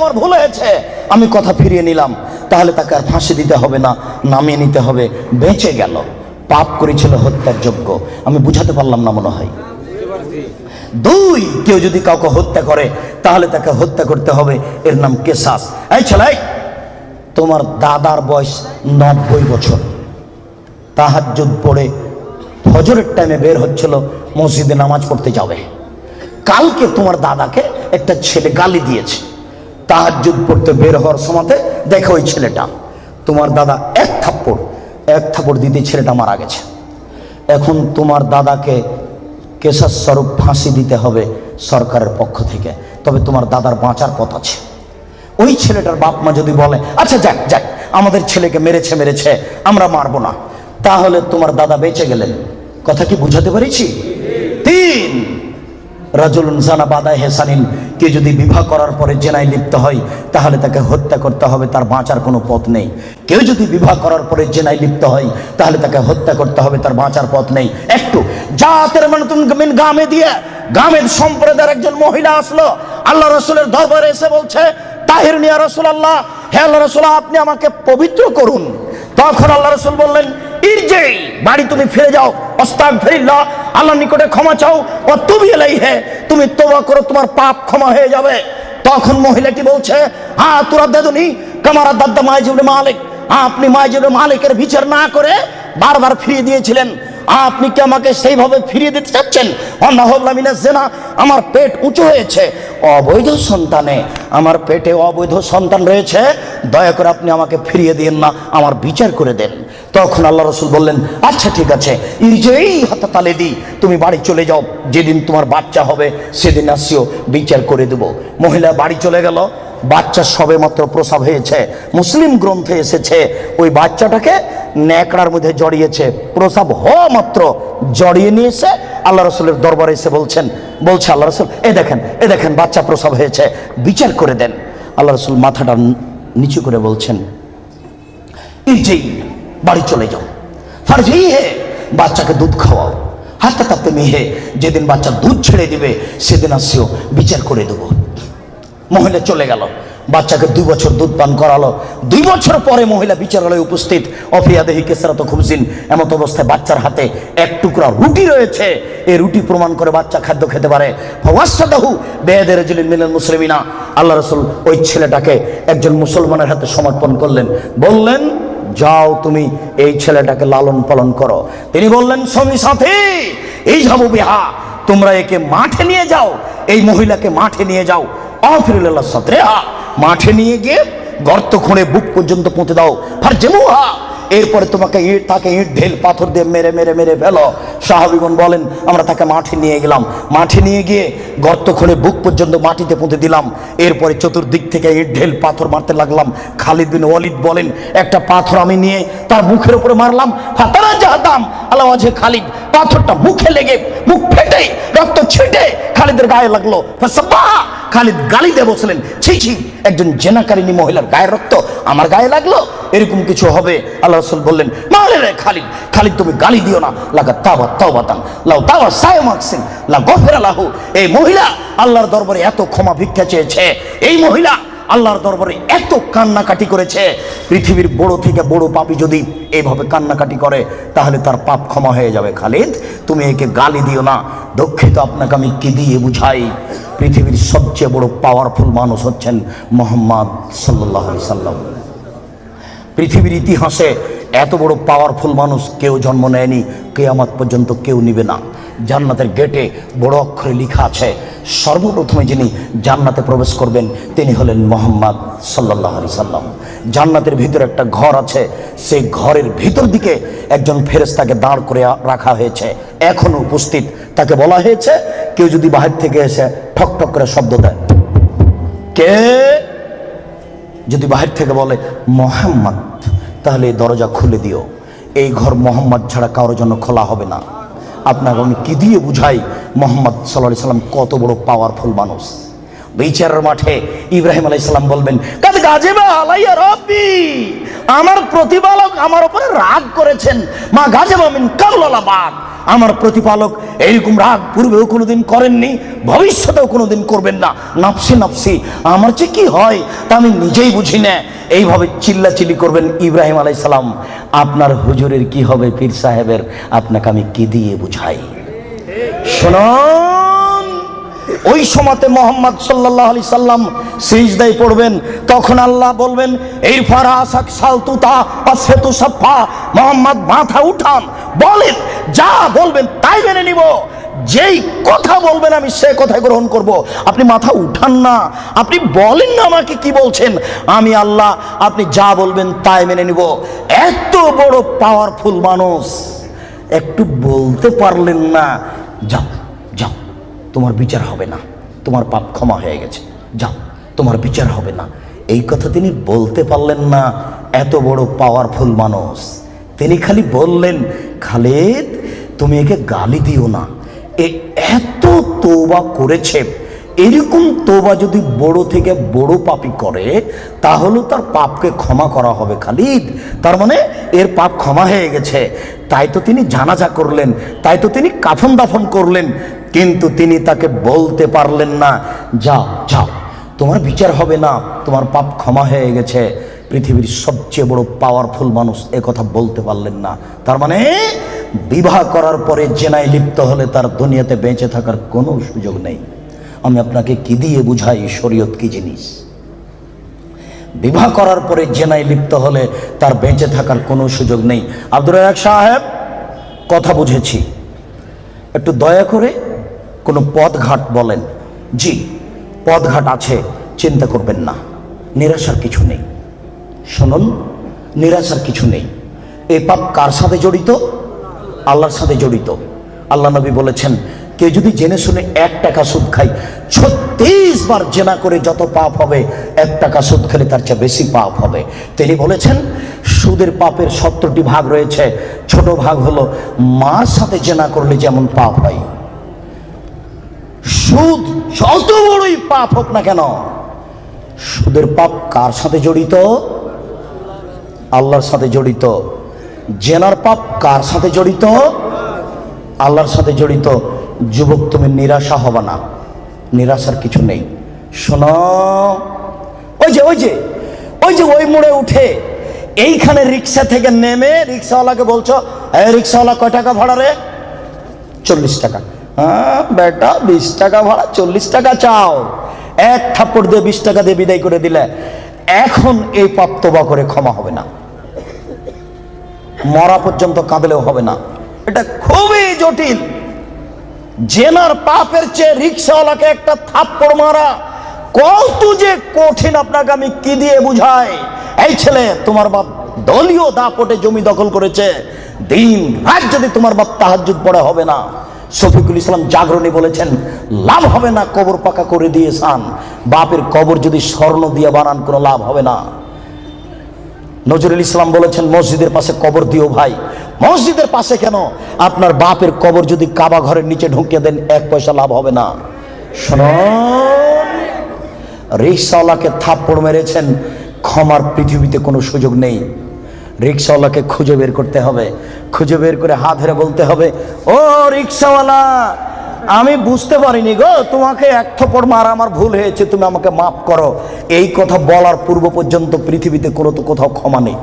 আমার ভুল হয়েছে, আমি কথা ফিরিয়ে নিলাম, তাহলে তাকে আর ফাঁসি দিতে হবে না, নামিয়ে নিতে হবে, বেঁচে গেল। পাপ করেছিল হত্যার যোগ্য। আমি বুঝাতে পারলাম না মনে হয়। 2, কেউ যদি কাউকে হত্যা করে তাহলে তাকে হত্যা করতে হবে, এর নাম কেসাস। এই ছেলে, তোমার দাদার বয়স 90 বছর, তাহাজ্জুদ পড়ে ফজরের টাইমে বের হচ্ছিল মসজিদে নামাজ পড়তে যাবে। কালকে তোমার দাদাকে একটা ছেলে গালি দিয়েছে, তাহাজ্জুদ পড়তে বের হওয়ার সময়তে দেখো ওই ছেলেটা, তোমার দাদা এক থাপ্পড় দিতে ছেলেটা মারা গেছে। এখন তোমার দাদাকে কেসাস স্বরূপ ফাঁসি দিতে হবে সরকারের পক্ষ থেকে, তবে তোমার দাদার বাঁচার পথ আছে। ওই ছেলেটার বাপ মা যদি বলে আচ্ছা যাক আমাদের ছেলেকে মেরেছে আমরা মারবো না, তাহলে তোমার দাদা বেঁচে গেলেন। কথা কি বুঝাতে পেরেছি? 3, রাজুলুন জানা বাদা হেসানিন, কে যদি বিবাহ করার পরে জেনায় লিপ্ত হয় তাহলে তাকে হত্যা করতে হবে, তার বাঁচার কোনো পথ নেই। কেউ যদি বিবাহ করার পরে জেনায় লিপ্ত হয় তাহলে তাকে হত্যা করতে হবে, তার বাঁচার পথ নেই। একটু জাতের মিন গামে দিয়ে গামের সম্প্রদায়ের একজন মহিলা আসলো আল্লাহ রাসূলের দরবারে, এসে বলছে তাহিরনি ইয়া রাসূলুল্লাহ, হে আল্লাহ রাসূল আপনি আমাকে পবিত্র করুন। তখন আল্লাহ রাসূল বললেন ইরজি, বাড়ি তুমি ফিরে যাও, আস্তাগফিরুল্লাহ, আল্লাহর নিকটে ক্ষমা চাও, ও তুবি ইলাইহি, তুমি তওবা করো, তোমার পাপ ক্ষমা হয়ে যাবে। তখন মহিলাটি বলছে তুরাদ্দাদুনি কামা রাদ্দাদা মাইজ ইবনে মালিক, আপনি মাইজ ইবনে মালিকের বিচার না করে বারবার ফিরিয়ে দিয়েছিলেন, আপনি কি আমাকে সেইভাবে ফিরিয়ে দিতে চাচ্ছেন? আমার পেট উঁচু হয়েছে, অবৈধ সন্তানে আমার পেটে অবৈধ সন্তান রয়েছে, দয়া করে আপনি আমাকে ফিরিয়ে দিন না, আমার বিচার করে দেন। তখন আল্লাহ রাসূল বললেন আচ্ছা ঠিক আছে, ইরজিই হাত্তা তালিদি, তুমি বাড়ি চলে যাও, যেদিন তোমার বাচ্চা হবে সেদিন আসিও, বিচার করে দেব। মহিলা বাড়ি চলে গেল। বাচ্চা সবে মাত্র প্রসব হয়েছে, মুসলিম গ্রন্থে এসেছে ওই বাচ্চাটাকে ন্যাকড়ার মধ্যে জড়িয়েছে, প্রসব হওয়া মাত্র জড়িয়ে নিয়ে এসে আল্লাহ রাসূলের দরবারে এসে বলছে আল্লাহ রাসূল এ দেখেন বাচ্চা প্রসব হয়েছে, বিচার করে দেন। আল্লাহ রাসূল মাথাটা নিচু করে বলছেন ইরজি, বাড়ি চলে যাও, ফারজি হে, বাচ্চাকে দুধ খাওয়াও, হাত্তা তাপ্তে মিহে, যেদিন বাচ্চা দুধ ছেড়ে দিবে সেদিন আসিও, বিচার করে দেবো। মহিলা চলে গেল। বাচ্চাকে 2 বছর দুধ পান করালো। 2 বছর পরে মহিলা বিচারালয়ে উপস্থিত, অফিয়াদেহি কেসরাত খুবজিন, এমত অবস্থায় বাচ্চার হাতে এক টুকরা রুটি রয়েছে। এই রুটি প্রমাণ করে বাচ্চা খাদ্য খেতে পারে। ফাওয়াসাদাহু বেয়াদি রাজুলিন মিনাল মুসলিমিনা, আল্লাহ রাসূল ওই ছেলেটাকে একজন মুসলমানের হাতে সমর্পণ করলেন, বললেন যাও তুমি এই ছেলেটাকে লালন পালন করো। তিনি বললেন সঙ্গী সাথী, এই যাবো বিহা, তোমরা একে মাঠে নিয়ে যাও, এই মহিলাকে মাঠে নিয়ে যাও। আফিরুল্লাহ সাতরেহা, মাঠে নিয়ে গিয়ে গর্ত খুঁড়ে বুক পর্যন্ত পুঁতে দাও। ফারজেমুহা, এরপরে তোমাকে তাকে ইট ঢেল পাথর দিয়ে মেরে মেরে মেরে ফেলো। সাহাবীগণ বলেন আমরা তাকে মাঠে নিয়ে গেলাম, মাঠে নিয়ে গিয়ে গর্ত খুঁড়ে বুক পর্যন্ত মাটিতে পুঁতে দিলাম। এরপরে চতুর্দিক থেকে ইট ঢেল পাথর মারতে লাগলাম। খালিদ বিন ওয়ালিদ বলেন একটা পাথর আমি নিয়ে তার মুখের উপরে মারলাম। ফাতারা জাহাতাম আলা ওয়াজহি খালিদ, পাথরটা মুখে লেগে মুখ ফেটে রক্ত ছিটে খালিদের গায়ে লাগলো। ফাসাব্বাহা, খালিদ গালি দিয়ে বসলেন ছি ছি, একজন জেনাকারিনী মহিলার গায়ের রক্ত আমার গায়ে লাগলো, এরকম কিছু হবে? আল্লাহ রাসূল বললেন মারে রে খালিদ, খালিদ তুমি গালি দিও না। লাগা তাওবা তাওবাতান লাউ তাওয়া সায়মাকসিন লা গফিরা লাহু, এই মহিলা আল্লাহর দরবারে এত ক্ষমা ভিক্ষা চেয়েছে, এই মহিলা আল্লাহর দরবারে এত কান্নাকাটি করেছে। পৃথিবীর বড় থেকে বড় পাপী যদি এইভাবে কান্নাকাটি করে তাহলে তার পাপ ক্ষমা হয়ে যাবে। খালিদ তুমি একে গালি দিও না। দুঃখিত, আপনাকে আমি কি দিয়ে বুঝাই? পৃথিবীর সবচেয়ে বড় পাওয়ারফুল মানুষ হচ্ছেন মুহাম্মদ সাল্লাল্লাহু আলাইহি সাল্লাম। পৃথিবীর ইতিহাসে এত বড় পাওয়ারফুল মানুষ কেউ জন্ম নেয়নি, কিয়ামত পর্যন্ত কেউ নিবে না। জান্নাতের গেটে বড় অক্ষরে লেখা আছে সর্বপ্রথমে যিনি জান্নাতে প্রবেশ করবেন তিনি হলেন মুহাম্মদ সাল্লাল্লাহু আলাইহি সাল্লাম। জান্নাতের ভিতরে একটা ঘর আছে, সেই ঘরের ভিতর দিকে একজন ফেরেশতাকে দাঁড় করে রাখা হয়েছে, এখনো উপস্থিত। তাকে বলা হয়েছে কেউ যদি বাহির থেকে এসে ঠক ঠক করে শব্দ দেয়, কে যদি বাহির থেকে বলে মুহাম্মদ, তাহলে এই দরজা খুলে দিও। এই ঘর মুহাম্মদ ছাড়া কারোর জন্য খোলা হবে না। আপনাকে আমি কি দিয়ে বুঝাই মুহাম্মদ সাল্লাল্লাহু আলাইহি সাল্লাম কত বড় পাওয়ারফুল মানুষ। বিচারের মাঠে ইব্রাহিম আলাইহিস সালাম বলবেন কাদ গাজিবা আলাইয়া রাব্বি, আমার প্রতিপালক আমার উপরে রাগ করেছেন। মা গাজিবা মিন কাবলা বাদ, আমার প্রতিপালক এইরকম রাগ পূর্বেও কোনোদিন করেননি, ভবিষ্যতেও কোনোদিন করবেন না। নাফসি নাফসি, আমার যে কি হয় তা আমি নিজেই বুঝি না। এইভাবে চিল্লাচিল্লি করবেন ইব্রাহিম আলাইহিস সালাম। আপনার হুজুরের কি হবে, পীর সাহেবের, আপনাকে আমি কি দিয়ে বুঝাই? শুনুন, ওই সময়তে মুহাম্মদ সাল্লাল্লাহু আলাইহি সাল্লাম সিজদায় পড়বেন, তখন আল্লাহ বলবেন এই ফারাসাক সালতুতা আসফাতু সাফা, মুহাম্মদ মাথা উঠান, বলেন যা বলবেন তাই মেনে নিব, যেই কথা বলবেন আমি সে কথা গ্রহণ করব। আপনি মাথা উঠান না, আপনি বলেন না আমাকে কি বলছেন, আমি আল্লাহ, আপনি যা বলবেন তাই মেনে নিব। এত বড় পাওয়ারফুল মানুষ একটু বলতে পারলেন না, যাও যাও তোমার বিচার হবে না, তোমার পাপ ক্ষমা হয়ে গেছে, যাও তোমার বিচার হবে না, এই কথা তিনি বলতে পারলেন না। এত বড় পাওয়ারফুল মানুষ, তিনি খালি বললেন খালিদ তুমি একে গালি দিও না। এত তওবা করেছে, এরকম তওবা যদি বড় থেকে বড় পাপী করে তাহলে তার পাপকে ক্ষমা করা হবে খালিদ। তার মানে এর পাপ ক্ষমা হয়ে গেছে, তাই তো তিনি জানাজা করলেন, তাই তো তিনি কাফন দাফন করলেন। কিন্তু তিনি তাকে বলতে পারলেন না যাও যাও তোমার বিচার হবে না, তোমার পাপ ক্ষমা হয়ে গেছে। পৃথিবীর সবচেয়ে বড় পাওয়ারফুল মানুষ এ কথা বলতে পারলেন না। তার মানে বিবাহ করার পরে জেনায় লিপ্ত হলে তার দুনিয়াতে বেঁচে থাকার কোনো সুযোগ নেই। আমি আপনাকে কি দিয়ে বুঝাই শরীয়ত কি জিনিস? বিবাহ করার পরে জেনায় লিপ্ত হলে তার বেঁচে থাকার কোনো সুযোগ নেই। আব্দুর রাজ্জাক সাহেব, কথা বুঝেছি, একটু দয়া করে কোনো পথঘাট বলেন। জি, পথঘাট আছে, চিন্তা করবেন না, নিরাশার কিছু নেই। শুনুন, নিরাশার কিছু নেই। এই পাপ কার সাথে জড়িত? আল্লাহর সাথে জড়িত। আল্লাহ নবী বলেছেন কেউ যদি জেনে শুনে 1 টাকা সুদ খায়, 36 বার জেনা করে যত পাপ হবে 1 টাকা সুদ খেলে তার চেয়ে বেশি পাপ হবে। তিনি বলেছেন সুদের পাপের 70টি ভাগ রয়েছে, ছোট ভাগ হলো মার সাথে জেনা করলে যেমন পাপ হয়। সুদ যত বড়ই পাপ হোক না কেন, সুদের পাপ কার সাথে জড়িত? আল্লাহর সাথে জড়িত। জেনার পাপ কার সাথে জড়িত? আল্লাহর সাথে জড়িত। যুবক, তুমি নিরাশা হবে না, নিরাশার কিছু নেই। শোনো, ওই ওই মোড়ে উঠে এইখানে রিক্সা থেকে নেমে রিক্সাওয়ালাকে বলছো, রিক্সাওয়ালা কয় টাকা ভাড়া রে? 40 টাকা। হ্যাঁ বেটা, 20 টাকা ভাড়া, 40 টাকা চাও। এক থাপ্পড় দিয়ে 20 টাকা দিয়ে বিদায় করে দিলে। এখন এই পাপ তওবা করে ক্ষমা হবে না, মরা পর্যন্ত কাঁদলেও হবে না। এটা খুবই জটিল। জেনার পাপের চেয়ে রিক্সাওয়ালাকে একটা থাপ্পড় মারা কত যে কঠিন, আপনাকে আমি কি দিয়ে বুঝাই? এই ছেলে, তোমার বাপ দলীয় দাপটে জমি দখল করেছে, দিন রাত যদি তোমার বাপ তাহাজ্জুদ পড়ে হবে না। শফিকুল ইসলাম জাগরণী বলেছেন, লাভ হবে না কবর পাকা করে দিয়েছেন, বাপের কবর যদি স্বর্ণ দিয়ে বানান কোনো লাভ হবে না। নজরুল ইসলাম বলেছেন, মসজিদের পাশে কবর দিও ভাই। মসজিদের পাশে কেন, আপনার বাপের কবর যদি কাবা ঘরের নিচে ঢুকিয়ে দেন 1 পয়সা লাভ হবে না। শুনুন, রিক্সাওয়ালাকে থাপ্পড় মেরেছেন, ক্ষমার পৃথিবীতে কোনো সুযোগ নেই। রিক্সাওয়ালাকে খুঁজে বের করতে হবে, খুঁজে বের করে হাত ধরে বলতে হবে, ও রিক্সাওয়ালা, আমি বুঝতে পারিনি গো, তোমাকে এক থাপ্পড় মারা আমার ভুল হয়েছে, তুমি আমাকে মাফ করো। এই কথা বলার পূর্ব পর্যন্ত পৃথিবীতে কোথাও ক্ষমা নেই।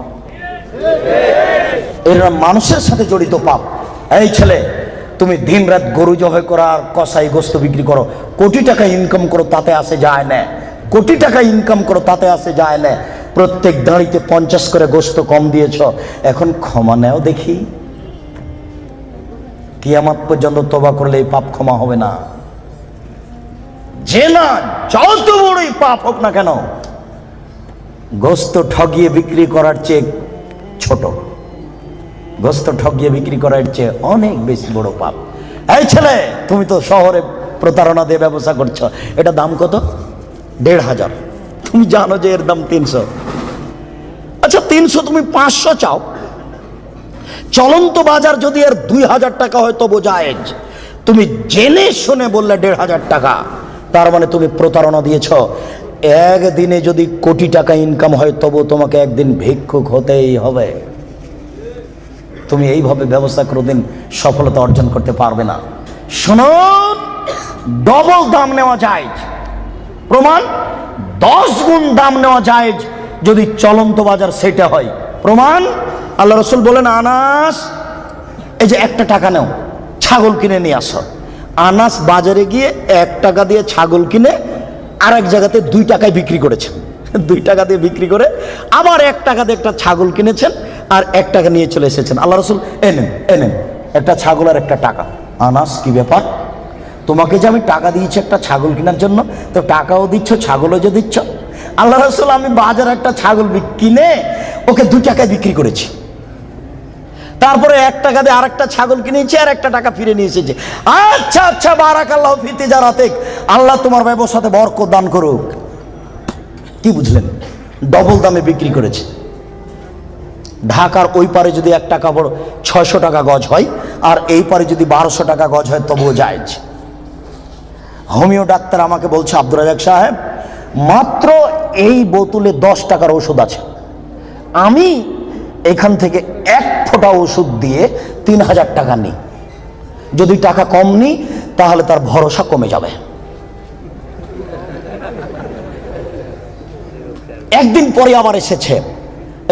এরা মানুষের সাথে জড়িত পাপ। এই ছেলে, তুমি দিন রাত গরু জবাই করো আর কসাই গোস্ত বিক্রি করো, কোটি টাকা ইনকাম করো, তাতে আসে যায় না। কোটি টাকা ইনকাম করো, তাতে আসে যায় না। প্রত্যেক দাঁড়িতে 50 করে গোস্ত কম দিয়েছ, এখন ক্ষমা নেও দেখি। কিয়ামত পর্যন্ত তওবা করলে এই পাপ ক্ষমা হবে না। জেনা যত বড়ই পাপ হোক না কেন, গোস্ত ঠগিয়ে বিক্রি করার চেয়ে ছোট, গোস্ত ঠগিয়ে বিক্রি করার চেয়ে অনেক বেশি বড় পাপ। এই ছেলে, তুমি তো শহরে প্রতারণা দিয়ে ব্যবসা করছো, এটা দাম কত? 1500। তুমি জানো যে এর দাম 300। আচ্ছা 300, তুমি 500 চাও। চলন্ত বাজার যদি এর 2000 টাকা হয় তবু জায়েজ। তুমি জেনে শুনে বললে 1500 টাকা, তার মানে তুমি প্রতারণা দিয়েছ। একদিনে যদি কোটি টাকা ইনকাম হয় তবু তোমাকে একদিন ভিক্ষুক হতেই হবে। তুমি এইভাবে ব্যবসা কোনোদিন সফলতা অর্জন করতে পারবে না। শুনুন, ডবল দাম নেওয়া যায়, প্রমাণ 10 গুণ দাম নেওয়া যায় যদি চলন্ত বাজার সেটা হয়। প্রমাণ, আল্লাহ রসুল বলেন, আনাস, এই যে 1 টাকা নাও, ছাগল কিনে নিয়ে আসো। আনাস বাজারে গিয়ে 1 টাকা দিয়ে ছাগল কিনে আরেক জায়গাতে 2 টাকায় বিক্রি করেছেন। 2 টাকা দিয়ে বিক্রি করে আবার 1 টাকা দিয়ে একটা ছাগল কিনেছেন আর 1 টাকা নিয়ে চলে এসেছেন। আল্লাহ রসুল, এনেন একটা ছাগল আর 1 টাকা। আনাস, কি ব্যাপার? তোমাকে যে আমি টাকা দিয়েছি একটা ছাগল কেনার জন্য, তো টাকাও দিচ্ছ, ছাগলও যে দিচ্ছ। আল্লাহ রসুল, আমি বাজারে একটা ছাগল কিনে ওকে 2 টাকায় বিক্রি করেছি, তারপরে 1 টাকা দিয়ে আরেকটা ছাগল কিনেছি আর 1 টাকা ফিরে নিয়ে এসেছে। আচ্ছা আচ্ছা, বারাকাল্লাহু ফি তিজারাতিক, আল্লাহ তোমার ব্যবসাতে বরকত দান করুক। কি বুঝলেন? ডবল দামে বিক্রি করেছে। ঢাকার ওই পারে যদি 1 টাকা বড় 600 টাকা গজ হয়, আর এই পারে যদি 1200 টাকা গজ হয় তবুও জায়েজ। হোমিও ডাক্তার আমাকে বলছে, আব্দুর রাজাক সাহেব, মাত্র এই বোতলে 10 টাকার ওষুধ আছে, আমি এখান থেকে 1 ফোঁটা ওষুধ দিয়ে 3000 টাকা নিই। যদি টাকা কম নিই তাহলে তার ভরসা কমে যাবে। একদিন পরে আবার এসেছে,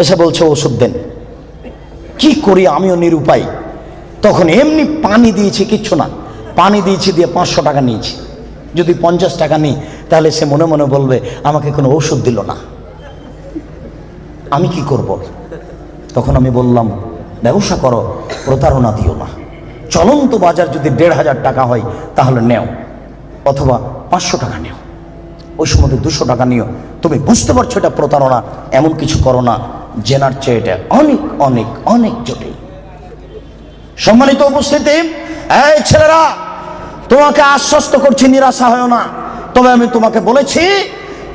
এসে বলছে ওষুধ দেন। কি করি, আমিও নিরুপায়। তখন এমনি পানি দিয়েছি, কিচ্ছু না, পানি দিয়েছি, দিয়ে 500 টাকা নিয়েছি। যদি 50 টাকা নিই তাহলে সে মনে মনে বলবে আমাকে কোনো ওষুধ দিল না, আমি কি করব? তখন আমি বললাম, ব্যবসা করো, প্রতারণা দিও না। চলন্ত বাজার যদি 1500 টাকা হয় তাহলে নেও, অথবা 500 টাকা নেও, ওই সময় 200 টাকা নিও। তুমি বুঝতে পারছো এটা প্রতারণা, এমন কিছু করো না। জেনার চেয়ে এটা অনেক অনেক অনেক জটিল। সম্মানিত উপস্থিতি, এই ছেলেরা, তোমাকে আশ্বস্ত করছি, নিরাশা হয় না। তবে আমি তোমাকে বলেছি,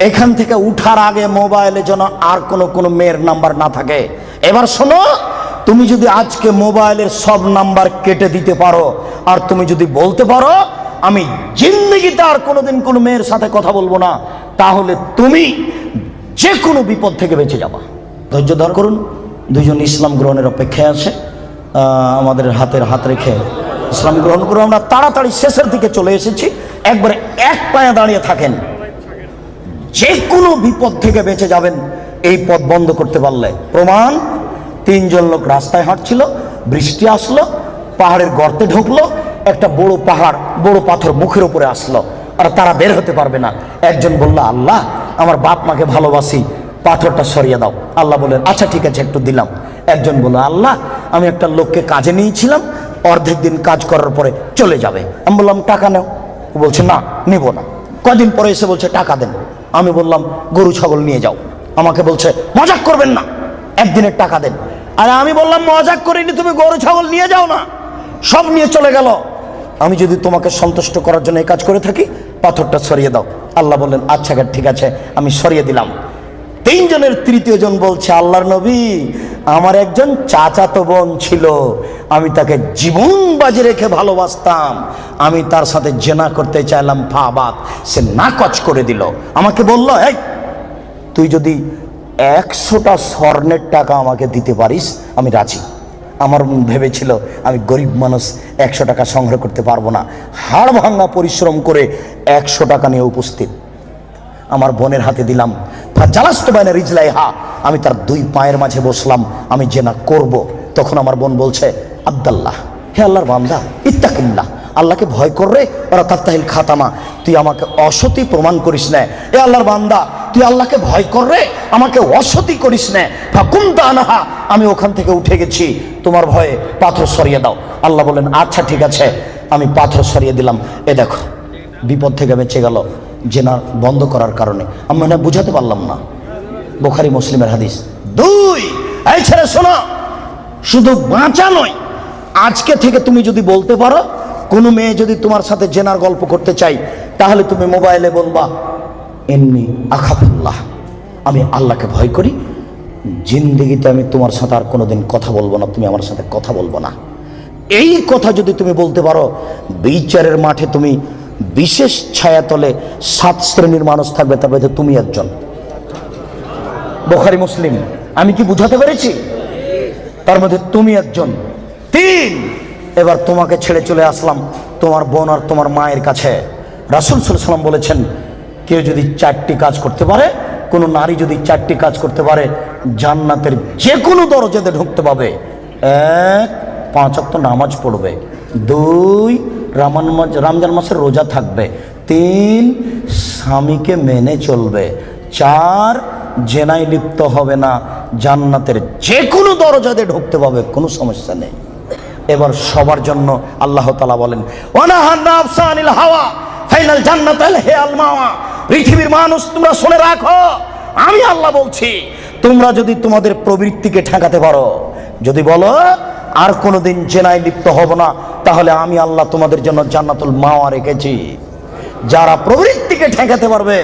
এখান থেকে উঠার আগে মোবাইলে যেন আর কোনো মেয়ের নাম্বার না থাকে। এবার শোনো, তুমি যদি আজকে মোবাইলের সব নাম্বার কেটে দিতে পারো, আর তুমি যদি বলতে পারো আমি জিন্দেগিতে আর কোনোদিন কোনো মেয়ের সাথে কথা বলবো না, তাহলে তুমি যে কোনো বিপদ থেকে বেঁচে যাবা। ধৈর্য ধর করুন, 2 জন ইসলাম গ্রহণের অপেক্ষায় আছে। আমাদের হাতের হাত রেখে ইসলাম গ্রহণ করুন। আমরা তাড়াতাড়ি শেষের দিকে চলে এসেছি, একবারে 1 পায়ে দাঁড়িয়ে থাকেন। যে কোনো বিপদ থেকে বেঁচে যাবেন এই পথ বন্ধ করতে পারলে। প্রমাণ, 3 জন লোক রাস্তায় হাঁটছিল, বৃষ্টি আসলো, পাহাড়ের গর্তে ঢুকলো, একটা বড় পাহাড়, বড় পাথর মুখের উপরে আসলো, আর তারা বের হতে পারবে না। একজন বলল, আল্লাহ আমার বাপ মাকে ভালোবাসি, পাথরটা সরিয়ে দাও। আল্লাহ বললেন, আচ্ছা ঠিক আছে, একটু দিলাম। একজন বলল, আল্লাহ আমি একটা লোককে কাজে নিয়েছিলাম, অর্ধেক দিন কাজ করার পরে চলে যাবে। আমি বললাম, টাকা নেও। ও বলছে, না নিব না। কদিন পরে এসে বলছে, টাকা দেন। আমি বললাম, গরু ছাগল নিয়ে যাও। আমাকে বলছে, মজাক করবেন না, একদিনের টাকা দেন। আর আমি বললাম, মজাক করিনি, তুমি গরু ছাগল নিয়ে যাও না। সব নিয়ে চলে গেল। আমি যদি তোমাকে সন্তুষ্ট করার জন্য এই কাজ করে থাকি, পাথরটা সরিয়ে দাও। আল্লাহ বললেন, আচ্ছা ঠিক আছে, আমি সরিয়ে দিলাম। 3 জনের তৃতীয় জন বলছে, আল্লাহর নবী আমার একজন চাচাতো বোন ছিল, আমি তাকে জীবন বাজি রেখে ভালোবাসতাম, আমি তার সাথে জেনা করতে চাইলাম, ফাবাত, সে নাকচ করে দিল। আমাকে বলল, এই তুই যদি 100টা স্বর্ণের টাকা আমাকে দিতে পারিস আমি রাজি। আমার ভেবেছিল আমি গরিব মানুষ, 100 টাকা সংগ্রহ করতে পারবো না। হাড় ভাঙা পরিশ্রম করে 100 টাকা নিয়ে উপস্থিত আমার বোনের হাতে দিলাম। আমি তার 2 পায়ের মাঝে বসলাম, আমি জেনা করব। তখন আমার বোন বলছে, আব্দাল্লাহ, হে আল্লাহর বান্দা, ইত্তাকিল্লাহ, আল্লাহকে ভয় কররে, ওরা তাত্তাহিল খাতামা, তুই আমাকে অসতী প্রমাণ করিস না। এ আল্লাহর বান্দা, তুই আল্লাহকে ভয় কররে, আমাকে অসতী করিস না। ফাকুমতা আনহা, আমি ওখান থেকে উঠে গেছি তোমার ভয়ে, পাথর সরিয়ে দাও। আল্লাহ বললেন, আচ্ছা ঠিক আছে, আমি পাথর সরিয়ে দিলাম। এ দেখো, বিপদ থেকে বেঁচে গেল জেনা বন্ধ করার কারণে। আমি মানে বুঝাতে পারলাম না। বুখারী মুসলিমের হাদিস। 2, এই ছেলে শোনো, শুধু বাঁচা নয়, আজকে থেকে তুমি যদি বলতে পারো, কোনো মেয়ে যদি তোমার সাথে জেনার গল্প করতে চাই, তাহলে তুমি মোবাইলে বলবা, এমনি আখাফুল্লাহ, আমি আল্লাহকে ভয় করি, জিন্দেগিতে আমি তোমার সাথে আর কোনোদিন কথা বলবো না, তুমি আমার সাথে কথা বলবো না। এই কথা যদি তুমি বলতে পারো, বিচারের মাঠে তুমি বিশেষ ছায়াতলে 7 শ্রেণীর মানুষ থাকবে, তার মধ্যে তুমি একজন। বুখারী মুসলিম। আমি কি বুঝাতে পেরেছি? তার মধ্যে তুমি একজন। 3, এবার তোমাকে ছেড়ে চলে আসলাম তোমার বোন আর তোমার মায়ের কাছে। রাসূল সাল্লাল্লাহু আলাইহি ওয়াসাল্লাম বলেছেন, কেউ যদি 4টি কাজ করতে পারে, কোনো নারী যদি 4টি কাজ করতে পারে, জান্নাতের যে কোনো দরজাতে ঢুকতে পাবে। 1, 5 ওয়াক্ত নামাজ পড়বে। 2, রমজান মাসের রোজা থাকবে। 3, স্বামীকে মেনে চলবে। 4, জেনায় লিপ্ত হবে না, জান্নাতের যে কোনো দরজাতে ঢুকতে পাবে, কোনো সমস্যা নেই। এবার সবার জন্য আল্লাহ তাআলা বলেন, ওয়ানাহান নাফসা আনিল হাওয়া ফাইনাল জান্নাতাল হিয়াল মাওয়া। পৃথিবীর মানুষ তোমরা শুনে রাখো, আমি আল্লাহ বলছি, তোমরা যদি তোমাদের প্রবৃত্তিকে ঠেকাতে পারো, যদি বলো আর কোনোদিন জেনায় লিপ্ত হব না, তাহলে আমি আল্লাহ তোমাদের জন্য জান্নাতুল মাওয়া রেখেছি। যারা প্রবৃত্তিকে ঠেকাতে পারবে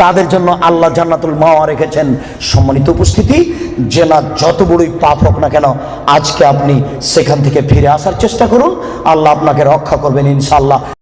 তাদের জন্য আল্লাহ জান্নাতুল মাওয়া রেখেছেন। সম্মানিত উপস্থিতি, জেনা যত বড়ই পাপ হোক না কেন, আজকে আপনি সেখান থেকে ফিরে আসার চেষ্টা করুন, আল্লাহ আপনাকে রক্ষা করবেন ইনশাআল্লাহ।